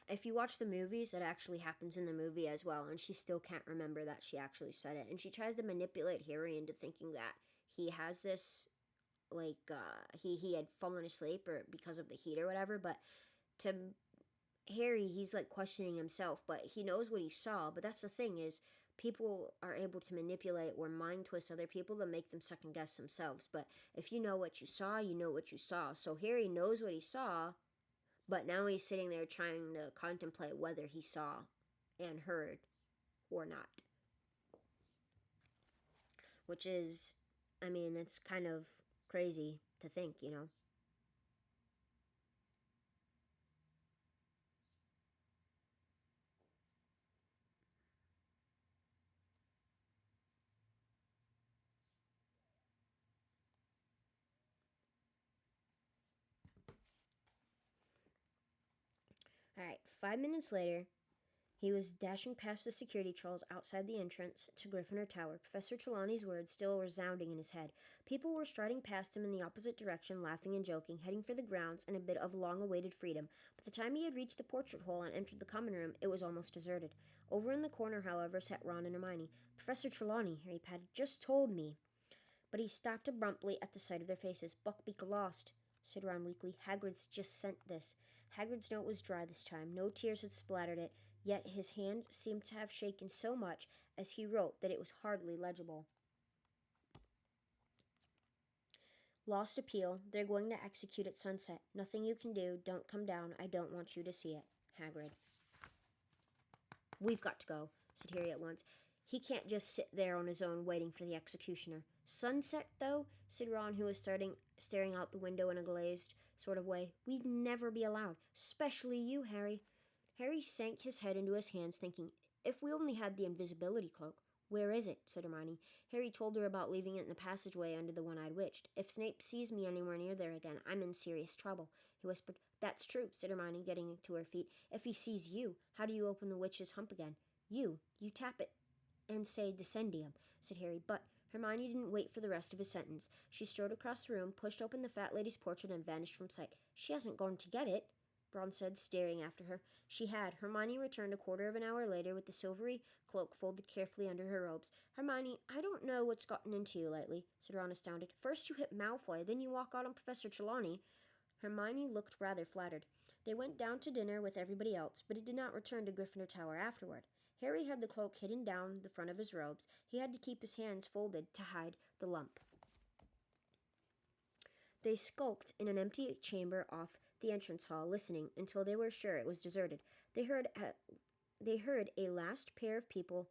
If you watch the movies, it actually happens in the movie as well, and she still can't remember that she actually said it. And she tries to manipulate Harry into thinking that he has this, he had fallen asleep or because of the heat or whatever, but to Harry, he's questioning himself, but he knows what he saw. But that's the thing, is people are able to manipulate or mind twist other people to make them second guess themselves. But if you know what you saw, you know what you saw. So Harry knows what he saw, but now he's sitting there trying to contemplate whether he saw and heard or not. Which is, it's kind of crazy to think, Alright, 5 minutes later, he was dashing past the security trolls outside the entrance to Gryffindor Tower, Professor Trelawney's words still resounding in his head. People were striding past him in the opposite direction, laughing and joking, heading for the grounds and a bit of long-awaited freedom. By the time he had reached the portrait hole and entered the common room, it was almost deserted. Over in the corner, however, sat Ron and Hermione. "Professor Trelawney," Harry patted, "just told me." But he stopped abruptly at the sight of their faces. "Buckbeak lost," said Ron weakly. "Hagrid's just sent this." Hagrid's note was dry this time. No tears had splattered it, yet his hand seemed to have shaken so much as he wrote that it was hardly legible. "Lost appeal. They're going to execute at sunset. Nothing you can do. Don't come down. I don't want you to see it. Hagrid." "We've got to go," said Harry at once. "He can't just sit there on his own waiting for the executioner." "Sunset, though?" said Ron, who was staring out the window in a glazed sort of way. "We'd never be allowed. Especially you, Harry." Harry sank his head into his hands, thinking, if we only had the invisibility cloak. "Where is it?" said Hermione. Harry told her about leaving it in the passageway under the one-eyed witch. "If Snape sees me anywhere near there again, I'm in serious trouble," he whispered. "That's true," said Hermione, getting to her feet. "If he sees you, how do you open the witch's hump again?" You tap it and say Descendium," said Harry. But Hermione didn't wait for the rest of his sentence. She strode across the room, pushed open the fat lady's portrait, and vanished from sight. "She hasn't gone to get it?" Ron said, staring after her. She had. Hermione returned a quarter of an hour later with the silvery cloak folded carefully under her robes. Hermione, I don't know what's gotten into you lately, said Ron, astounded. First you hit Malfoy, then you walk out on Professor Trelawney. Hermione looked rather flattered. They went down to dinner with everybody else, but he did not return to Gryffindor Tower afterward. Harry had the cloak hidden down the front of his robes. He had to keep his hands folded to hide the lump. They skulked in an empty chamber off the entrance hall, listening until they were sure it was deserted. They heard a last pair of people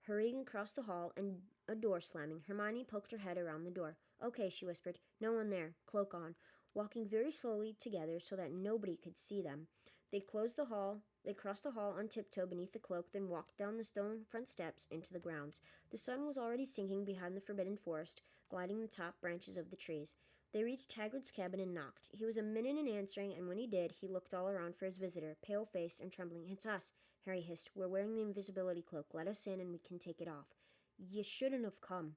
hurrying across the hall and a door slamming. Hermione poked her head around the door. Okay, she whispered. No one there. Cloak on. Walking very slowly together so that nobody could see them, they crossed the hall on tiptoe beneath the cloak, then walked down the stone front steps into the grounds. The sun was already sinking behind the forbidden forest, gliding the top branches of the trees. They reached Hagrid's cabin and knocked. He was a minute in answering, and when he did, he looked all around for his visitor, pale-faced and trembling. It's us, Harry hissed. We're wearing the invisibility cloak. Let us in and we can take it off. You shouldn't have come,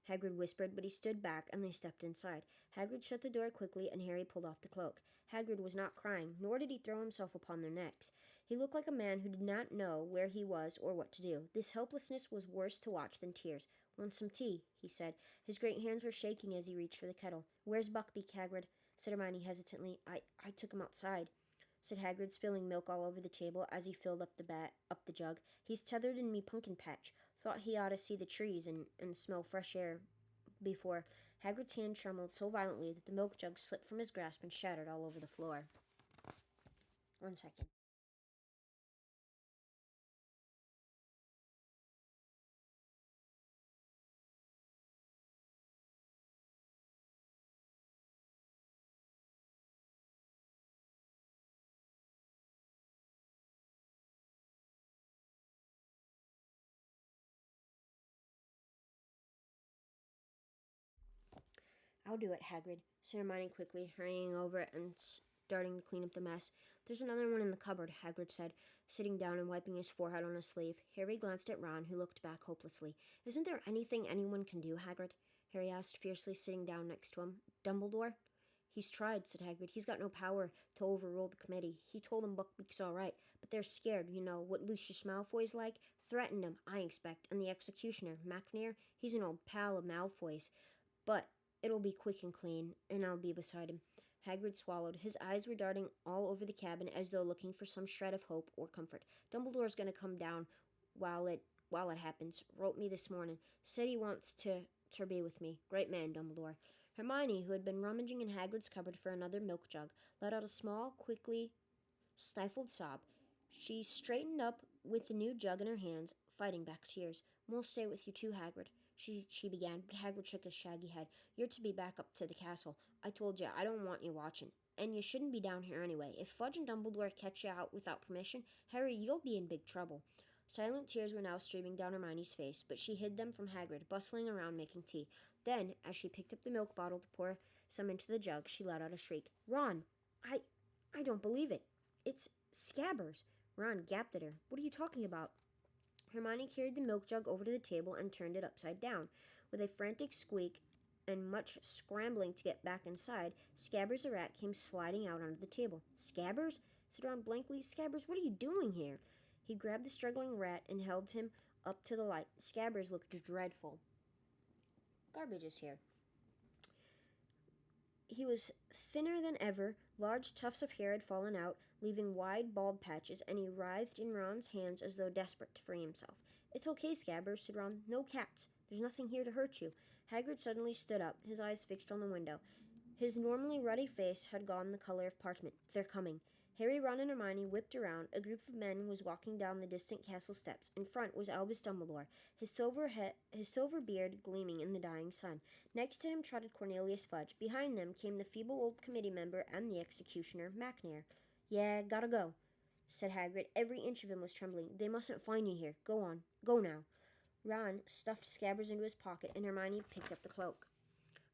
Hagrid whispered, but he stood back and they stepped inside. Hagrid shut the door quickly and Harry pulled off the cloak. Hagrid was not crying, nor did he throw himself upon their necks. He looked like a man who did not know where he was or what to do. This helplessness was worse to watch than tears. Want some tea, he said. His great hands were shaking as he reached for the kettle. Where's Buckbeak, Hagrid? Said Hermione hesitantly. I took him outside, said Hagrid, spilling milk all over the table as he filled up the jug. He's tethered in me pumpkin patch. Thought he ought to see the trees and smell fresh air before. Hagrid's hand trembled so violently that the milk jug slipped from his grasp and shattered all over the floor. 1 second. I'll do it, Hagrid, said Hermione quickly, hurrying over and starting to clean up the mess. There's another one in the cupboard, Hagrid said, sitting down and wiping his forehead on his sleeve. Harry glanced at Ron, who looked back hopelessly. Isn't there anything anyone can do, Hagrid? Harry asked fiercely, sitting down next to him. Dumbledore? He's tried, said Hagrid. He's got no power to overrule the committee. He told them Buckbeak's all right, but they're scared, you know, what Lucius Malfoy's like. Threatened him, I expect, and the executioner, Macnair, he's an old pal of Malfoy's. But it'll be quick and clean, and I'll be beside him. Hagrid swallowed. His eyes were darting all over the cabin as though looking for some shred of hope or comfort. Dumbledore's going to come down while it happens. Wrote me this morning. Said he wants to be with me. Great man, Dumbledore. Hermione, who had been rummaging in Hagrid's cupboard for another milk jug, let out a small, quickly stifled sob. She straightened up with the new jug in her hands, fighting back tears. We'll stay with you too, Hagrid, she began, but Hagrid shook his shaggy head. You're to be back up to the castle. I told you, I don't want you watching. And you shouldn't be down here anyway. If Fudge and Dumbledore catch you out without permission, Harry, you'll be in big trouble. Silent tears were now streaming down Hermione's face, but she hid them from Hagrid, bustling around making tea. Then, as she picked up the milk bottle to pour some into the jug, she let out a shriek. Ron, I don't believe it. It's Scabbers. Ron gasped at her. What are you talking about? Hermione carried the milk jug over to the table and turned it upside down. With a frantic squeak and much scrambling to get back inside, Scabbers the rat came sliding out onto the table. Scabbers? Said Ron blankly. Scabbers, what are you doing here? He grabbed the struggling rat and held him up to the light. Scabbers looked dreadful. Garbage is here. He was thinner than ever. Large tufts of hair had fallen out, leaving wide bald patches, and he writhed in Ron's hands as though desperate to free himself. It's okay, Scabbers, said Ron. No cats. There's nothing here to hurt you. Hagrid suddenly stood up, his eyes fixed on the window. His normally ruddy face had gone the color of parchment. They're coming. Harry, Ron, and Hermione whipped around. A group of men was walking down the distant castle steps. In front was Albus Dumbledore, his silver beard gleaming in the dying sun. Next to him trotted Cornelius Fudge. Behind them came the feeble old committee member and the executioner, Macnair. Yeah, gotta go, said Hagrid. Every inch of him was trembling. They mustn't find you here. Go on. Go now. Ron stuffed Scabbers into his pocket, and Hermione picked up the cloak.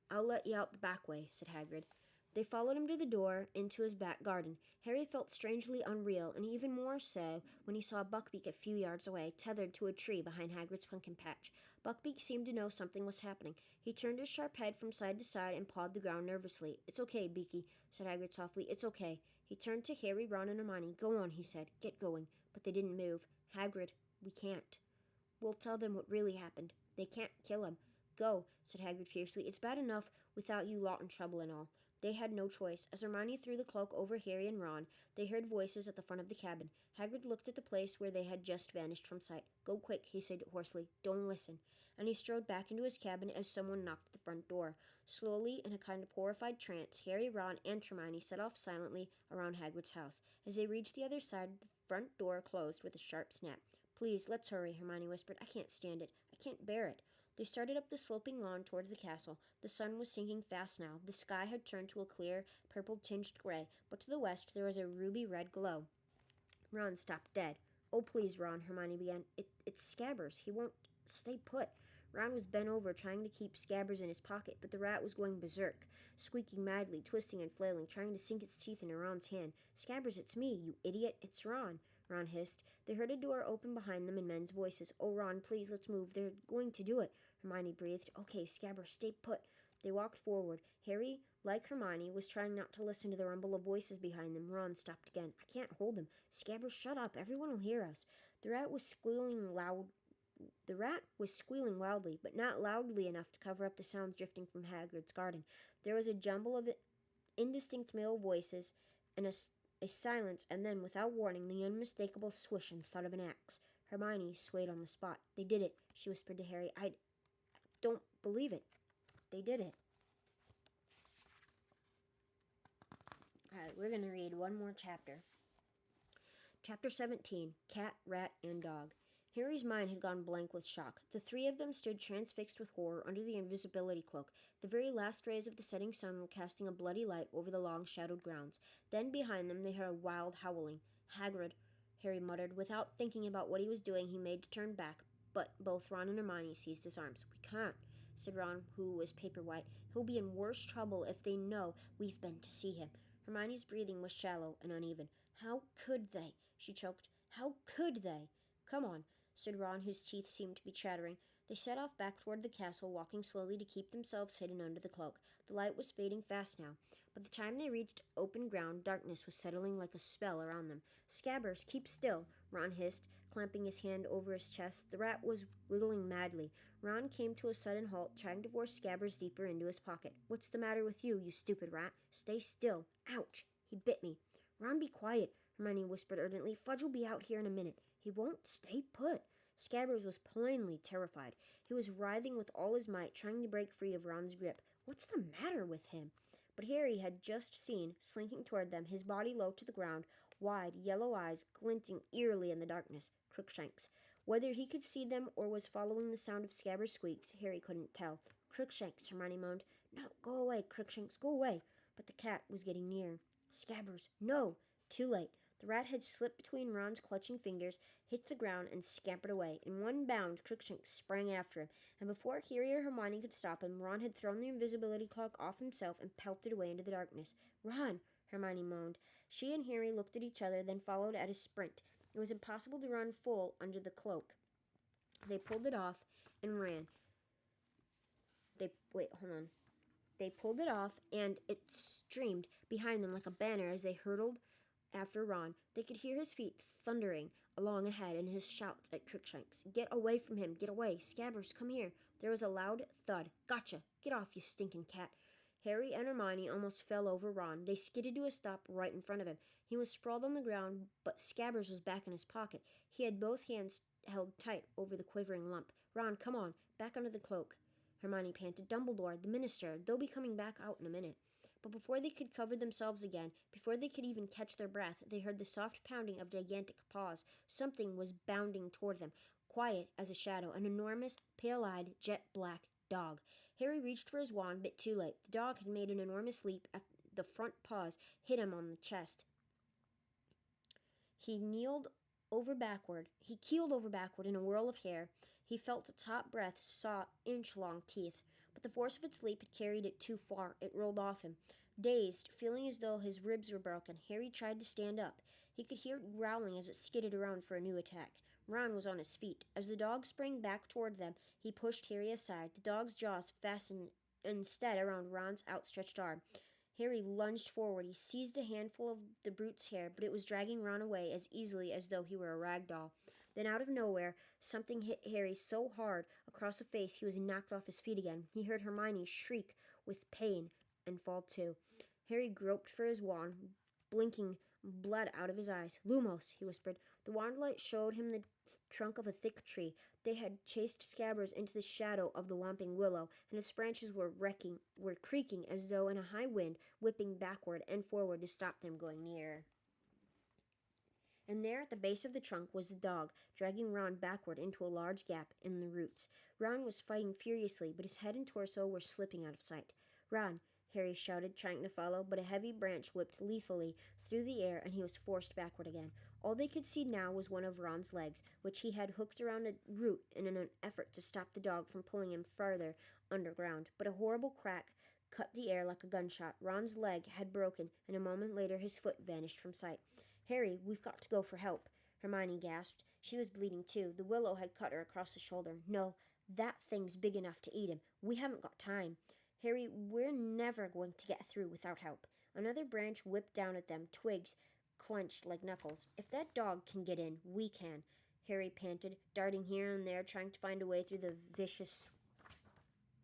I'll let you out the back way, said Hagrid. They followed him to the door into his back garden. Harry felt strangely unreal, and even more so when he saw Buckbeak a few yards away, tethered to a tree behind Hagrid's pumpkin patch. Buckbeak seemed to know something was happening. He turned his sharp head from side to side and pawed the ground nervously. "It's okay, Beaky," said Hagrid softly. "It's okay." He turned to Harry, Ron, and Hermione. "Go on," he said. "Get going." But they didn't move. "Hagrid, we can't." "We'll tell them what really happened. They can't kill him." "Go," said Hagrid fiercely. "It's bad enough without you lot in trouble and all." They had no choice. As Hermione threw the cloak over Harry and Ron, they heard voices at the front of the cabin. Hagrid looked at the place where they had just vanished from sight. "Go quick," he said hoarsely. "Don't listen." And he strode back into his cabin as someone knocked at the front door. Slowly, in a kind of horrified trance, Harry, Ron, and Hermione set off silently around Hagrid's house. As they reached the other side, the front door closed with a sharp snap. "Please, let's hurry," Hermione whispered. "I can't stand it. I can't bear it." They started up the sloping lawn towards the castle. The sun was sinking fast now. The sky had turned to a clear, purple-tinged gray, but to the west there was a ruby-red glow. Ron stopped dead. "Oh, please, Ron," Hermione began. It's Scabbers. He won't stay put." Ron was bent over, trying to keep Scabbers in his pocket, but the rat was going berserk, squeaking madly, twisting and flailing, trying to sink its teeth into Ron's hand. "Scabbers, it's me, you idiot. It's Ron," Ron hissed. They heard a door open behind them and men's voices. "Oh, Ron, please, let's move. They're going to do it," Hermione breathed. "Okay, Scabbers, stay put." They walked forward. Harry, like Hermione, was trying not to listen to the rumble of voices behind them. Ron stopped again. "I can't hold him. Scabbers, shut up. Everyone will hear us." The rat was squealing wildly, but not loudly enough to cover up the sounds drifting from Hagrid's garden. There was a jumble of indistinct male voices and a silence, and then, without warning, the unmistakable swish and thud of an axe. Hermione swayed on the spot. "They did it," she whispered to Harry. I don't believe it. They did it." Alright, we're going to read one more chapter. Chapter 17, Cat, Rat, and Dog. Harry's mind had gone blank with shock. The three of them stood transfixed with horror under the invisibility cloak. The very last rays of the setting sun were casting a bloody light over the long shadowed grounds. Then behind them they heard a wild howling. "Hagrid," Harry muttered. Without thinking about what he was doing, he made to turn back, but both Ron and Hermione seized his arms. "We can't," said Ron, who was paper white. "He'll be in worse trouble if they know we've been to see him." Hermione's breathing was shallow and uneven. "How could they?" she choked. "How could they?" "Come on," said Ron, whose teeth seemed to be chattering. They set off back toward the castle, walking slowly to keep themselves hidden under the cloak. The light was fading fast now. By the time they reached open ground, darkness was settling like a spell around them. "Scabbers, keep still," Ron hissed, clamping his hand over his chest. The rat was wiggling madly. Ron came to a sudden halt, trying to force Scabbers deeper into his pocket. "What's the matter with you, you stupid rat? Stay still. Ouch! He bit me." "Ron, be quiet," Hermione whispered urgently. "Fudge will be out here in a minute." "He won't stay put." Scabbers was plainly terrified. He was writhing with all his might, trying to break free of Ron's grip. What's the matter with him? But Harry had just seen, slinking toward them, his body low to the ground, wide, yellow eyes glinting eerily in the darkness, Crookshanks. Whether he could see them or was following the sound of Scabbers' squeaks, Harry couldn't tell. "Crookshanks," Hermione moaned. "No, go away, Crookshanks, go away." But the cat was getting near. "Scabbers, no!" Too late. The rat had slipped between Ron's clutching fingers, hit the ground, and scampered away. In one bound, Crookshanks sprang after him, and before Harry or Hermione could stop him, Ron had thrown the invisibility cloak off himself and pelted away into the darkness. "Run!" Hermione moaned. She and Harry looked at each other, then followed at a sprint. It was impossible to run full under the cloak. They pulled it off and ran. They pulled it off, and it streamed behind them like a banner as they hurtled after Ron. They could hear his feet thundering along ahead and his shouts at Crookshanks. "Get away from him! Get away! Scabbers, come here!" There was a loud thud. "Gotcha! Get off, you stinking cat!" Harry and Hermione almost fell over Ron. They skidded to a stop right in front of him. He was sprawled on the ground, but Scabbers was back in his pocket. He had both hands held tight over the quivering lump. "Ron, come on, back under the cloak," Hermione panted. "Dumbledore, the minister, they'll be coming back out in a minute." But before they could cover themselves again, before they could even catch their breath, they heard the soft pounding of gigantic paws. Something was bounding toward them, quiet as a shadow, an enormous, pale-eyed, jet-black dog. Harry reached for his wand, but too late. The dog had made an enormous leap. At the front paws hit him on the chest. He keeled over backward in a whirl of hair. He felt the top breath saw inch-long teeth, but the force of its leap had carried it too far. It rolled off him. Dazed, feeling as though his ribs were broken, Harry tried to stand up. He could hear it growling as it skidded around for a new attack. Ron was on his feet. As the dog sprang back toward them, he pushed Harry aside. The dog's jaws fastened instead around Ron's outstretched arm. Harry lunged forward. He seized a handful of the brute's hair, but it was dragging Ron away as easily as though he were a rag doll. Then, out of nowhere, something hit Harry so hard across the face he was knocked off his feet again. He heard Hermione shriek with pain and fall too. Harry groped for his wand, blinking blood out of his eyes. "Lumos," he whispered. The wand light showed him the trunk of a thick tree. They had chased Scabbers into the shadow of the Whomping Willow, and its branches were creaking as though in a high wind, whipping backward and forward to stop them going nearer. And there at the base of the trunk was the dog, dragging Ron backward into a large gap in the roots. Ron was fighting furiously, but his head and torso were slipping out of sight. "Ron," Harry shouted, trying to follow, but a heavy branch whipped lethally through the air, and he was forced backward again. All they could see now was one of Ron's legs, which he had hooked around a root in an effort to stop the dog from pulling him farther underground. But a horrible crack cut the air like a gunshot. Ron's leg had broken, and a moment later his foot vanished from sight. "Harry, we've got to go for help," Hermione gasped. She was bleeding too. The willow had cut her across the shoulder. "No, that thing's big enough to eat him. We haven't got time. Harry, we're never going to get through without help." Another branch whipped down at them, twigs clenched like knuckles. "If that dog can get in, we can," Harry panted, darting here and there, trying to find a way through the vicious,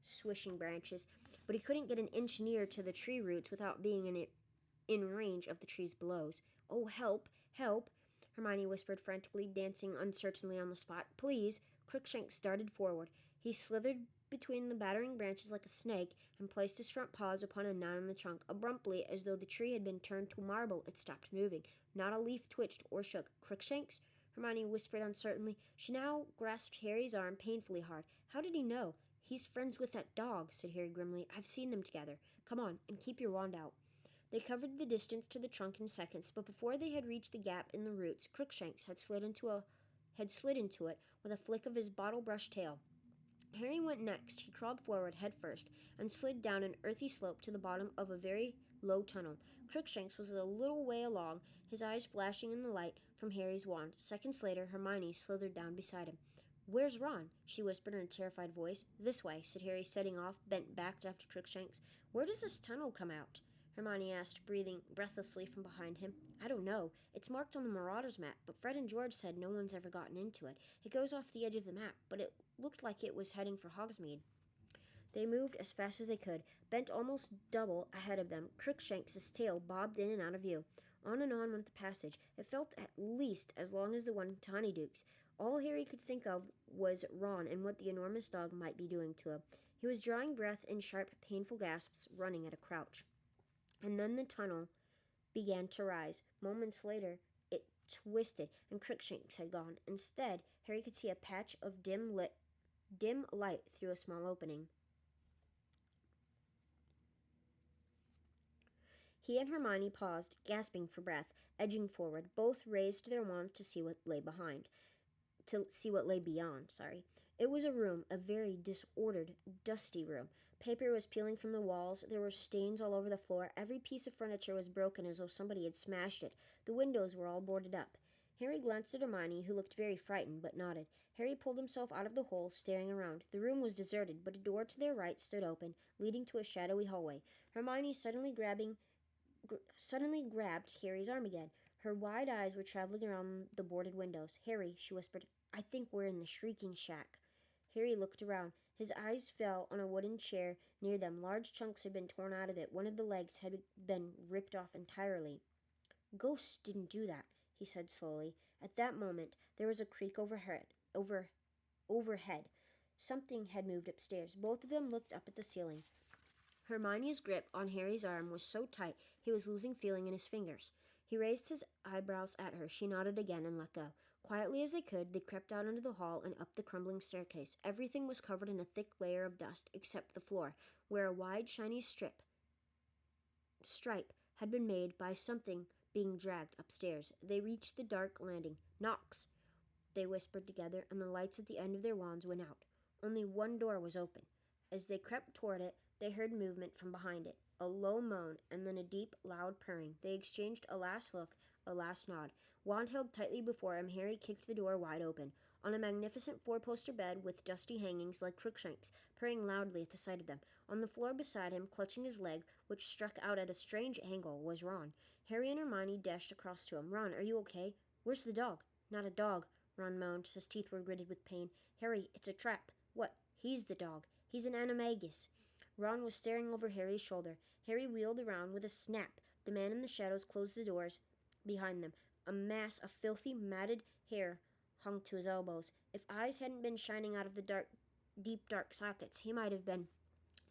swishing branches. But he couldn't get an inch nearer to the tree roots without being in range of the tree's blows. "Oh, help! Help!" Hermione whispered frantically, dancing uncertainly on the spot. "Please!" Crookshanks darted forward. He slithered between the battering branches like a snake and placed his front paws upon a knot in the trunk. Abruptly, as though the tree had been turned to marble, it stopped moving. Not a leaf twitched or shook. "Crookshanks?" Hermione whispered uncertainly. She now grasped Harry's arm painfully hard. "How did he know?" "He's friends with that dog," said Harry grimly. "I've seen them together. Come on, and keep your wand out." They covered the distance to the trunk in seconds, but before they had reached the gap in the roots, Crookshanks had slid into it with a flick of his bottle-brush tail. Harry went next. He crawled forward head first and slid down an earthy slope to the bottom of a very low tunnel. Crookshanks was a little way along, his eyes flashing in the light from Harry's wand. Seconds later, Hermione slithered down beside him. "Where's Ron?" she whispered in a terrified voice. "This way," said Harry, setting off, bent back after Crookshanks. "Where does this tunnel come out?" Hermione asked, breathing breathlessly from behind him. "I don't know. It's marked on the Marauders map, but Fred and George said no one's ever gotten into it. It goes off the edge of the map, but it looked like it was heading for Hogsmeade." They moved as fast as they could, bent almost double ahead of them. Crookshanks' tail bobbed in and out of view. On and on went the passage. It felt at least as long as the one to Honeyduke's. All Harry could think of was Ron and what the enormous dog might be doing to him. He was drawing breath in sharp, painful gasps, running at a crouch. And then the tunnel began to rise. Moments later, it twisted, and Crookshanks had gone. Instead, Harry could see a patch of dim light through a small opening. He and Hermione paused, gasping for breath, edging forward. Both raised their wands to see what lay beyond. It was a room, a very disordered, dusty room. Paper was peeling from the walls. There were stains all over the floor. Every piece of furniture was broken as though somebody had smashed it. The windows were all boarded up. Harry glanced at Hermione, who looked very frightened, but nodded. Harry pulled himself out of the hole, staring around. The room was deserted, but a door to their right stood open, leading to a shadowy hallway. Hermione suddenly grabbed Harry's arm again. Her wide eyes were traveling around the boarded windows. "Harry," she whispered, "I think we're in the Shrieking Shack." Harry looked around. His eyes fell on a wooden chair near them. Large chunks had been torn out of it. One of the legs had been ripped off entirely. "Ghosts didn't do that," he said slowly. At that moment, there was a creak overhead. Something had moved upstairs. Both of them looked up at the ceiling. Hermione's grip on Harry's arm was so tight he was losing feeling in his fingers. He raised his eyebrows at her. She nodded again and let go. Quietly as they could, they crept out into the hall and up the crumbling staircase. Everything was covered in a thick layer of dust, except the floor, where a wide, shiny stripe had been made by something being dragged upstairs. They reached the dark landing. "Knox," they whispered together, and the lights at the end of their wands went out. Only one door was open. As they crept toward it, they heard movement from behind it. a low moan, and then a deep, loud purring. They exchanged a last look, a last nod. Wand held tightly before him, Harry kicked the door wide open. On a magnificent four-poster bed with dusty hangings like Crookshanks, purring loudly at the sight of them. On the floor beside him, clutching his leg, which struck out at a strange angle, was Ron. Harry and Hermione dashed across to him. "Ron, are you okay? Where's the dog?" "Not a dog," Ron moaned. His teeth were gritted with pain. "Harry, it's a trap." "What? He's the dog. He's an animagus." Ron was staring over Harry's shoulder. Harry wheeled around with a snap. The man in the shadows closed the doors behind them. A mass of filthy, matted hair hung to his elbows. If eyes hadn't been shining out of the deep dark sockets, he might have been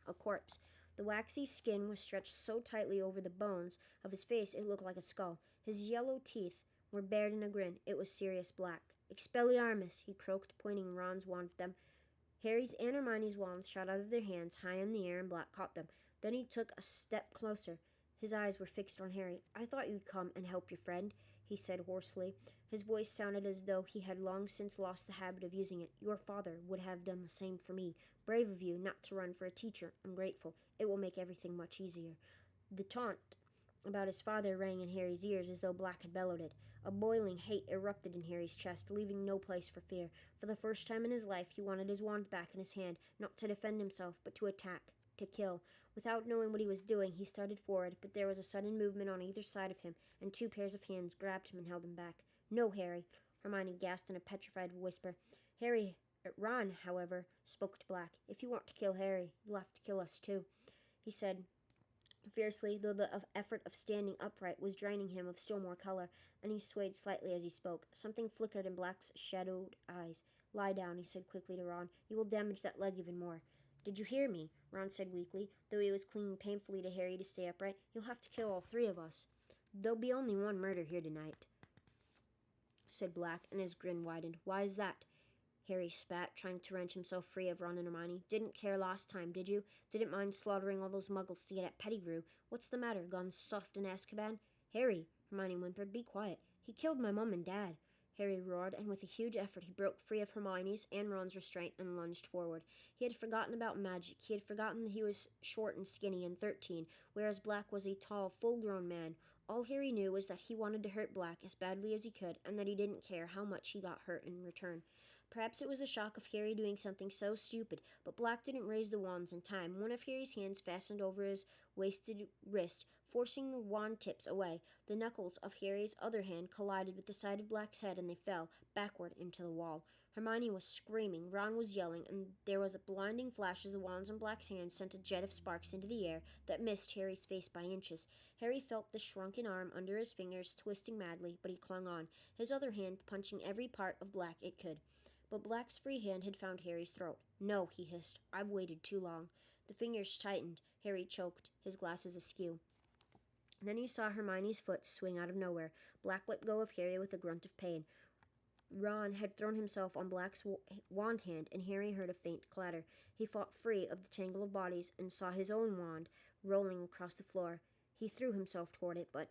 a corpse. The waxy skin was stretched so tightly over the bones of his face it looked like a skull. His yellow teeth were bared in a grin. It was Sirius Black. "Expelliarmus," he croaked, pointing Ron's wand at them. Harry's and Hermione's wands shot out of their hands, high in the air, and Black caught them. Then he took a step closer. His eyes were fixed on Harry. "I thought you'd come and help your friend," he said hoarsely. His voice sounded as though he had long since lost the habit of using it. "Your father would have done the same for me. Brave of you not to run for a teacher. I'm grateful. It will make everything much easier." The taunt about his father rang in Harry's ears as though Black had bellowed it. A boiling hate erupted in Harry's chest, leaving no place for fear. For the first time in his life, he wanted his wand back in his hand, not to defend himself, but to attack, to kill. Without knowing what he was doing, he started forward, but there was a sudden movement on either side of him, and two pairs of hands grabbed him and held him back. "No, Harry," Hermione gasped in a petrified whisper. Ron, however, spoke to Black. "If you want to kill Harry, you'll have to kill us too," he said fiercely, though the effort of standing upright was draining him of still more color, and he swayed slightly as he spoke. Something flickered in Black's shadowed eyes. "Lie down," he said quickly to Ron. "You will damage that leg even more." "Did you hear me?" Ron said weakly, though he was clinging painfully to Harry to stay upright. "You'll have to kill all three of us." "There'll be only one murder here tonight," said Black, and his grin widened. "Why is that?" Harry spat, trying to wrench himself free of Ron and Hermione. "Didn't care last time, did you? Didn't mind slaughtering all those muggles to get at Pettigrew. What's the matter? Gone soft in Azkaban?" "Harry," Hermione whimpered, "be quiet. He killed my mom and dad." Harry roared, and with a huge effort he broke free of Hermione's and Ron's restraint and lunged forward. He had forgotten about magic. He had forgotten that he was short and skinny and 13, whereas Black was a tall, full-grown man. All Harry knew was that he wanted to hurt Black as badly as he could, and that he didn't care how much he got hurt in return. Perhaps it was the shock of Harry doing something so stupid, but Black didn't raise the wands in time. One of Harry's hands fastened over his wasted wrist, forcing the wand tips away. The knuckles of Harry's other hand collided with the side of Black's head, and they fell backward into the wall. Hermione was screaming, Ron was yelling, and there was a blinding flash as the wands in Black's hand sent a jet of sparks into the air that missed Harry's face by inches. Harry felt the shrunken arm under his fingers twisting madly, but he clung on, his other hand punching every part of Black it could. But Black's free hand had found Harry's throat. "No," he hissed. "I've waited too long." The fingers tightened. Harry choked, his glasses askew. Then he saw Hermione's foot swing out of nowhere. Black let go of Harry with a grunt of pain. Ron had thrown himself on Black's wand hand, and Harry heard a faint clatter. He fought free of the tangle of bodies and saw his own wand rolling across the floor. He threw himself toward it, but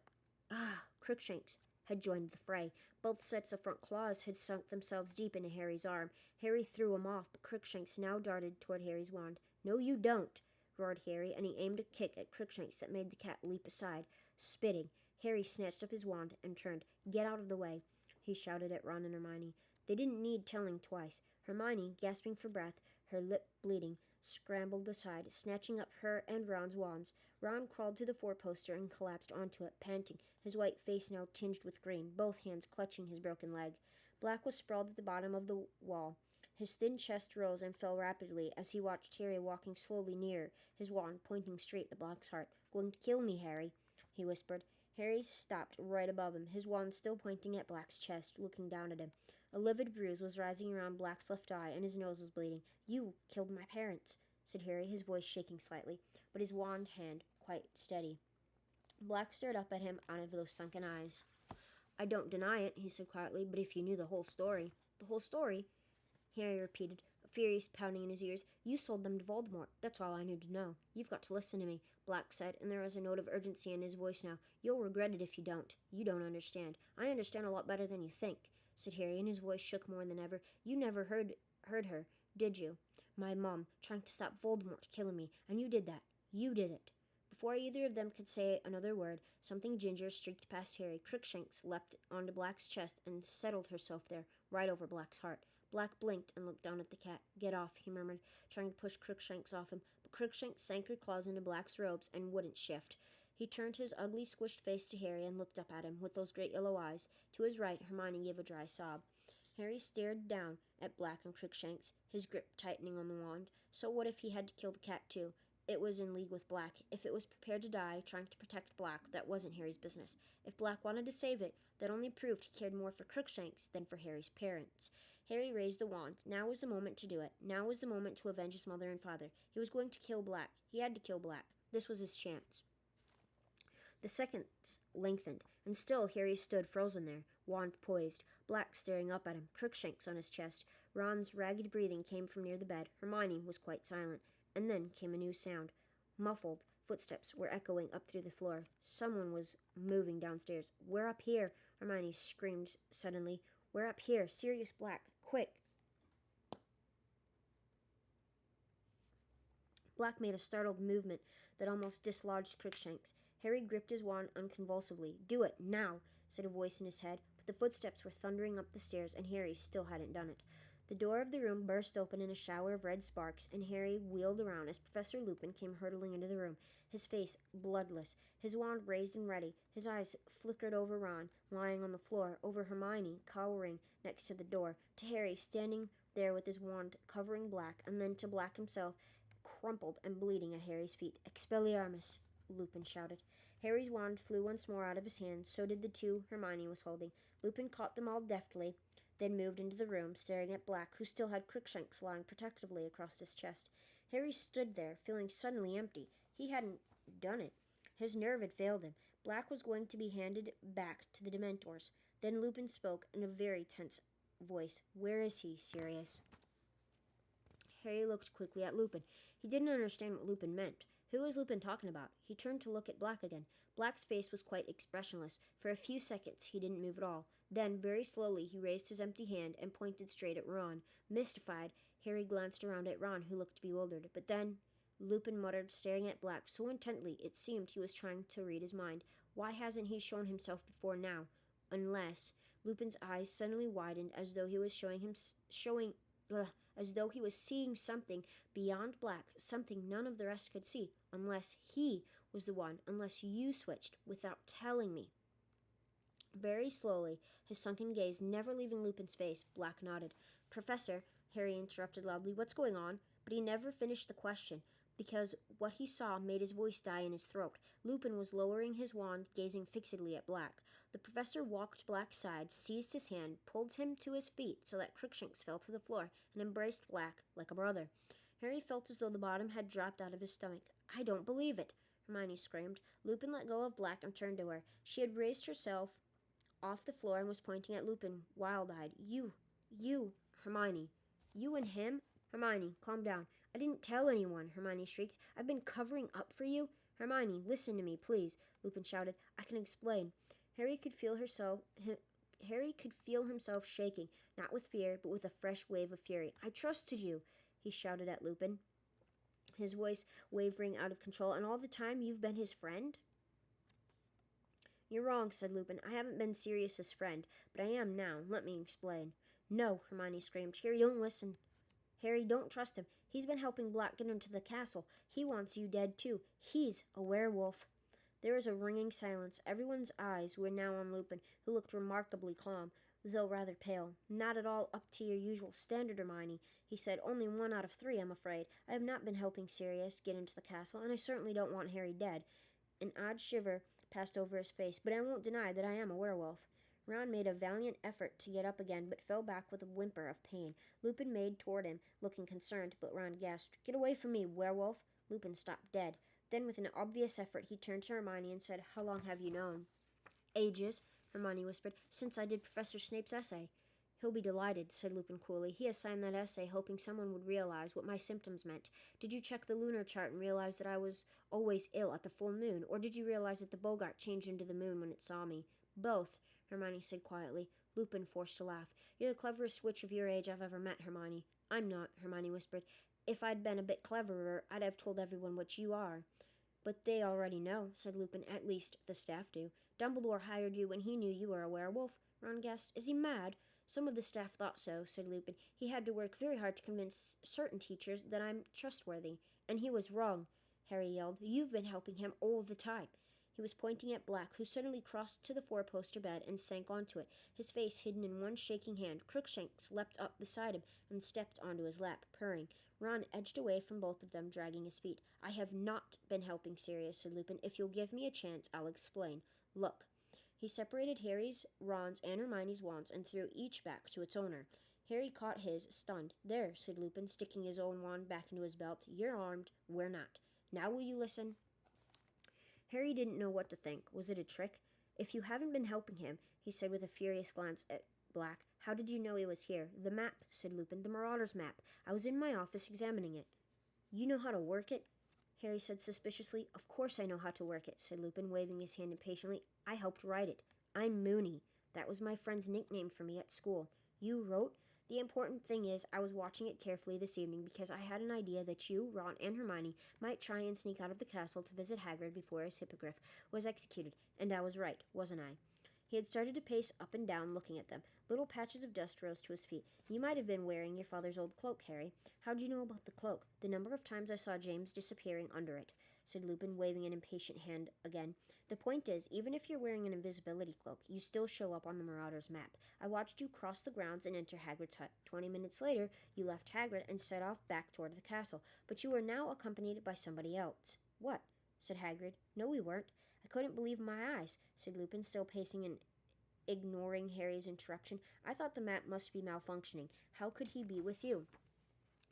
Crookshanks had joined the fray. Both sets of front claws had sunk themselves deep into Harry's arm. Harry threw him off, but Crookshanks now darted toward Harry's wand. "No, you don't," roared Harry, and he aimed a kick at Crookshanks that made the cat leap aside. Spitting, Harry snatched up his wand and turned. "Get out of the way," he shouted at Ron and Hermione. They didn't need telling twice. Hermione, gasping for breath, her lip bleeding, scrambled aside, snatching up her and Ron's wands. Ron crawled to the four-poster and collapsed onto it, panting, his white face now tinged with green, both hands clutching his broken leg. Black was sprawled at the bottom of the wall. His thin chest rose and fell rapidly as he watched Harry walking slowly nearer, his wand pointing straight at Black's heart. "Going to kill me, Harry," he whispered. Harry stopped right above him, his wand still pointing at Black's chest, looking down at him. A livid bruise was rising around Black's left eye, and his nose was bleeding. "You killed my parents," said Harry, his voice shaking slightly, but his wand hand quite steady. Black stared up at him out of those sunken eyes. "I don't deny it," he said quietly, "but if you knew the whole story—" "The whole story?" Harry repeated, a furious pounding in his ears. "You sold them to Voldemort. That's all I need to know." "You've got to listen to me," Black said, and there was a note of urgency in his voice now. "You'll regret it if you don't. You don't understand." "I understand a lot better than you think," said Harry, and his voice shook more than ever. "You never heard her, did you? My mom, trying to stop Voldemort killing me, and you did that. You did it." Before either of them could say another word, something ginger streaked past Harry. Crookshanks leapt onto Black's chest and settled herself there, right over Black's heart. Black blinked and looked down at the cat. "Get off," he murmured, trying to push Crookshanks off him, but Crookshanks sank her claws into Black's robes and wouldn't shift. He turned his ugly, squished face to Harry and looked up at him with those great yellow eyes. To his right, Hermione gave a dry sob. Harry stared down at Black and Crookshanks, his grip tightening on the wand. So what if he had to kill the cat too? It was in league with Black. If it was prepared to die, trying to protect Black, that wasn't Harry's business. If Black wanted to save it, that only proved he cared more for Crookshanks than for Harry's parents. Harry raised the wand. Now was the moment to do it. Now was the moment to avenge his mother and father. He was going to kill Black. He had to kill Black. This was his chance. The seconds lengthened, and still Harry stood frozen there, wand poised, Black staring up at him, Crookshanks on his chest. Ron's ragged breathing came from near the bed. Hermione was quite silent. And then came a new sound. Muffled footsteps were echoing up through the floor. Someone was moving downstairs. "We're up here," Hermione screamed suddenly. "We're up here. Sirius Black. Quick." Black made a startled movement that almost dislodged Crookshanks. Harry gripped his wand unconvulsively. "Do it, now," said a voice in his head, but the footsteps were thundering up the stairs, and Harry still hadn't done it. The door of the room burst open in a shower of red sparks, and Harry wheeled around as Professor Lupin came hurtling into the room, his face bloodless, his wand raised and ready. His eyes flickered over Ron, lying on the floor, over Hermione, cowering next to the door, to Harry, standing there with his wand covering Black, and then to Black himself, crumpled and bleeding at Harry's feet. "Expelliarmus!" Lupin shouted. Harry's wand flew once more out of his hand, so did the two Hermione was holding. Lupin caught them all deftly, then moved into the room, staring at Black, who still had Crookshanks lying protectively across his chest. Harry stood there, feeling suddenly empty. He hadn't done it. His nerve had failed him. Black was going to be handed back to the Dementors. Then Lupin spoke in a very tense voice. "Where is he, Sirius?" Harry looked quickly at Lupin. He didn't understand what Lupin meant. Who was Lupin talking about? He turned to look at Black again. Black's face was quite expressionless. For a few seconds he didn't move at all. Then, very slowly, he raised his empty hand and pointed straight at Ron. Mystified, Harry glanced around at Ron, who looked bewildered. But then Lupin muttered, staring at Black so intently it seemed he was trying to read his mind. "Why hasn't he shown himself before now? Unless—" Lupin's eyes suddenly widened as though he was as though he was seeing something beyond Black, something none of the rest could see. "Unless he was the one, unless you switched without telling me." Very slowly, his sunken gaze never leaving Lupin's face, Black nodded. "Professor," Harry interrupted loudly, "what's going on?" But he never finished the question, because what he saw made his voice die in his throat. Lupin was lowering his wand, gazing fixedly at Black. The professor walked to Black's side, seized his hand, pulled him to his feet so that Crookshanks fell to the floor, and embraced Black like a brother. Harry felt as though the bottom had dropped out of his stomach. "I don't believe it!" Hermione screamed. Lupin let go of Black and turned to her. She had raised herself off the floor and was pointing at Lupin, wild-eyed. You, Hermione. You and him? Hermione, calm down. I didn't tell anyone," Hermione shrieked. "I've been covering up for you." "Hermione, listen to me, please," Lupin shouted. "I can explain." Harry could feel himself shaking, not with fear, but with a fresh wave of fury. "I trusted you," he shouted at Lupin, his voice wavering out of control. "And all the time you've been his friend?" "You're wrong," said Lupin. "I haven't been Sirius's friend, but I am now. Let me explain." "No," Hermione screamed. "Harry, don't listen. Harry, don't trust him. He's been helping Black get into the castle. He wants you dead, too. He's a werewolf." There was a ringing silence. Everyone's eyes were now on Lupin, who looked remarkably calm, though rather pale. "Not at all up to your usual standard, Hermione," he said. "Only 1 out of 3, I'm afraid. I have not been helping Sirius get into the castle, and I certainly don't want Harry dead." An odd shiver passed over his face. "But I won't deny that I am a werewolf." Ron made a valiant effort to get up again, but fell back with a whimper of pain. Lupin made toward him, looking concerned, but Ron gasped, "Get away from me, werewolf!" Lupin stopped dead. Then, with an obvious effort, he turned to Hermione and said, "How long have you known?" "Ages," Hermione whispered. "Since I did Professor Snape's essay." "He'll be delighted," said Lupin coolly. "He has signed that essay hoping someone would realize what my symptoms meant. Did you check the lunar chart and realize that I was always ill at the full moon, or did you realize that the Bogart changed into the moon when it saw me?" "Both," Hermione said quietly. Lupin forced a laugh. "You're the cleverest witch of your age I've ever met, Hermione." "I'm not," Hermione whispered. "If I'd been a bit cleverer, I'd have told everyone what you are." But they already know, said Lupin. At least the staff do. Dumbledore hired you when he knew you were a werewolf, Ron gasped. Is he mad? Some of the staff thought so, said Lupin. He had to work very hard to convince certain teachers that I'm trustworthy. And he was wrong, Harry yelled. You've been helping him all the time. He was pointing at Black, who suddenly crossed to the four-poster bed and sank onto it, his face hidden in one shaking hand. Crookshanks leapt up beside him and stepped onto his lap, purring. Ron edged away from both of them, dragging his feet. I have not been helping Sirius, said Lupin. If you'll give me a chance, I'll explain. Look. He separated Harry's, Ron's, and Hermione's wands and threw each back to its owner. Harry caught his, stunned. There, said Lupin, sticking his own wand back into his belt. You're armed. We're not. Now will you listen? Harry didn't know what to think. Was it a trick? If you haven't been helping him, he said with a furious glance at Black, how did you know he was here? The map, said Lupin. The Marauder's map. I was in my office examining it. You know how to work it? Harry said suspiciously. Of course I know how to work it, said Lupin, waving his hand impatiently. I helped write it. I'm Moony. That was my friend's nickname for me at school. You wrote? The important thing is, I was watching it carefully this evening because I had an idea that you, Ron, and Hermione might try and sneak out of the castle to visit Hagrid before his hippogriff was executed, and I was right, wasn't I? He had started to pace up and down, looking at them. Little patches of dust rose to his feet. You might have been wearing your father's old cloak, Harry. How'd you know about the cloak? The number of times I saw James disappearing under it, said Lupin, waving an impatient hand again. The point is, even if you're wearing an invisibility cloak, you still show up on the Marauder's map. I watched you cross the grounds and enter Hagrid's hut. 20 minutes later, you left Hagrid and set off back toward the castle, but you are now accompanied by somebody else. What? Said Hagrid. No, we weren't. I couldn't believe my eyes, said Lupin, still pacing and ignoring Harry's interruption. I thought the map must be malfunctioning. How could he be with you?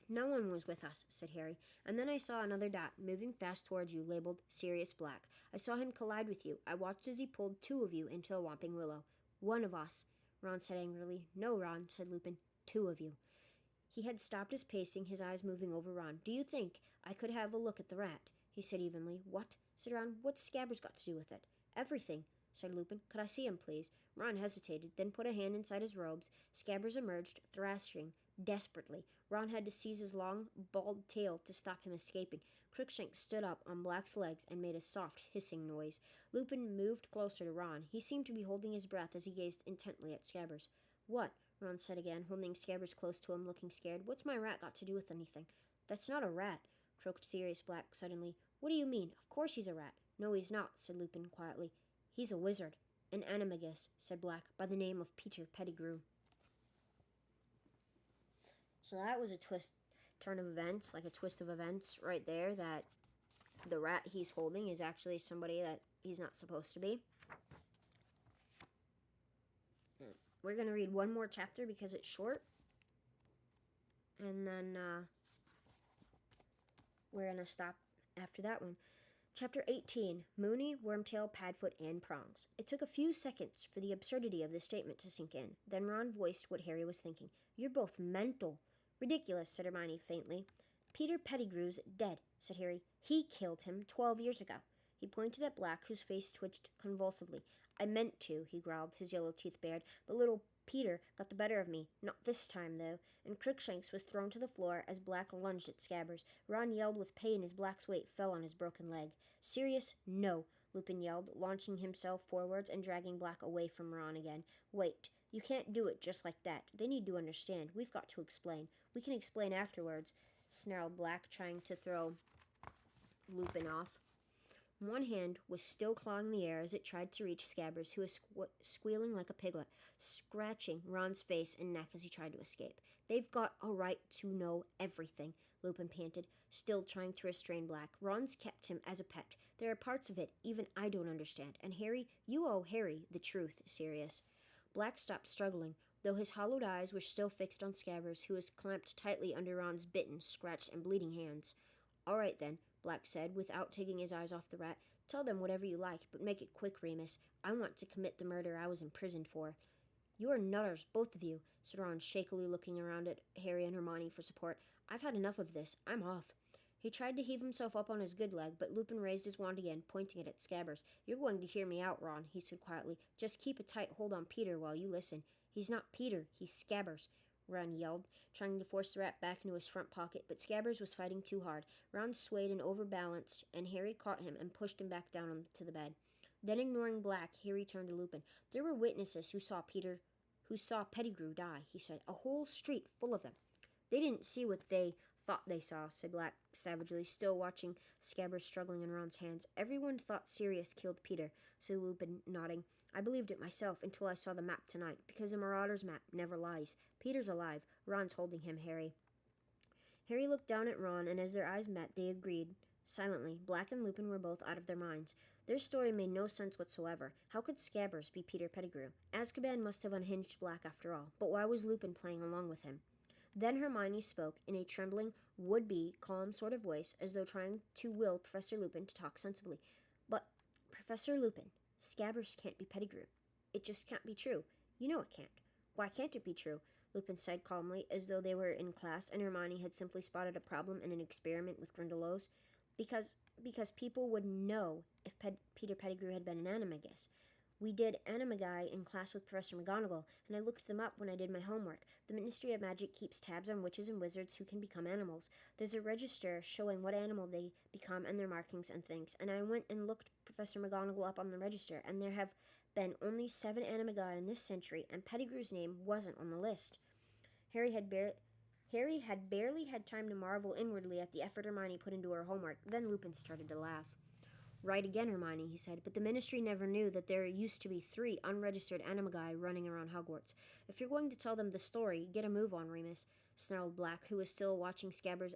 No one was with us, said Harry, and then I saw another dot, moving fast towards you, labeled Sirius Black. I saw him collide with you. I watched as he pulled two of you into a whomping willow. One of us, Ron said angrily. No, Ron, said Lupin. Two of you. He had stopped his pacing, his eyes moving over Ron. Do you think I could have a look at the rat? He said evenly. What? Said Ron. What's Scabbers got to do with it? Everything, said Lupin. Could I see him, please? Ron hesitated, then put a hand inside his robes. Scabbers emerged, thrashing desperately. Ron had to seize his long, bald tail to stop him escaping. Crookshanks stood up on Black's legs and made a soft, hissing noise. Lupin moved closer to Ron. He seemed to be holding his breath as he gazed intently at Scabbers. What? Ron said again, holding Scabbers close to him, looking scared. What's my rat got to do with anything? That's not a rat, croaked Sirius Black suddenly. What do you mean? Of course he's a rat. No, he's not, said Lupin quietly. He's a wizard. An animagus, said Black, by the name of Peter Pettigrew. So that was a turn of events, like a twist of events right there, that the rat he's holding is actually somebody that he's not supposed to be. We're going to read one more chapter because it's short. And then we're going to stop after that one. Chapter 18, Moony, Wormtail, Padfoot, and Prongs. It took a few seconds for the absurdity of this statement to sink in. Then Ron voiced what Harry was thinking. You're both mental. Ridiculous, said Hermione faintly. Peter Pettigrew's dead, said Harry. He killed him 12 years ago. He pointed at Black, whose face twitched convulsively. I meant to, he growled, his yellow teeth bared, but little Peter got the better of me. Not this time, though. And Crookshanks was thrown to the floor as Black lunged at Scabbers. Ron yelled with pain as Black's weight fell on his broken leg. Sirius, no, Lupin yelled, launching himself forwards and dragging Black away from Ron again. Wait, you can't do it just like that. They need to understand. We've got to explain. We can explain afterwards, snarled Black, trying to throw Lupin off. One hand was still clawing the air as it tried to reach Scabbers, who was squealing like a piglet, scratching Ron's face and neck as he tried to escape. They've got a right to know everything, Lupin panted, still trying to restrain Black. Ron's kept him as a pet. There are parts of it even I don't understand. And Harry, you owe Harry the truth, Sirius. Black stopped struggling, though his hollowed eyes were still fixed on Scabbers, who was clamped tightly under Ron's bitten, scratched, and bleeding hands. All right, then, Black said, without taking his eyes off the rat. Tell them whatever you like, but make it quick, Remus. I want to commit the murder I was imprisoned for. You are nutters, both of you, said Ron, shakily looking around at Harry and Hermione for support. I've had enough of this. I'm off. He tried to heave himself up on his good leg, but Lupin raised his wand again, pointing it at Scabbers. You're going to hear me out, Ron, he said quietly. Just keep a tight hold on Peter while you listen. He's not Peter, he's Scabbers. Ron yelled, trying to force the rat back into his front pocket, but Scabbers was fighting too hard. Ron swayed and overbalanced, and Harry caught him and pushed him back down onto the bed. Then, ignoring Black, Harry turned to Lupin. There were witnesses who saw Pettigrew die, he said. A whole street full of them. They didn't see what they thought they saw, said Black savagely, still watching Scabbers struggling in Ron's hands. Everyone thought Sirius killed Peter, said Lupin, nodding. I believed it myself until I saw the map tonight, because a Marauder's map never lies. Peter's alive. Ron's holding him, Harry. Harry looked down at Ron, and as their eyes met, they agreed. Silently, Black and Lupin were both out of their minds. Their story made no sense whatsoever. How could Scabbers be Peter Pettigrew? Azkaban must have unhinged Black after all, but why was Lupin playing along with him? Then Hermione spoke in a trembling, would-be, calm sort of voice, as though trying to will Professor Lupin to talk sensibly. But, Professor Lupin, Scabbers can't be Pettigrew. It just can't be true. You know it can't. Why can't it be true? Lupin said calmly, as though they were in class and Hermione had simply spotted a problem in an experiment with Grindylows. Because people would know if Peter Pettigrew had been an animagus. We did Animagi in class with Professor McGonagall, and I looked them up when I did my homework. The Ministry of Magic keeps tabs on witches and wizards who can become animals. There's a register showing what animal they become and their markings and things, and I went and looked Professor McGonagall up on the register, and there have been only 7 Animagi in this century, and Pettigrew's name wasn't on the list. Harry had barely had time to marvel inwardly at the effort Hermione put into her homework. Then Lupin started to laugh. Right again, Hermione, he said, but the Ministry never knew that there used to be 3 unregistered Animagi running around Hogwarts. If you're going to tell them the story, get a move on, Remus, snarled Black, who was still watching Scabbers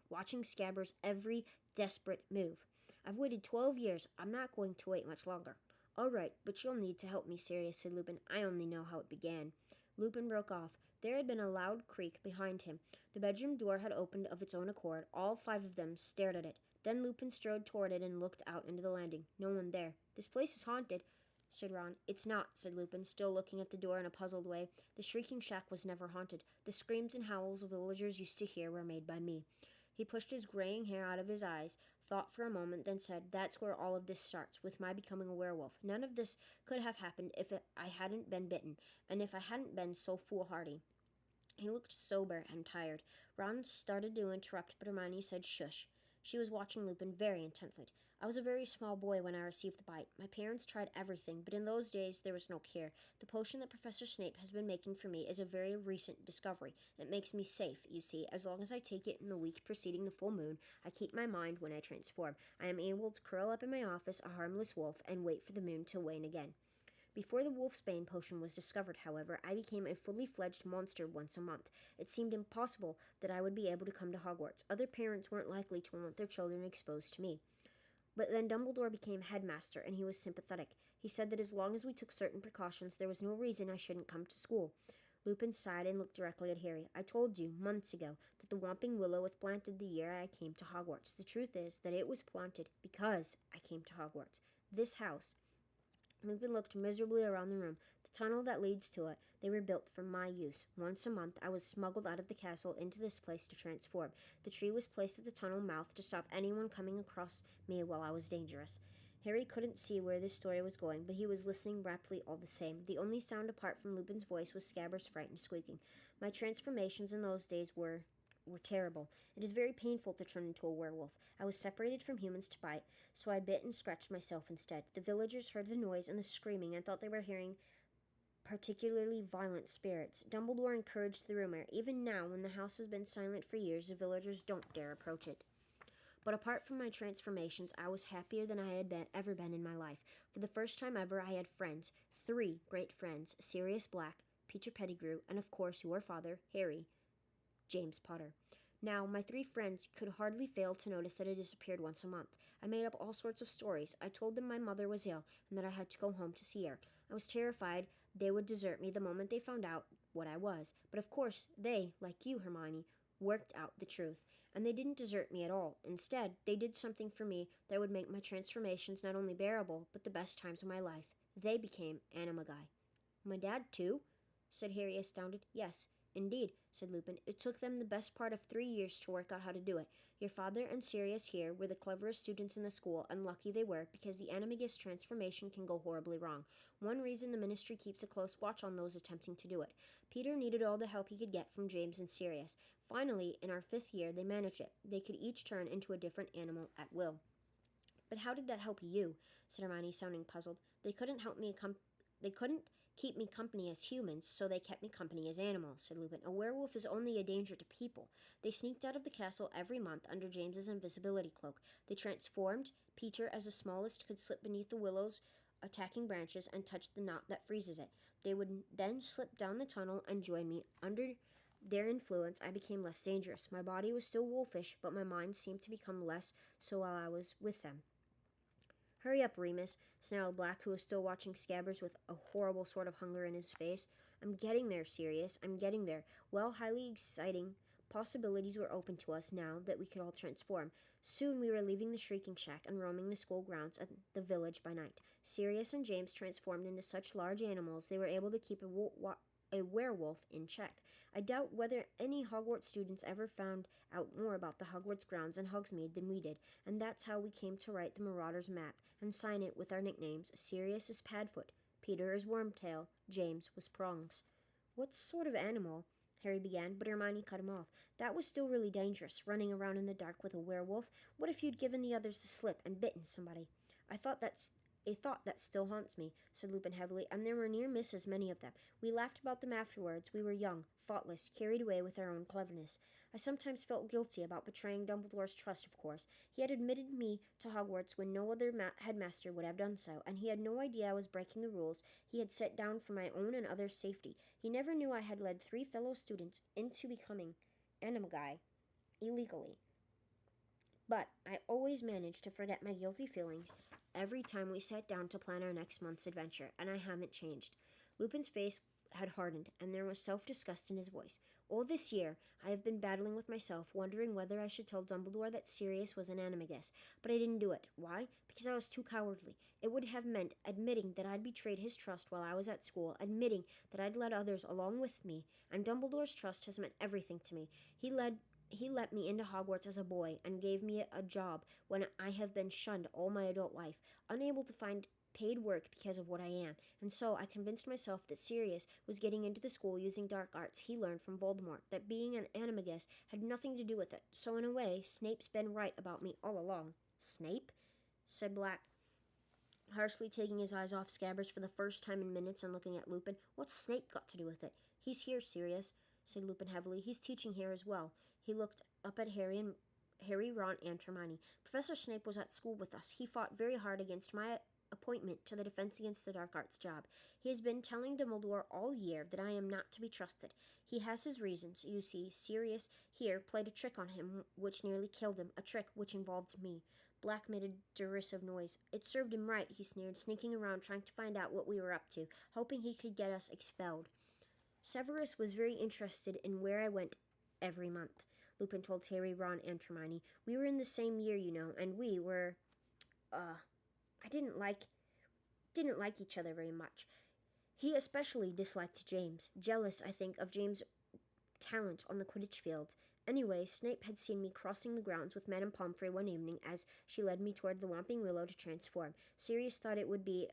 watching Scabbers' every desperate move. I've waited 12 years. I'm not going to wait much longer. All right, but you'll need to help me, Sirius, said Lupin. I only know how it began. Lupin broke off. There had been a loud creak behind him. The bedroom door had opened of its own accord. All 5 of them stared at it. Then Lupin strode toward it and looked out into the landing. No one there. This place is haunted, said Ron. It's not, said Lupin, still looking at the door in a puzzled way. The Shrieking Shack was never haunted. The screams and howls the villagers used to hear were made by me. He pushed his graying hair out of his eyes, thought for a moment, then said, That's where all of this starts, with my becoming a werewolf. None of this could have happened if I hadn't been bitten, and if I hadn't been so foolhardy. He looked sober and tired. Ron started to interrupt, but Hermione said shush. She was watching Lupin very intently. I was a very small boy when I received the bite. My parents tried everything, but in those days there was no cure. The potion that Professor Snape has been making for me is a very recent discovery. It makes me safe, you see. As long as I take it in the week preceding the full moon, I keep my mind when I transform. I am able to curl up in my office, a harmless wolf, and wait for the moon to wane again. Before the Wolfsbane potion was discovered, however, I became a fully fledged monster once a month. It seemed impossible that I would be able to come to Hogwarts. Other parents weren't likely to want their children exposed to me. But then Dumbledore became headmaster, and he was sympathetic. He said that as long as we took certain precautions, there was no reason I shouldn't come to school. Lupin sighed and looked directly at Harry. I told you, months ago, that the Whomping Willow was planted the year I came to Hogwarts. The truth is that it was planted because I came to Hogwarts. This house. Lupin looked miserably around the room. The tunnel that leads to it, they were built for my use. Once a month, I was smuggled out of the castle into this place to transform. The tree was placed at the tunnel mouth to stop anyone coming across me while I was dangerous. Harry couldn't see where this story was going, but he was listening raptly all the same. The only sound apart from Lupin's voice was Scabbers' frightened squeaking. My transformations in those days were terrible. It is very painful to turn into a werewolf. I was separated from humans to bite, so I bit and scratched myself instead. The villagers heard the noise and the screaming and thought they were hearing particularly violent spirits. Dumbledore encouraged the rumor. Even now, when the house has been silent for years, the villagers don't dare approach it. But apart from my transformations, I was happier than I had ever been in my life. For the first time ever, I had friends. 3 great friends. Sirius Black, Peter Pettigrew, and of course your father, Harry, James Potter. Now, my 3 friends could hardly fail to notice that I disappeared once a month. I made up all sorts of stories. I told them my mother was ill and that I had to go home to see her. I was terrified they would desert me the moment they found out what I was. But of course, they, like you, Hermione, worked out the truth. And they didn't desert me at all. Instead, they did something for me that would make my transformations not only bearable, but the best times of my life. They became Animagi. My dad, too? Said Harry, astounded. Yes. Indeed, said Lupin. It took them the best part of 3 years to work out how to do it. Your father and Sirius here were the cleverest students in the school, and lucky they were, because the animagus transformation can go horribly wrong. One reason the Ministry keeps a close watch on those attempting to do it. Peter needed all the help he could get from James and Sirius. Finally, in our 5th year, they managed it. They could each turn into a different animal at will. But how did that help you? Said Hermione, sounding puzzled. They couldn't keep me company as humans, so they kept me company as animals, said Lupin. A werewolf is only a danger to people. They sneaked out of the castle every month under James's invisibility cloak. They transformed Peter as the smallest could slip beneath the willow's attacking branches and touch the knot that freezes it. They would then slip down the tunnel and join me. Under their influence, I became less dangerous. My body was still wolfish, but my mind seemed to become less so while I was with them. Hurry up, Remus, snarled Black, who was still watching Scabbers with a horrible sort of hunger in his face. I'm getting there, Sirius. I'm getting there. Well, highly exciting possibilities were open to us now that we could all transform. Soon we were leaving the Shrieking Shack and roaming the school grounds and the village by night. Sirius and James transformed into such large animals they were able to keep a werewolf in check. I doubt whether any Hogwarts students ever found out more about the Hogwarts grounds and Hogsmeade than we did, and that's how we came to write the Marauders map and sign it with our nicknames. Sirius is Padfoot, Peter is Wormtail, James was Prongs. What sort of animal? Harry began, but Hermione cut him off. That was still really dangerous, running around in the dark with a werewolf. What if you'd given the others the slip and bitten somebody? A thought that still haunts me, said Lupin heavily, and there were near misses, many of them. We laughed about them afterwards. We were young, thoughtless, carried away with our own cleverness. I sometimes felt guilty about betraying Dumbledore's trust, of course. He had admitted me to Hogwarts when no other headmaster would have done so, and he had no idea I was breaking the rules he had set down for my own and others' safety. He never knew I had led 3 fellow students into becoming animagi illegally. But I always managed to forget my guilty feelings every time we sat down to plan our next month's adventure, and I haven't changed. Lupin's face had hardened, and there was self-disgust in his voice. All this year, I have been battling with myself, wondering whether I should tell Dumbledore that Sirius was an animagus, but I didn't do it. Why? Because I was too cowardly. It would have meant admitting that I'd betrayed his trust while I was at school, admitting that I'd led others along with me, and Dumbledore's trust has meant everything to me. He let me into Hogwarts as a boy and gave me a job when I have been shunned all my adult life, unable to find paid work because of what I am, and so I convinced myself that Sirius was getting into the school using dark arts he learned from Voldemort, that being an animagus had nothing to do with it. So in a way, Snape's been right about me all along. Snape? Said Black, harshly taking his eyes off Scabbers for the first time in minutes and looking at Lupin. What's Snape got to do with it? He's here, Sirius, said Lupin heavily. He's teaching here as well. He looked up at Harry, Ron, and Hermione. Professor Snape was at school with us. He fought very hard against my appointment to the Defense Against the Dark Arts job. He has been telling Dumbledore all year that I am not to be trusted. He has his reasons. You see, Sirius here played a trick on him which nearly killed him, a trick which involved me. Black made a derisive noise. It served him right, he sneered, sneaking around trying to find out what we were up to, hoping he could get us expelled. Severus was very interested in where I went every month, Lupin told Harry, Ron, and Hermione. We were in the same year, you know, and we were, I didn't like each other very much. He especially disliked James, jealous, I think, of James' talent on the Quidditch field. Anyway, Snape had seen me crossing the grounds with Madame Pomfrey one evening as she led me toward the Whomping Willow to transform. Sirius thought it would be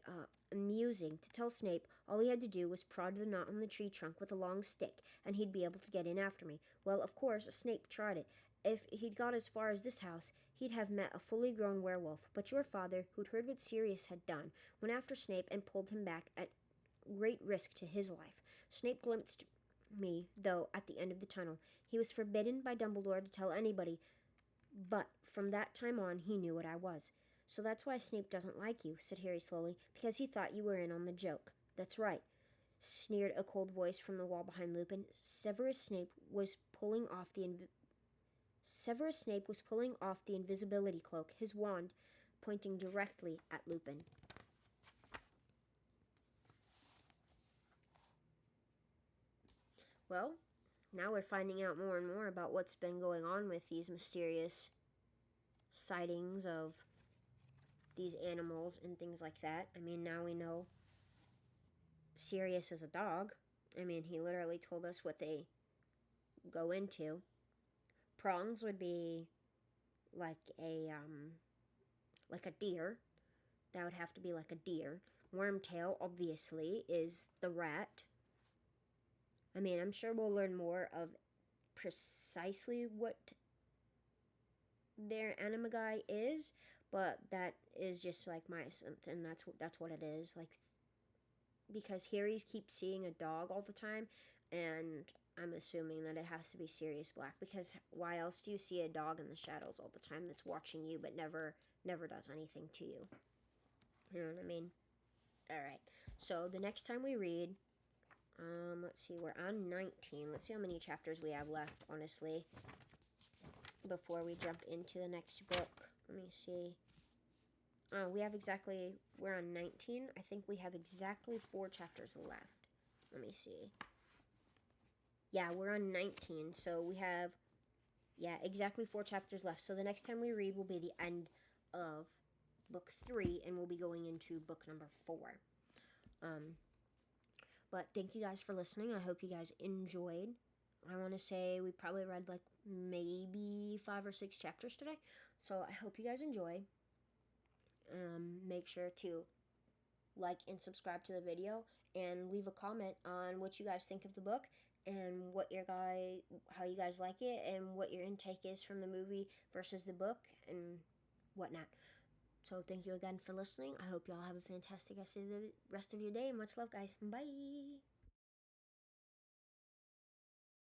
amusing to tell Snape all he had to do was prod the knot on the tree trunk with a long stick, and he'd be able to get in after me. Well, of course, Snape tried it. If he'd got as far as this house, he'd have met a fully grown werewolf. But your father, who'd heard what Sirius had done, went after Snape and pulled him back at great risk to his life. Snape glimpsed me, though, at the end of the tunnel. He was forbidden by Dumbledore to tell anybody, but from that time on he knew what I was. So that's why Snape doesn't like you, said Harry slowly, because he thought you were in on the joke. That's right, sneered a cold voice from the wall behind Lupin. Severus Snape was pulling off the invisibility cloak, his wand pointing directly at Lupin. Well, now we're finding out more and more about what's been going on with these mysterious sightings of these animals and things like that. I mean, now we know Sirius is a dog. I mean, he literally told us what they go into. Prongs would be like a deer. That would have to be like a deer. Wormtail, obviously, is the rat. I mean, I'm sure we'll learn more of precisely what their Animaguy is, but that is just like my assumption. That's what it is. Like, because Harry keeps seeing a dog all the time, and I'm assuming that it has to be Sirius Black, because why else do you see a dog in the shadows all the time that's watching you but never does anything to you? You know what I mean? Alright, so the next time we read, let's see, we're on 19. Let's see how many chapters we have left, honestly, before we jump into the next book. Let me see. We're on 19. I think we have exactly 4 chapters left. Let me see. Yeah, we're on 19, so we have, exactly 4 chapters left. So the next time we read will be the end of book 3, and we'll be going into book number 4. But thank you guys for listening. I hope you guys enjoyed. I want to say we probably read like maybe 5 or 6 chapters today. So I hope you guys enjoy. Make sure to like and subscribe to the video, and leave a comment on what you guys think of the book, and how you guys like it, and what your intake is from the movie versus the book, and whatnot. So thank you again for listening. I hope y'all have a fantastic rest of your day, and much love, guys. Bye.